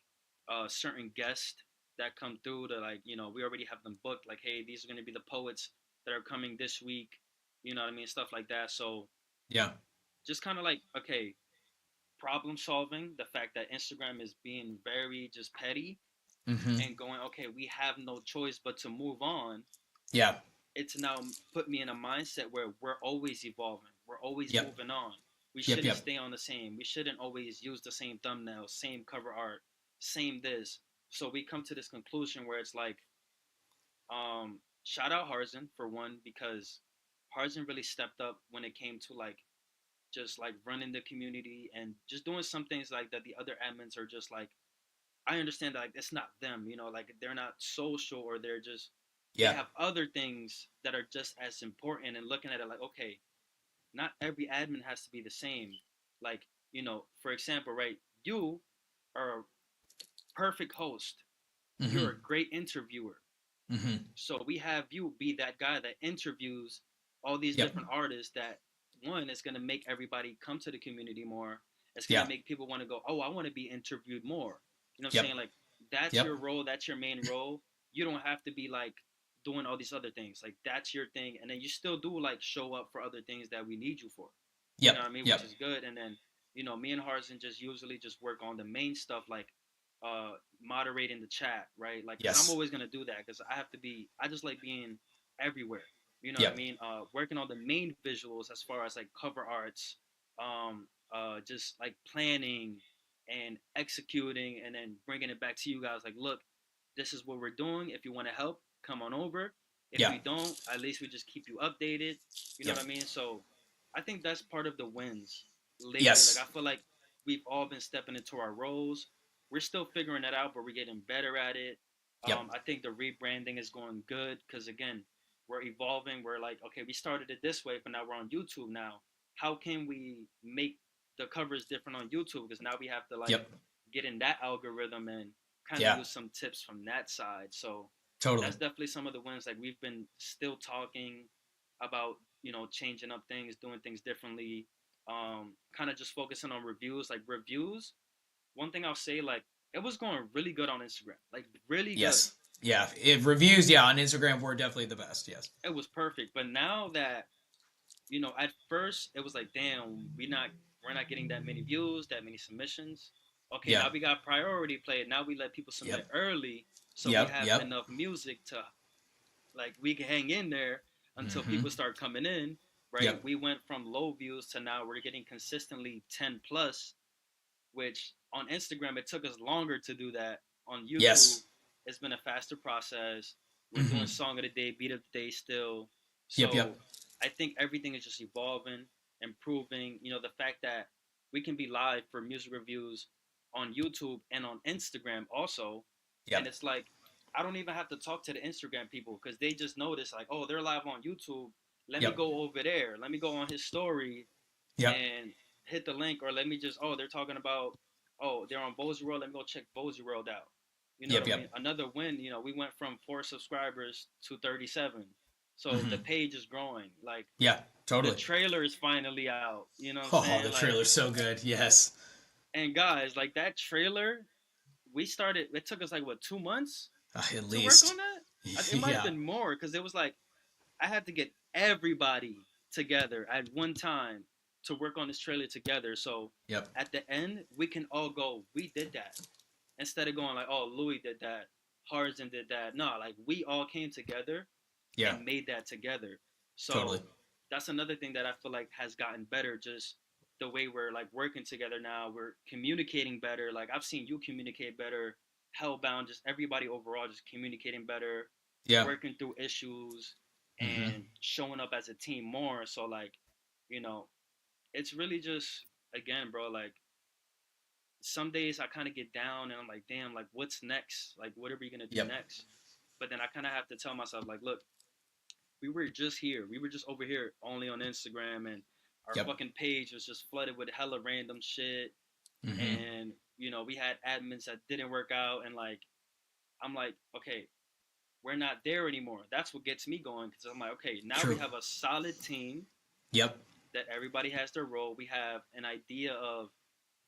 certain guests that come through to like we already have them booked. Like, hey, these are going to be the poets that are coming this week. You know what I mean? Stuff like that. So Yeah. just kind of like, okay, problem solving, the fact that Instagram is being very just petty Hmm. and going, okay, we have no choice but to move on. Yeah. It's now put me in a mindset where we're always evolving, we're always Yep. moving on. We Yep. shouldn't Yep. stay on the same. We shouldn't always use the same thumbnail, same cover art, same this. So we come to this conclusion where it's like, shout out Harzen for one, because Harzen really stepped up when it came to like just like running the community and just doing some things like that the other admins are just like, I understand that like it's not them, like they're not social, or they're just they Yeah. have other things that are just as important, and looking at it like, okay, not every admin has to be the same. Like, for example, right, you are a perfect host, you're Hmm. a great interviewer, Hmm. so we have you be that guy that interviews all these Yep. different artists. That one is going to make everybody come to the community more. It's going Yeah. to make people want to go, oh, I want to be interviewed more. You know what I'm Yep. saying? Like, that's Yep. your role, that's your main role. You don't have to be like doing all these other things. Like, that's your thing, and then you still do like show up for other things that we need you for. You know Yep. what I mean? Yep. Which is good. And then me and Harzen just usually just work on the main stuff, like uh moderating the chat, right? Like, because I'm Yes. always gonna do that, because I just like being everywhere. You know what I Yep. mean? Working on the main visuals as far as like cover arts, just like planning and executing, and then bringing it back to you guys. Like, look, this is what we're doing. If you want to help, come on over. If Yeah. you don't, at least we just keep you updated. You know Yep. what I mean? So I think that's part of the wins lately. Like, Yes. I feel like we've all been stepping into our roles. We're still figuring that out, but we're getting better at it. Yep. I think the rebranding is going good, because again, we're evolving. We're like, okay, we started it this way, but now we're on YouTube now. How can we make the covers different on YouTube? Because now we have to like Yep. get in that algorithm and kind of Yeah. use some tips from that side. So Totally. that's definitely some of the wins. Like, we've been still talking about changing up things, doing things differently, kind of just focusing on reviews. Like, reviews, one thing I'll say, like, it was going really good on Instagram, like really good. Yes. Yeah. If reviews, yeah, on Instagram, we're definitely the best. Yes. It was perfect. But now that at first it was like, damn, we're not getting that many views, that many submissions. Okay, Yeah. now we got priority play. Now we let people submit Yep. early, so we Yep. have Yep. enough music to like we can hang in there until Hmm. people start coming in. Right, Yep. we went from low views to now we're getting consistently 10 plus, which on Instagram it took us longer to do that. On YouTube, Yes. it's been a faster process. We're Hmm. doing song of the day, beat of the day still. Yep. So Yep. I think everything is just evolving, improving. The fact that we can be live for music reviews on YouTube and on Instagram also. And Yep. it's like, I don't even have to talk to the Instagram people, because they just notice like, oh, they're live on YouTube. Let me Yep. go over there. Let me go on his story Yep. and hit the link, or let me just, oh, they're talking about, oh, they're on Bozy World. Let me go check Bozy World out. You know Yep. what I mean? Yep. Another win. We went from 4 subscribers to 37. So the Hmm. page is growing. Like, Yeah. the Totally. trailer is finally out. You know what I'm Oh, saying? the Like, trailer's so good. Yes. and guys, like that trailer, we started. It took us like what, 2 months At to work least. on that. It might have Yeah. been more, because it was like I had to get everybody together at one time to work on this trailer together. So Yep. at the end, we can all go, we did that. instead of going like, oh, Louis did that, Harzen did that. No, like we all came together Yeah, and made that together. So totally. that's another thing that I feel like has gotten better. Just the way we're like working together now, we're communicating better. Like I've seen you communicate better. Hellbound, just everybody overall, just communicating better, Yeah. working through issues, Hmm. and showing up as a team more. So like, you know, it's really just again, bro. Like some days I kind of get down and I'm like, damn, like what's next? Like what are we gonna do Yep. next? But then I kind of have to tell myself like, look, we were just here. We were just over here only on Instagram, and our Yep. fucking page was just flooded with hella random shit. Hmm. And we had admins that didn't work out, and like I'm like, okay, we're not there anymore. That's what gets me going because I'm like, okay, now we True. have a solid team Yep. that everybody has their role. We have an idea of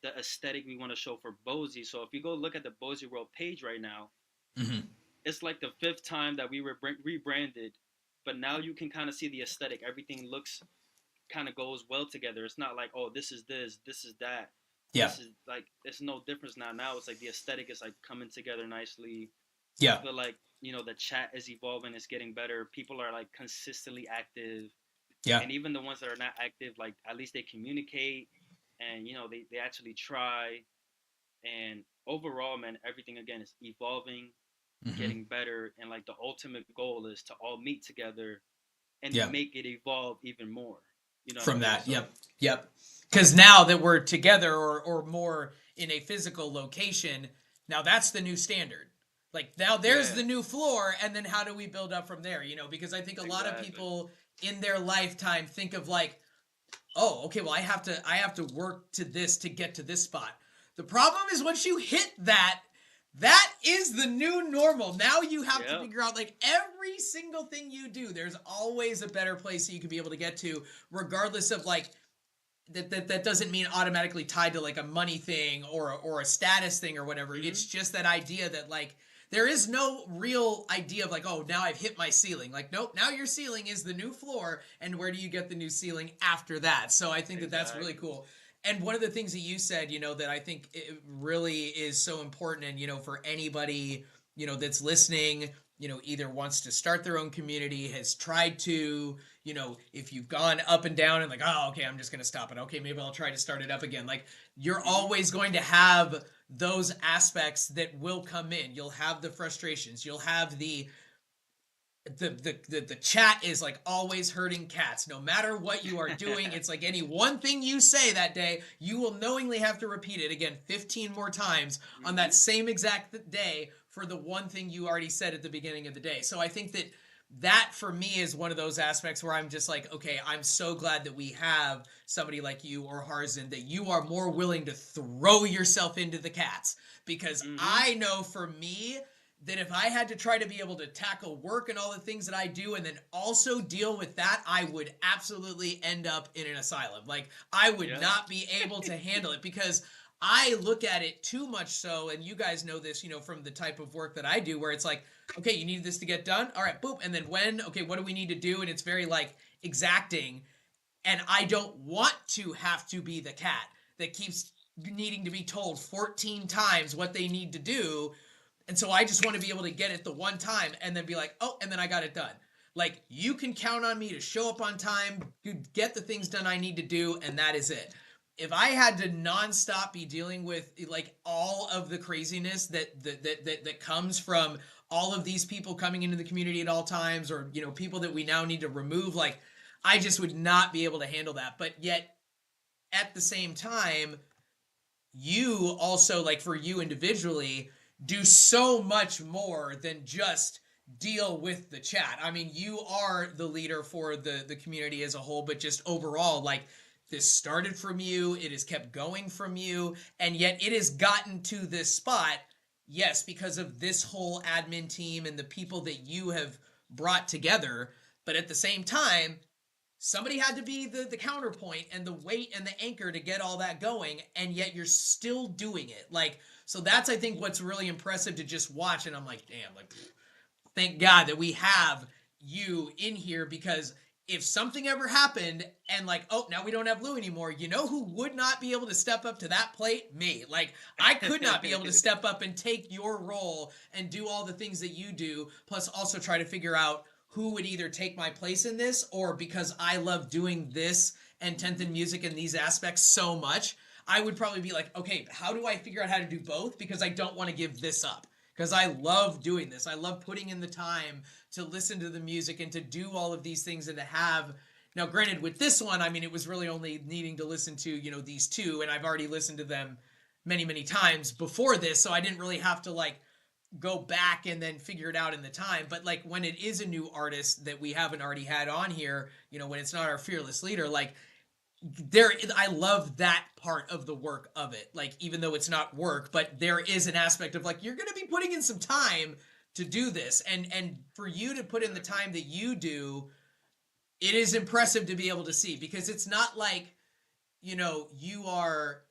the aesthetic we want to show for Bozy. So if you go look at the Bozy World page right now, Hmm. it's like the fifth time that we were rebranded, but now you can kind of see the aesthetic. Everything looks kind of goes well together. It's not like, oh, this is this, this is that. Yeah. This is like it's no difference now. Now it's like the aesthetic is like coming together nicely. I Yeah. feel like the chat is evolving. It's getting better. People are like consistently active, Yeah. and even the ones that are not active, like at least they communicate, and they actually try. And overall, man, everything again is evolving, Hmm. getting better, and like the ultimate goal is to all meet together and Yeah. make it evolve even more. You know what I From mean? that. So, Yep. Yep. Because now that we're together or more in a physical location, now that's the new standard. Like now there's yeah, the new floor, and then how do we build up from there? Because I think a lot of exactly. people in their lifetime think of like, oh, okay, well I have to work to this to get to this spot. The problem is once you hit that, that is the new normal. Now you have to Yep. figure out like every single thing you do, there's always a better place that you can be able to get to, regardless of like that doesn't mean automatically tied to like a money thing or a status thing or whatever. Hmm. It's just that idea that like there is no real idea of like, oh, now I've hit my ceiling. Like, nope, now your ceiling is the new floor, and where do you get the new ceiling after that? So I think that that's really Exactly. cool. And one of the things that you said, that I think it really is so important, and for anybody, that's listening, either wants to start their own community, has tried to, if you've gone up and down and like, oh, okay, I'm just going to stop it. Okay, maybe I'll try to start it up again. Like, you're Hmm. always going to have those aspects that will come in. You'll have the frustrations. You'll have the chat is like always hurting cats. No matter what you are doing, it's like any one thing you say that day, you will knowingly have to repeat it again 15 more times on that Hmm. same exact day for the one thing you already said at the beginning of the day. So I think that for me is one of those aspects where I'm just like, okay, I'm so glad that we have somebody like you or Harzan, that you are more willing to throw yourself into the cats. Because Hmm. I know for me, that if I had to try to be able to tackle work and all the things that I do and then also deal with that, I would absolutely end up in an asylum. Like, I would Yeah. not be able to handle it because I look at it too much so, and you guys know this, from the type of work that I do, where it's like, okay, you need this to get done. All right, boop. And then when? Okay, what do we need to do? And it's very like exacting. And I don't want to have to be the cat that keeps needing to be told 14 times what they need to do. And so I just want to be able to get it the one time and then be like, oh, and then I got it done. Like, you can count on me to show up on time, get the things done I need to do, and that is it. If I had to nonstop be dealing with like all of the craziness that comes from all of these people coming into the community at all times, or people that we now need to remove, like, I just would not be able to handle that. But yet at the same time, you also, like, for you individually, do so much more than just deal with the chat. I mean, you are the leader for the community as a whole, but just overall, like, this started from you, it has kept going from you, and yet it has gotten to this spot, yes, because of this whole admin team and the people that you have brought together. But at the same time, somebody had to be the counterpoint and the weight and the anchor to get all that going, and yet you're still doing it. Like, so that's, I think, what's really impressive to just watch. And I'm like, damn, like, thank God that we have you in here, because if something ever happened and like, oh, now we don't have Lou anymore, you know who would not be able to step up to that plate? Me. Like, I could not be able to step up and take your role and do all the things that you do, plus also try to figure out who would either take my place in this, or because I love doing this and 10th in music and these aspects so much, I would probably be like, okay, how do I figure out how to do both? Because I don't want to give this up. Because I love doing this. I love putting in the time to listen to the music and to do all of these things and to have... Now, granted, with this one, I mean, it was really only needing to listen to, you know, these two, and I've already listened to them many, many times before this, so I didn't really have to, like, go back and then figure it out in the time. But, like, when it is a new artist that we haven't already had on here, you know, when it's not our fearless leader, like... I love that part of the work of it. Like, even though it's not work, but there is an aspect of like, you're going to be putting in some time to do this. And for you to put in the time that you do, it is impressive to be able to see, because it's not like, you know, you are,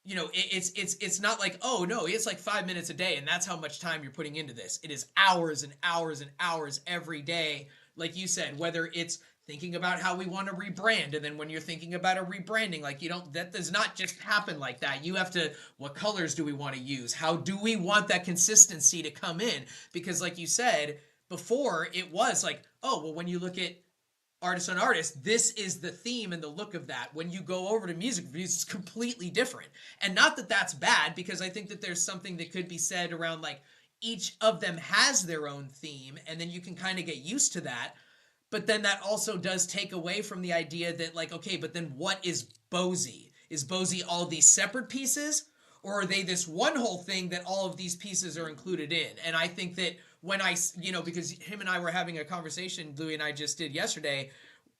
you know, it's not like, oh no, it's like 5 minutes a day and that's how much time you're putting into this. It is hours and hours and hours every day. Like you said, whether it's thinking about how we want to rebrand, and then when you're thinking about a rebranding, like, you don't, that does not just happen like that. You have to, what colors do we want to use? How do we want that consistency to come in? Because like you said before, it was like, oh, well, when you look at artist on artist, this is the theme and the look of that. When you go over to music reviews, it's completely different. And not that that's bad, because I think that there's something that could be said around like each of them has their own theme, and then you can kind of get used to that. But then that also does take away from the idea that like, okay, but then what is Bozy? Is Bozy all these separate pieces? Or are they this one whole thing that all of these pieces are included in? And I think that when I, you know, because him and I were having a conversation, Louis and I just did yesterday,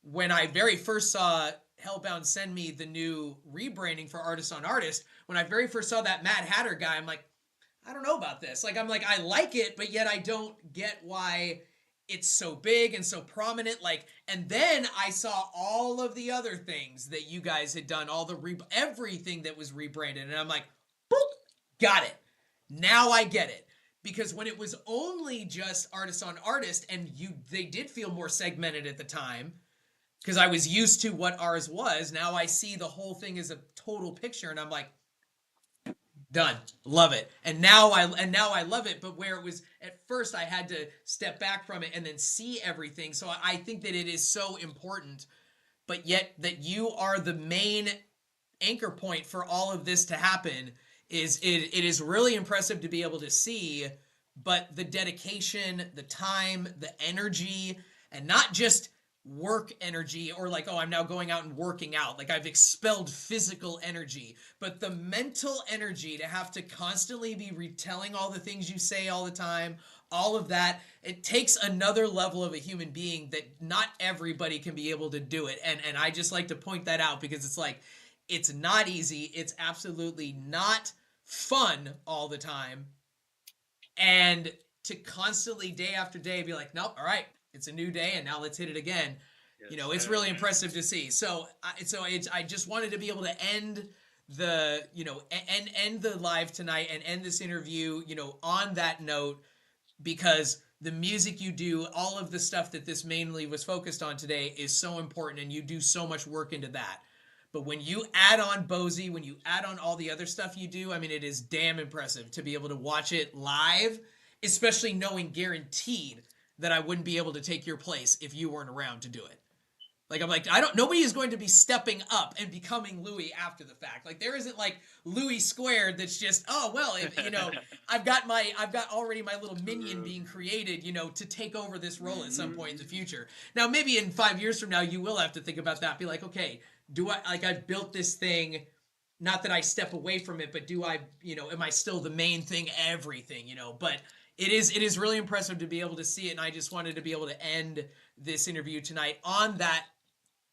when I very first saw Hellbound send me the new rebranding for Artist on Artist, when I very first saw that Mad Hatter guy, I'm like, I don't know about this. Like, I'm like, I like it, but yet I don't get why it's so big and so prominent. Like, and then I saw all of the other things that you guys had done, all the everything that was rebranded, and I'm like, boop, got it. Now I get it. Because when it was only just Artist on Artist, and they did feel more segmented at the time, because I was used to what ours was. Now I see the whole thing as a total picture, and I'm like, done. Love it. And now I love it. But where it was at first, I had to step back from it and then see everything. So I think that it is so important, but yet that you are the main anchor point for all of this to happen it is really impressive to be able to see. But the dedication, the time, the energy, and not just work energy, or like, oh, I'm now going out and working out, like I've expelled physical energy, but the mental energy to have to constantly be retelling all the things you say all the time, all of that, it takes another level of a human being that not everybody can be able to do it. And I just like to point that out, because it's like, it's not easy. It's absolutely not fun all the time. And to constantly day after day be like, nope, all right, it's a new day, and now let's hit it again. Yes, you know, it's really impressive to see. So I just wanted to be able to end the, you know, end the live tonight and end this interview, you know, on that note, because the music you do, all of the stuff that this mainly was focused on today is so important, and you do so much work into that. But when you add on Bozy, when you add on all the other stuff you do, I mean, it is damn impressive to be able to watch it live, especially knowing guaranteed that I wouldn't be able to take your place if you weren't around to do it. Like, I'm like, nobody is going to be stepping up and becoming Louis after the fact. Like, there isn't like Louis squared that's just, oh, well, if, you know, I've got already my little minion being created, you know, to take over this role at some point in the future. Now, maybe in 5 years from now, you will have to think about that. Be like, okay, I've built this thing, not that I step away from it, but do I, you know, am I still the main thing, everything, you know, but it is really impressive to be able to see it. And I just wanted to be able to end this interview tonight on that,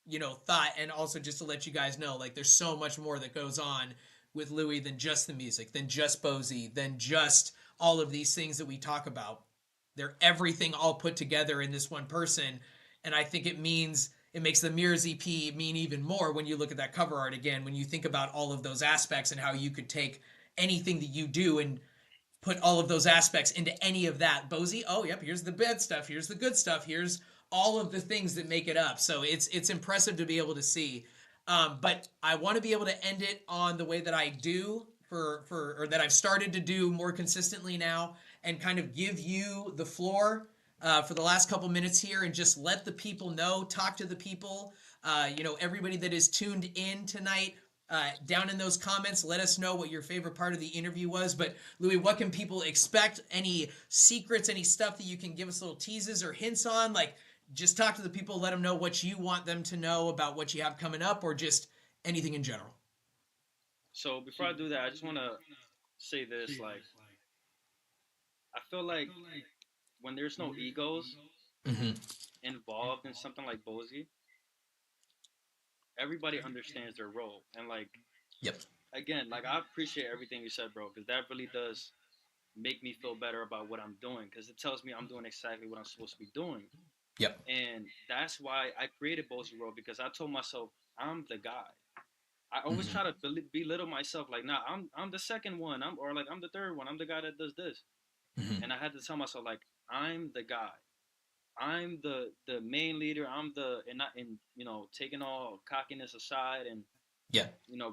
you know, thought. And also just to let you guys know, like, there's so much more that goes on with Louis than just the music, than just Bozy, than just all of these things that we talk about. They're everything all put together in this one person. And I think it makes the Mirrors EP mean even more when you look at that cover art again, when you think about all of those aspects and how you could take anything that you do and put all of those aspects into any of that. Bozy, oh, yep, here's the bad stuff, here's the good stuff, here's all of the things that make it up. So it's impressive to be able to see. But I want to be able to end it on the way that I do or that I've started to do more consistently now, and kind of give you the floor for the last couple minutes here, and just let the people know, talk to the people, everybody that is tuned in tonight. Down in those comments, let us know what your favorite part of the interview was. But Louis, what can people expect? Any secrets, any stuff that you can give us little teases or hints on? Like, just talk to the people, let them know what you want them to know about what you have coming up, or just anything in general. So before I do that, I just want to say this. Like, I feel like when there's no egos involved in something like Bozy, everybody understands their role. And like, again, like, I appreciate everything you said, bro, because that really does make me feel better about what I'm doing, because it tells me I'm doing exactly what I'm supposed to be doing. And that's why I created Bozy World, because I told myself I'm the guy. I always try to belittle myself, like, nah, I'm the second one, I'm the third one, I'm the guy that does this. And I had to tell myself, like, I'm the guy. I'm the main leader. I'm taking all cockiness aside, and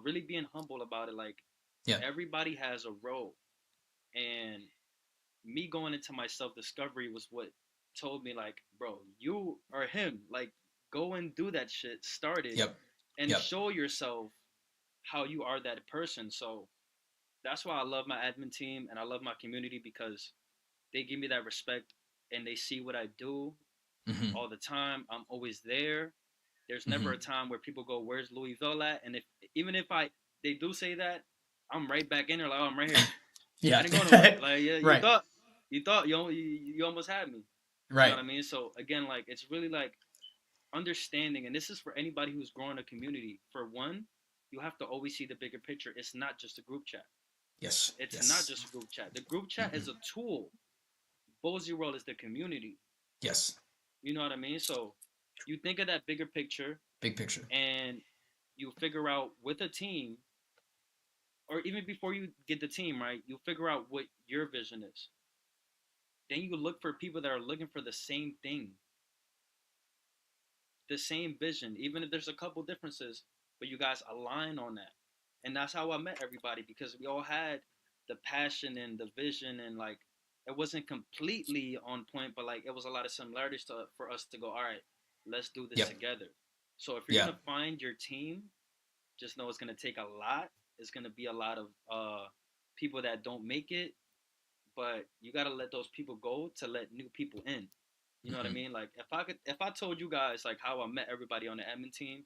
really being humble about it. Like, everybody has a role, and me going into my self-discovery was what told me, like, bro, you are him. Like, go and do that shit. Start it, and show yourself how you are that person. So that's why I love my admin team and I love my community, because they give me that respect and they see what I do all the time. I'm always there. There's never a time where people go, "Where's Louis Vill at?" And even if they do say that, I'm right back in there, like, "Oh, I'm right here." I didn't go nowhere. Like, yeah, you thought you almost had me. Right. You know what I mean? So again, like, it's really like understanding, and this is for anybody who's growing a community. For one, you have to always see the bigger picture. It's not just a group chat. It's not just a group chat. The group chat is a tool. Bozy World is the community. You know what I mean? So you think of that bigger picture. Big picture. And you figure out with a team, or even before you get the team, right? You figure out what your vision is. Then you look for people that are looking for the same thing. The same vision, even if there's a couple differences, but you guys align on that. And that's how I met everybody, because we all had the passion and the vision, and like, it wasn't completely on point, but like, it was a lot of similarities for us to go, all right, let's do this together. So if you're gonna find your team, just know it's gonna take a lot. It's gonna be a lot of people that don't make it, but you gotta let those people go to let new people in. You know what I mean? Like, if I told you guys like how I met everybody on the admin team,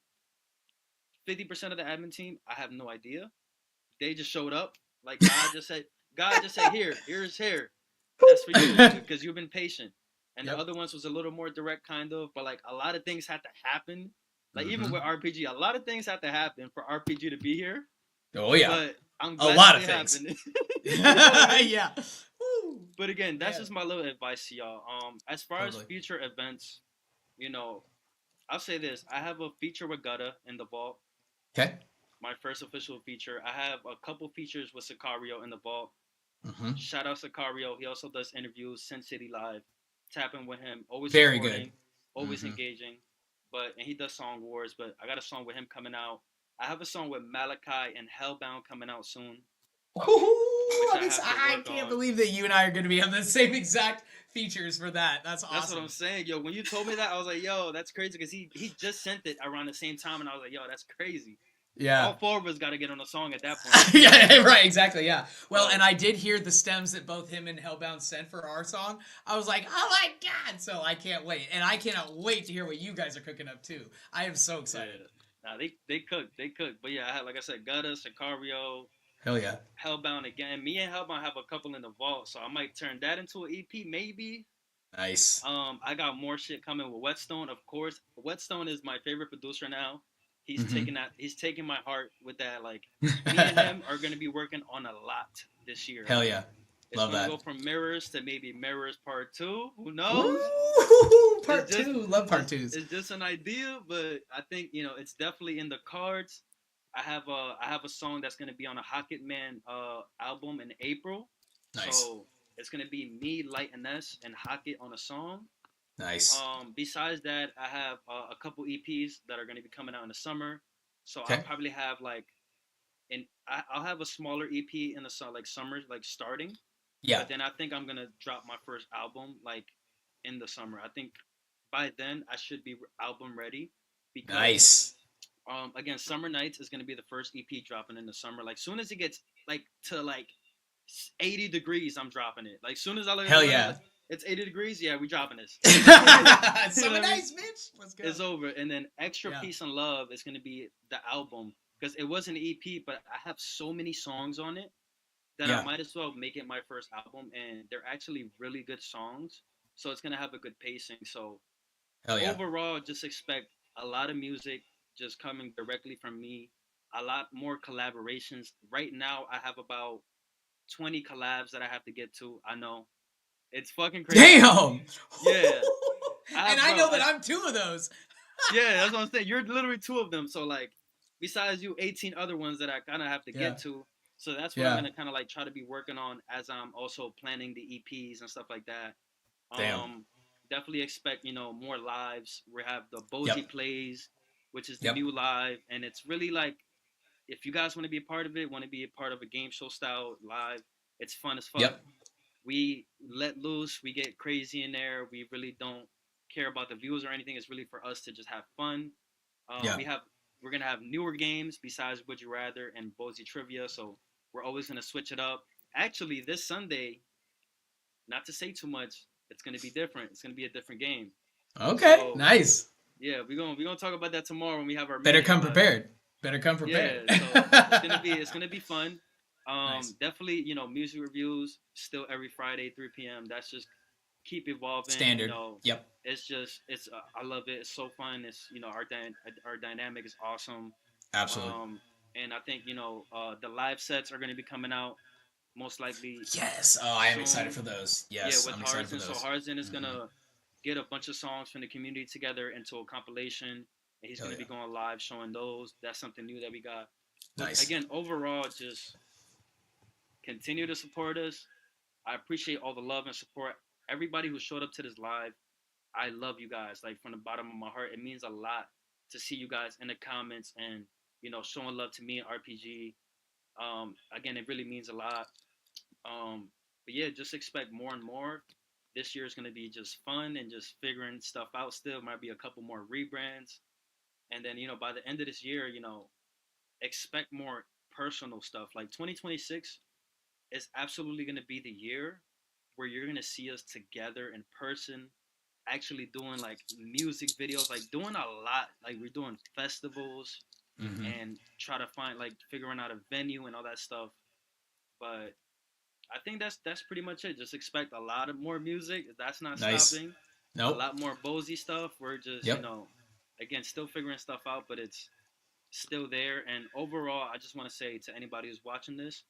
50% of the admin team, I have no idea. They just showed up. Like, God just said, here's here. That's for you, because you've been patient. And the other ones was a little more direct, kind of, but like, a lot of things had to happen. Like, even with RPG, a lot of things had to happen for RPG to be here. Oh yeah. But I'm glad a lot of things. You know I mean? Yeah. But again, that's just my little advice to y'all. As far as future events, I'll say this. I have a feature with Gutta in the vault. Okay. My first official feature. I have a couple features with Sicario in the vault. Shout out Sicario. He also does interviews, Sin City Live. Tapping with him. Always very supporting, good. Always engaging. And he does Song Wars, but I got a song with him coming out. I have a song with Malachi and Hellbound coming out soon. I can't believe that you and I are going to be on the same exact features for that. That's awesome. That's what I'm saying, yo. When you told me that, I was like, yo, that's crazy, because he just sent it around the same time, and I was like, yo, that's crazy. Yeah. All four of us got to get on a song at that point. Yeah, right, exactly, yeah. Well, and I did hear the stems that both him and Hellbound sent for our song. I was like, oh my God, so I can't wait. And I cannot wait to hear what you guys are cooking up, too. I am so excited. Yeah. Nah, they cook. But yeah, like I said, Gutta, Sicario. Hell yeah. Hellbound again. Me and Hellbound have a couple in the vault, so I might turn that into an EP, maybe. Nice. I got more shit coming with Whetstone, of course. Whetstone is my favorite producer now. He's taking my heart with that. Like, me and him are gonna be working on a lot this year. Hell yeah. Love that. Go from Mirrors to maybe Mirrors Part 2. Who knows? Ooh, part 2. Love Part 2s. It's just an idea, but I think, it's definitely in the cards. I have a song that's gonna be on a Hocket Man album in April. Nice. So it's gonna be me, Light and S, and Hocket on a song. Nice. Besides that, I have a couple EPs that are going to be coming out in the summer. So I'll Okay. probably have like, I'll have a smaller EP in the like summer, like starting. Yeah. But then I think I'm gonna drop my first album like in the summer. I think by then I should be album ready because Nice. again, Summer Nights is gonna be the first EP dropping in the summer. Like soon as it gets like to like 80 degrees, I'm dropping it. Like soon as I look at Hell the weather, yeah. like, it's 80 degrees. Yeah, we dropping this. Summer nice, bitch. Let's go. It's over. And then Extra Yeah. Peace and Love is gonna be the album because it was an EP, but I have so many songs on it that Yeah. I might as well make it my first album, and they're actually really good songs. So it's gonna have a good pacing. So Hell yeah. overall, just expect a lot of music just coming directly from me. A lot more collaborations. Right now, I have about 20 collabs that I have to get to. I know it's fucking crazy. Damn. Yeah. And I know that I'm two of those. Yeah, that's what I'm saying. You're literally two of them. So like, besides you, 18 other ones that I kind of have to Yeah. get to. So that's what Yeah. I'm gonna kind of like try to be working on as I'm also planning the EPs and stuff like that. Damn. Definitely expect more lives. We have the Bozy Yep. Plays, which is the Yep. new live, and it's really like if you guys want to be a part of it, want to be a part of a game show style live, it's fun as fuck. Yep. We let loose, we get crazy in there. We really don't care about the views or anything. It's really for us to just have fun. Yeah. We're gonna have newer games besides Would You Rather and Bozy Trivia, so we're always gonna switch it up. Actually, this Sunday, not to say too much, it's gonna be different. It's gonna be a different game. Okay. So, Nice. Yeah, we're gonna talk about that tomorrow when we have our Better meeting, come but- prepared. Better come prepared. Yeah, so it's gonna be fun. Nice. Definitely, music reviews still every Friday 3 p.m. That's just keep evolving. Standard. Yep. It's I love it. It's so fun. It's our dynamic is awesome. Absolutely. And I think the live sets are going to be coming out most likely. Yes. Oh, I am soon. excited for those. Yes, Yeah, with I'm excited for Harzan. So those. Harzan is gonna get a bunch of songs from the community together into a compilation, and he's Hell gonna be yeah. going live showing those. That's something new that we got. But Nice. again, overall, just continue to support us. I appreciate all the love and support. Everybody who showed up to this live, I love you guys. Like from the bottom of my heart, it means a lot to see you guys in the comments and showing love to me and RPG. Again, it really means a lot. But yeah, just expect more and more. This year is going to be just fun and just figuring stuff out still. Might be a couple more rebrands. And then, by the end of this year, expect more personal stuff. Like 2026 is absolutely going to be the year where you're going to see us together in person, actually doing like music videos, like doing a lot. Like we're doing festivals and try to figuring out a venue and all that stuff. But I think that's pretty much it. Just expect a lot of more music. That's not Nice. stopping. Nope. A lot more Bozy stuff. We're just, Yep. Again, still figuring stuff out, but it's still there. And overall, I just want to say to anybody who's watching this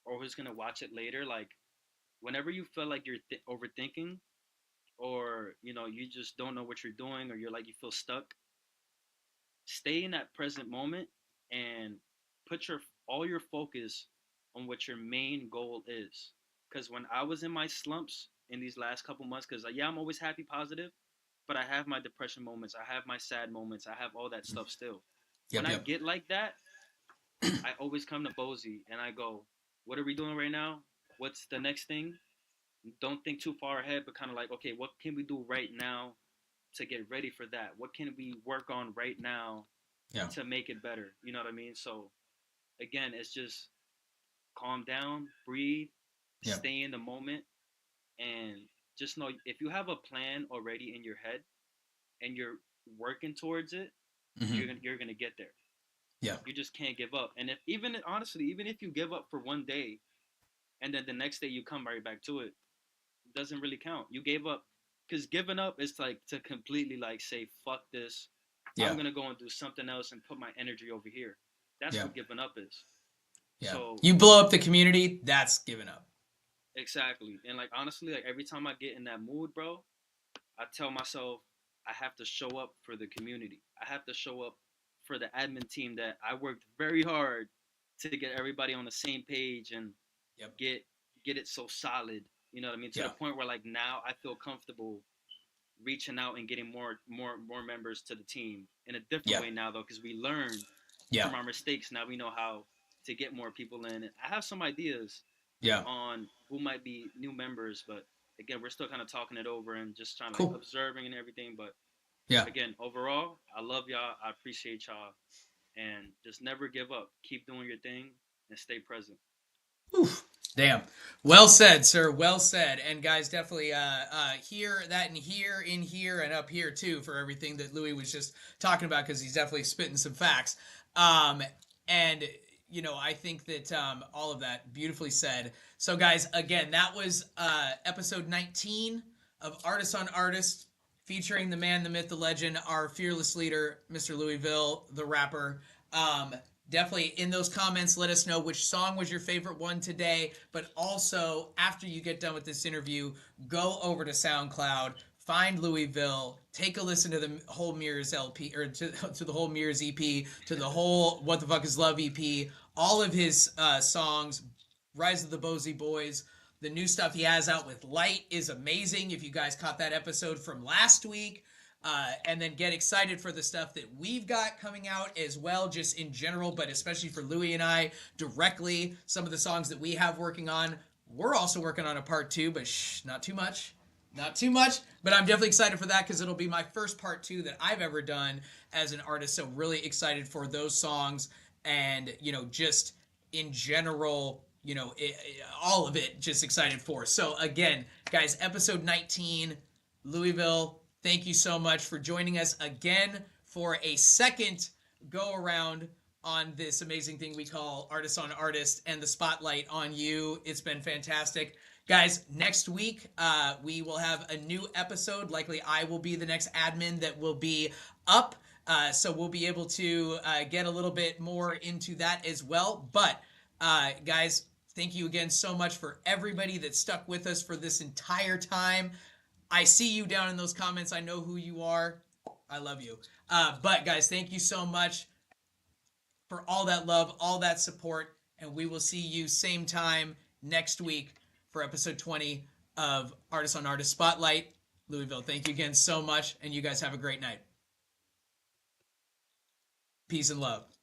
or who's going to watch it later, like whenever you feel like you're overthinking or, you just don't know what you're doing or you feel stuck, stay in that present moment and put all your focus on what your main goal is. Because when I was in my slumps in these last couple months, because I'm always happy, positive, but I have my depression moments, I have my sad moments, I have all that stuff still. When I get like that, I always come to Bozy and I go, what are we doing right now? What's the next thing? Don't think too far ahead, but kind of like, okay, what can we do right now to get ready for that? What can we work on right now to make it better? You know what I mean? So again, it's just calm down, breathe, stay in the moment, and just know if you have a plan already in your head and you're working towards it, you're gonna get there. Yeah. You just can't give up. And even if you give up for one day and then the next day you come right back to it, it doesn't really count. You gave up because giving up is like to completely say, fuck this. Yeah. I'm gonna go and do something else and put my energy over here. That's what giving up is. Yeah. So you blow up the community, that's giving up. Exactly. And honestly, every time I get in that mood, bro, I tell myself I have to show up for the community. I have to show up for the admin team that I worked very hard to get everybody on the same page and get it so solid. You know what I mean? To the point where now I feel comfortable reaching out and getting more members to the team in a different Yeah. way now, though, because we learned Yeah. from our mistakes. Now we know how to get more people in. I have some ideas Yeah. on who might be new members, but again, we're still kind of talking it over and just trying to Cool. observing and everything. But Yeah. again, overall, I love y'all. I appreciate y'all, and just never give up. Keep doing your thing and stay present. Oof. Damn. Well said, sir. Well said. And guys, definitely hear that in here, and up here too for everything that Louis was just talking about, because he's definitely spitting some facts. And you know, I think that all of that beautifully said. So guys, again, that was episode 19 of Artist on Artist, featuring the man, the myth, the legend, our fearless leader, Mr. Louis Vill, the rapper. Definitely in those comments, let us know which song was your favorite one today. But also, after you get done with this interview, go over to SoundCloud, find Louis Vill, take a listen to the whole Mirrors LP, or to the whole Mirrors EP, to the whole What the Fuck is Love EP, all of his songs, Rise of the Bozy Boys. The new stuff he has out with Light is amazing. If you guys caught that episode from last week. And then get excited for the stuff that we've got coming out as well, just in general, but especially for Louis and I directly. Some of the songs that we have working on. We're also working on a part 2, but not too much. Not too much, but I'm definitely excited for that, because it'll be my first part 2 that I've ever done as an artist. So really excited for those songs, and, you know, just in general, you know, all of it, just excited for. So again, guys, episode 19, Louisville. Thank you so much for joining us again for a second go around on this amazing thing we call Artist on Artist, and the spotlight on you. It's been fantastic. Guys, next week we will have a new episode. Likely I will be the next admin that will be up. So we'll be able to get a little bit more into that as well. But guys, thank you again so much for everybody that stuck with us for this entire time. I see you down in those comments. I know who you are. I love you. But guys, thank you so much for all that love, all that support. And we will see you same time next week for episode 20 of Artist on Artist Spotlight. Louisville, thank you again so much. And you guys have a great night. Peace and love.